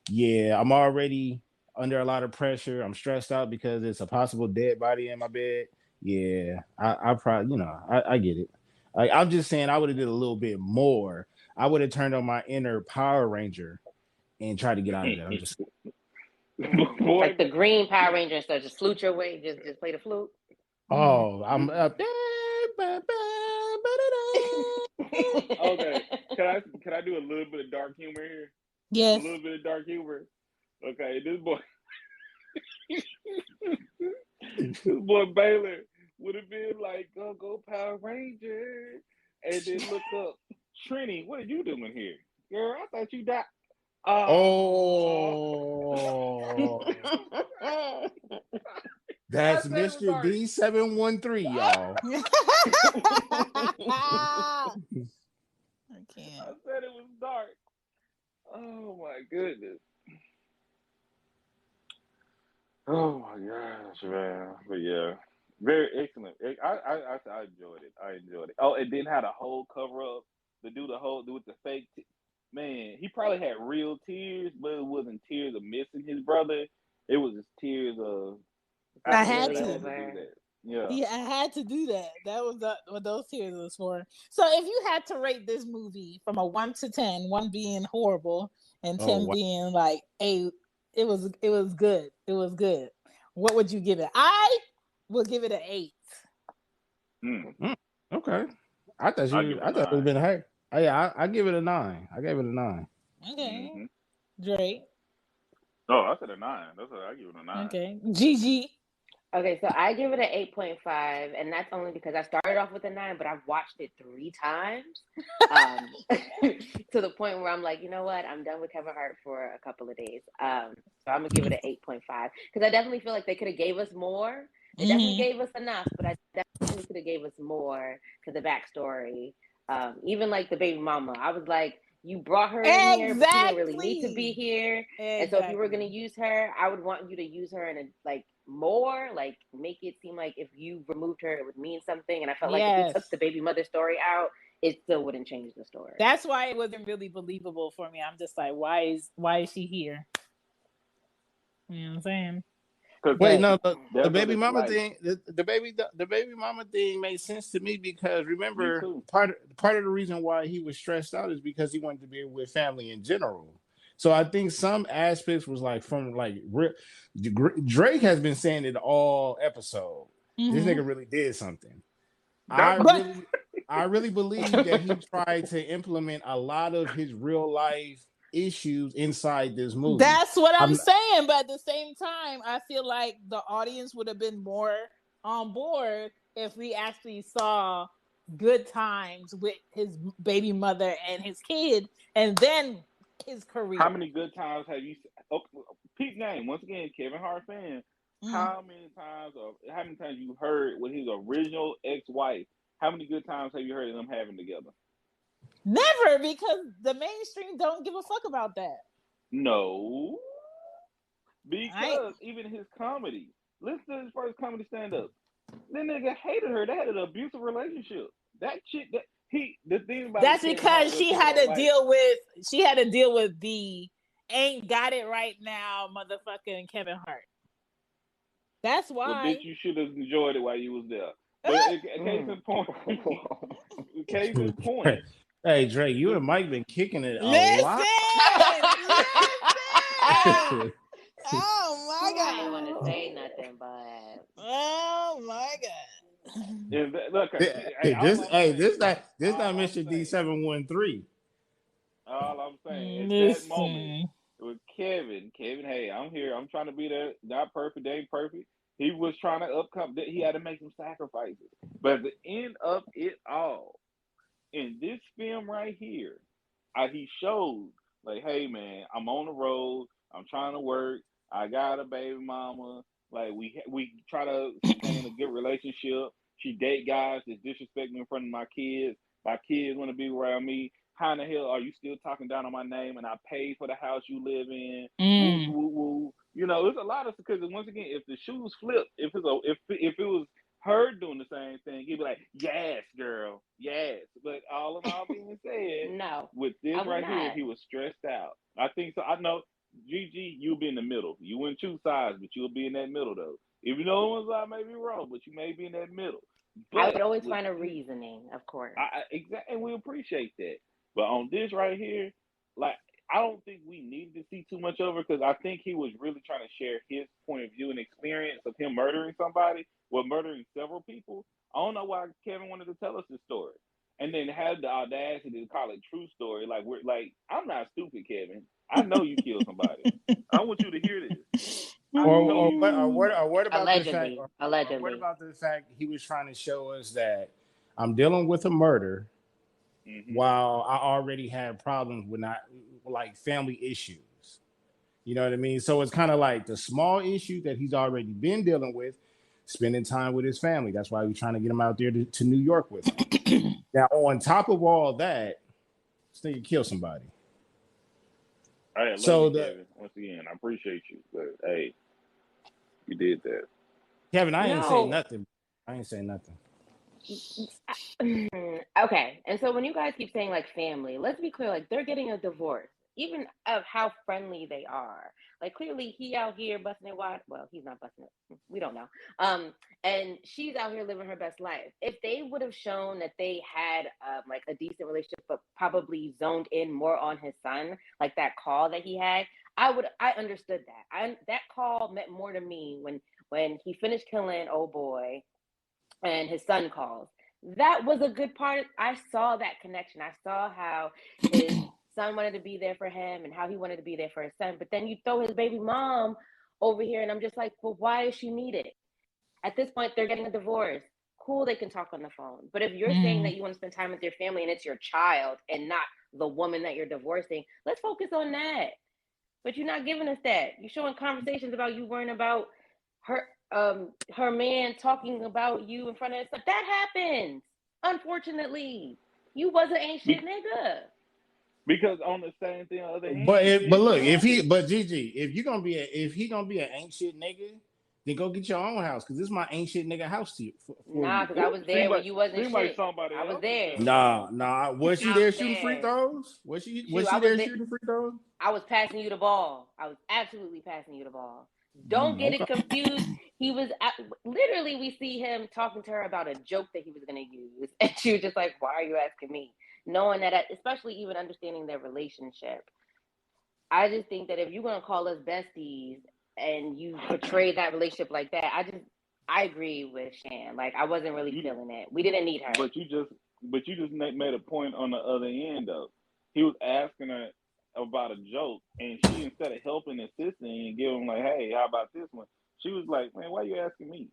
yeah, I'm already under a lot of pressure. I'm stressed out because it's a possible dead body in my bed. Yeah, I probably, I get it. Like, I'm just saying, I would have did a little bit more. I would have turned on my inner Power Ranger and tried to get out of there. I'm just like the green Power Ranger, so just flute your way, just play the flute. Oh, I'm up there. Okay, can I do a little bit of dark humor here? Yes. A little bit of dark humor. Okay, this boy Baylor, would have been like, go Power Ranger. And then look up, Trini, what are you doing here? Girl, I thought you died. Oh, that's I said it was Mr. dark. D713, y'all. I can't. I said it was dark. Oh my goodness. Oh my gosh, man. But yeah, very excellent. I enjoyed it. I enjoyed it. Oh, and then had a whole cover up to do with the fake. Man, he probably had real tears, but it wasn't tears of missing his brother. It was just tears of I I had really to. had to do that. Yeah. Yeah, I had to do that. That was what those tears was for. So if you had to rate this movie from a 1 to 10, 1 being horrible and 10 wow. being like it was good. It was good. What would you give it? I will give it an 8. Okay. I thought it would have been higher. Oh, yeah, I give it a 9. I gave it a 9. Okay. Drake. Oh, I said a 9. That's what I give it a 9. Okay. Gigi. Okay, so I give it an 8.5, and that's only because I started off with a 9, but I've watched it 3 times to the point where I'm like, you know what? I'm done with Kevin Hart for a couple of days. So I'm going to give it an 8.5 because I definitely feel like they could have gave us more. They definitely gave us enough, but I definitely could have gave us more to the backstory. Even like the baby mama. I was like, you brought her in here, but she didn't really need to be here. Exactly. And so if you were going to use her, I would want you to use her in a, like, more, like make it seem like if you removed her it would mean something, and I felt like if we took the baby mother story out it still wouldn't change the story. That's why it wasn't really believable for me. I'm just like, why is she here? You know what I'm saying? Wait, no, the baby mama thing, the baby mama thing made sense to me because remember part of the reason why he was stressed out is because he wanted to be with family in general. So I think some aspects was like from like Drake has been saying it all episode. This nigga really did something. I really believe that he tried to implement a lot of his real life issues inside this movie. That's what I'm saying, but at the same time, I feel like the audience would have been more on board if we actually saw good times with his baby mother and his kid, and then his career. How many good times have you? Peep game once again, Kevin Hart fan. How many times you heard with his original ex-wife? How many good times have you heard of them having together? Never, because the mainstream don't give a fuck about that. No, because even his comedy. Listen to his first comedy stand-up. That nigga hated her. They had an abusive relationship. That shit. The thing about that's because she had to deal with the ain't got it right now, motherfucking Kevin Hart. That's why. Well, bitch, you should have enjoyed it while you was there. But case in point. Hey Drake, you and Mike been kicking it a lot. Listen. Oh my God! I didn't want to say nothing, but oh my God! Look, this not Mr. D713. All I'm saying at that moment with Kevin, hey, I'm here. I'm trying to be there. Not perfect, they ain't perfect. He was trying to he had to make some sacrifices. But at the end of it all, in this film right here, he showed like, hey man, I'm on the road. I'm trying to work. I got a baby mama. Like we try to maintain a good relationship. She date guys that's disrespect me in front of my kids. My kids want to be around me. How in the hell are you still talking down on my name and I paid for the house you live in? Woo, woo, woo. You know, there's a lot of, because once again, if the shoes flip, if it was her doing the same thing, he'd be like, yes, girl, yes. But all in all being said, no, with this right here, he was stressed out. I think so. I know, Gigi, you'll be in the middle. You wouldn't choose sides, but you'll be in that middle, though. Even though one side may be wrong, but you may be in that middle. But I would always find a reasoning, of course. Exactly, and we appreciate that. But on this right here, like, I don't think we needed to see too much over, because I think he was really trying to share his point of view and experience of him murdering somebody, murdering several people. I don't know why Kevin wanted to tell us this story, and then had the audacity to call it true story. Like, I'm not stupid, Kevin. I know you killed somebody. I want you to hear this. What about the fact, Allegedly. or what Allegedly. about the fact he was trying to show us that I'm dealing with a murder while I already had problems with not like family issues. You know what I mean? So it's kind of like the small issue that he's already been dealing with, spending time with his family. That's why we're trying to get him out there to New York with him. Now, on top of all that, this nigga killed somebody. I love So you, the Kevin. Once again, I appreciate you, but hey, you did that. Kevin, I ain't say No. nothing. I ain't say nothing. Okay. And so when you guys keep saying like family, let's be clear, like they're getting a divorce, even of how friendly they are. Like clearly he out here busting it wide. Well, he's not busting it. We don't know. And she's out here living her best life. If they would have shown that they had like a decent relationship, but probably zoned in more on his son, like that call that he had, I understood that. That call meant more to me when he finished killing old boy and his son calls. That was a good part. I saw that connection. I saw how his son wanted to be there for him and how he wanted to be there for his son. But then you throw his baby mom over here, and I'm just like, well, why is she needed? At this point, they're getting a divorce. Cool, they can talk on the phone. But if you're saying that you want to spend time with your family and it's your child and not the woman that you're divorcing, let's focus on that. But you're not giving us that. You're showing conversations about you worrying about her man talking about you in front of us. That happens. Unfortunately. You was an ancient nigga. Because on the same thing, on the other hand, But look, Gigi, if he gonna be an ain't shit nigga, then go get your own house because this is my ain't shit nigga house for Nah, you. because I was there when you wasn't seem like shit. somebody I was else is there. Nah. Was she I there was shooting free there. throws? Was Shoot, she there shooting free throws? I was passing you the ball. I was absolutely passing you the ball. Don't get it Okay. confused. He was literally, we see him talking to her about a joke that he was going to use. And she was just like, why are you asking me? Knowing that, especially even understanding their relationship. I just think that if you're going to call us besties and you portray that relationship like that, I agree with Shan. Like, I wasn't really feeling it. We didn't need her. But you just made a point on the other end, though. He was asking her about a joke, and she, instead of helping, assisting, and giving him like, hey, how about this one? She was like, man, why are you asking me?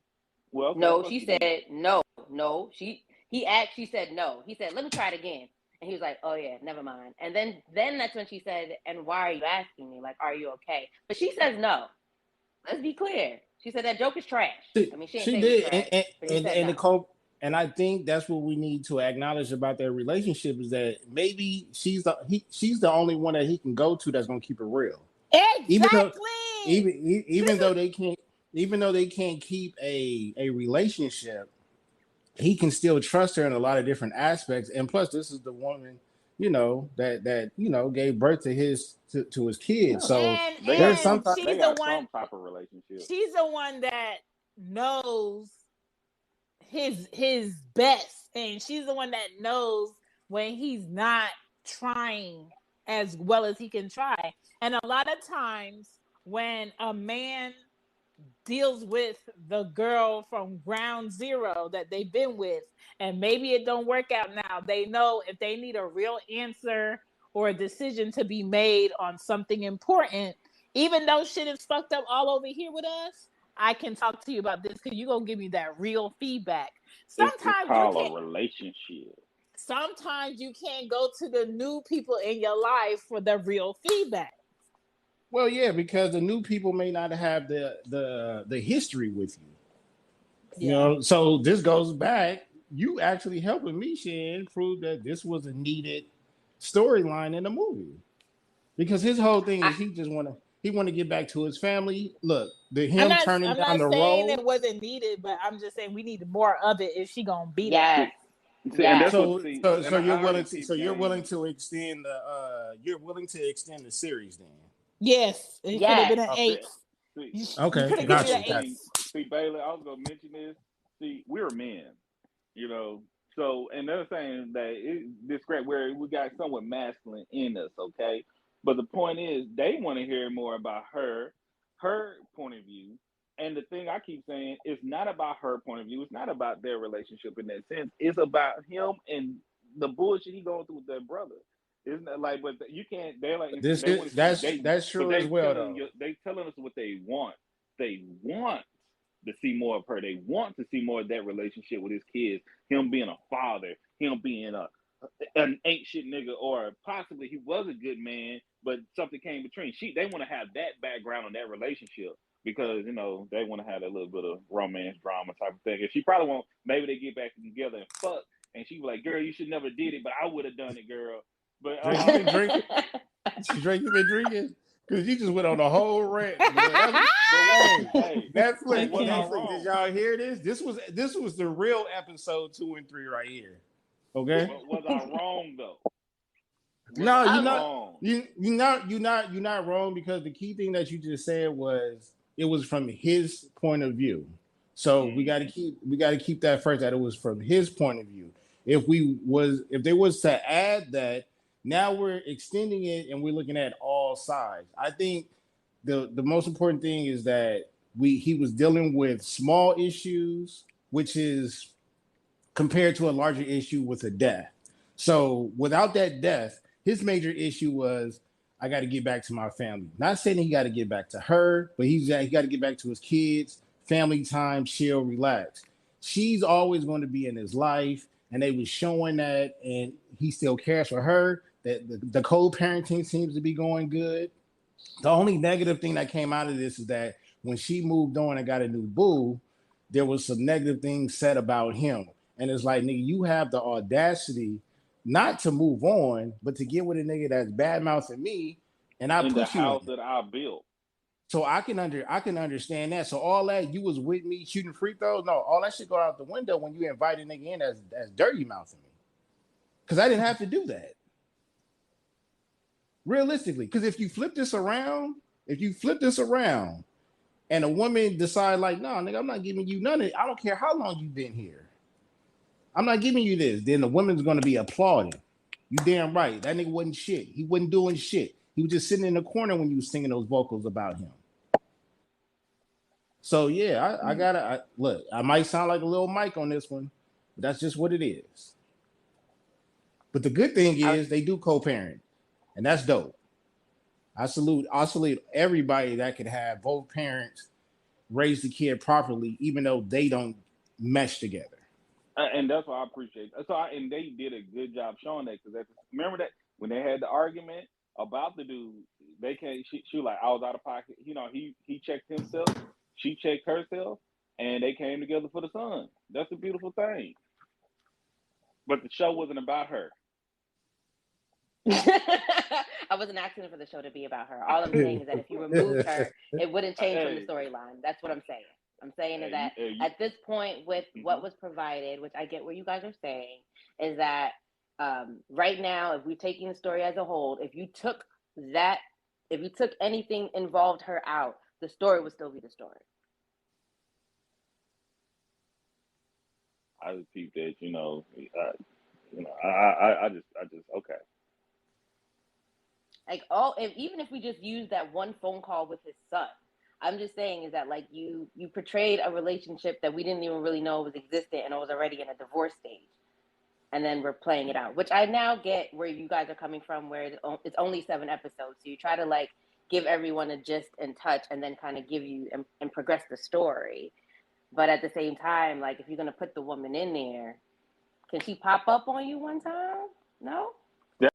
Well, okay, no, she said no. No, she said no. He said, let me try it again. And he was like, oh yeah, never mind. And then that's when she said, and why are you asking me? Like, are you okay? But she says no. Let's be clear. She said that joke is trash. I mean, she didn't say it was did, trash, but she said no. Nicole, and I think that's what we need to acknowledge about their relationship is that maybe she's the only one that he can go to that's gonna keep it real. Exactly. Even though they can't keep a relationship, he can still trust her in a lot of different aspects. And plus, this is the woman, that gave birth to his kids. So there's and sometimes she's they the got one. some type of relationship. She's the one that knows his best, and she's the one that knows when he's not trying as well as he can try. And a lot of times when a man deals with the girl from ground zero that they've been with, and maybe it don't work out now, they know if they need a real answer or a decision to be made on something important, even though shit is fucked up all over here with us, I can talk to you about this because you're gonna give me that real feedback. It's called a relationship. Sometimes you can't go to the new people in your life for the real feedback. Well, yeah, because the new people may not have the history with you. Yeah. So this goes back. You actually helping me, Shan, prove that this was a needed storyline in the movie. Because his whole thing is he want to get back to his family. Look, I'm him not turning I'm down not the saying role. it wasn't needed, but I'm just saying we need more of it if she gonna be Yes. And that's So what. so And you're I willing argue to peep game. extend the series then. Yes, it could have been an Okay. 8. See, You Okay, could have given got me you. an 8. see, Baylor, I was gonna mention this. See, we're men, you know. So, and they're saying that this great where we got somewhat masculine in us, okay. But the point is, they want to hear more about her point of view. And the thing I keep saying is not about her point of view. It's not about their relationship in that sense. It's about him and the bullshit he going through with their brother. Isn't that like? But you can't. They're like This they is want to see they, that's but true as well though. they telling us what they want. they want to see more of her. They want to see more of that relationship with his kids. Him being a father, him being an ain't shit nigga, or possibly he was a good man, but something came between. They want to have that background on that relationship because they want to have a little bit of romance drama type of thing. And she probably won't. Maybe they get back together and fuck, and she be like, "Girl, you should never did it, but I would have done it, girl." But Drake, you been drinking? Drake, you been drinking? Because you just went on a whole rant. Hey, Netflix, did y'all hear this? This was the real episode 2 and 3 right here. Okay. Was I wrong though? No, you're not. You're not wrong, because the key thing that you just said was it was from his point of view. So we got to keep that first, that it was from his point of view. If they was to add that, now we're extending it and we're looking at all sides. I think the most important thing is that he was dealing with small issues, which is compared to a larger issue with a death. So without that death, his major issue was, I got to get back to my family. Not saying he got to get back to her, but he got to get back to his kids, family time, chill, relax. She's always going to be in his life, and they was showing that, and he still cares for her. That the co-parenting seems to be going good. The only negative thing that came out of this is that when she moved on and got a new boo, there was some negative things said about him. And it's like, nigga, you have the audacity not to move on, but to get with a nigga that's bad mouthing me, and I in put the you house in. that I built. So I can understand that. So all that, you was with me shooting free throws, no, all that shit go out the window when you invite a nigga in that's dirty mouthing me. Because I didn't have to do that. Realistically, because if you flip this around, and a woman decide like, no, nigga, I'm not giving you none of it. I don't care how long you've been here. I'm not giving you this. Then the woman's going to be applauding. You damn right. That nigga wasn't shit. He wasn't doing shit. He was just sitting in the corner when you was singing those vocals about him. So yeah, I gotta look. I might sound like a little Mike on this one, but that's just what it is. But the good thing is they do co-parent, and that's dope. I salute everybody that could have both parents raise the kid properly, even though they don't mesh together. And that's why I appreciate it. And they did a good job showing that, because remember that when they had the argument about the dude, they came. She was like, I was out of pocket. He checked himself, she checked herself, and they came together for the son. That's a beautiful thing. But the show wasn't about her. I wasn't asking for the show to be about her. All I'm saying is that if you removed her, it wouldn't change from the storyline. That's what I'm saying. I'm saying that at this point, with what was provided, which I get what you guys are saying, is that right now, if we're taking the story as a whole, if you took anything involved her out, the story would still be the story. I just keep that, I just okay. Like even if we just use that one phone call with his son, I'm just saying is that, like, you portrayed a relationship that we didn't even really know was existent, and it was already in a divorce stage, and then we're playing it out, which I now get where you guys are coming from, where it's only 7 episodes, so you try to like give everyone a gist and touch, and then kind of give you and progress the story. But at the same time, like, if you're gonna put the woman in there, can she pop up on you one time? No. Yeah.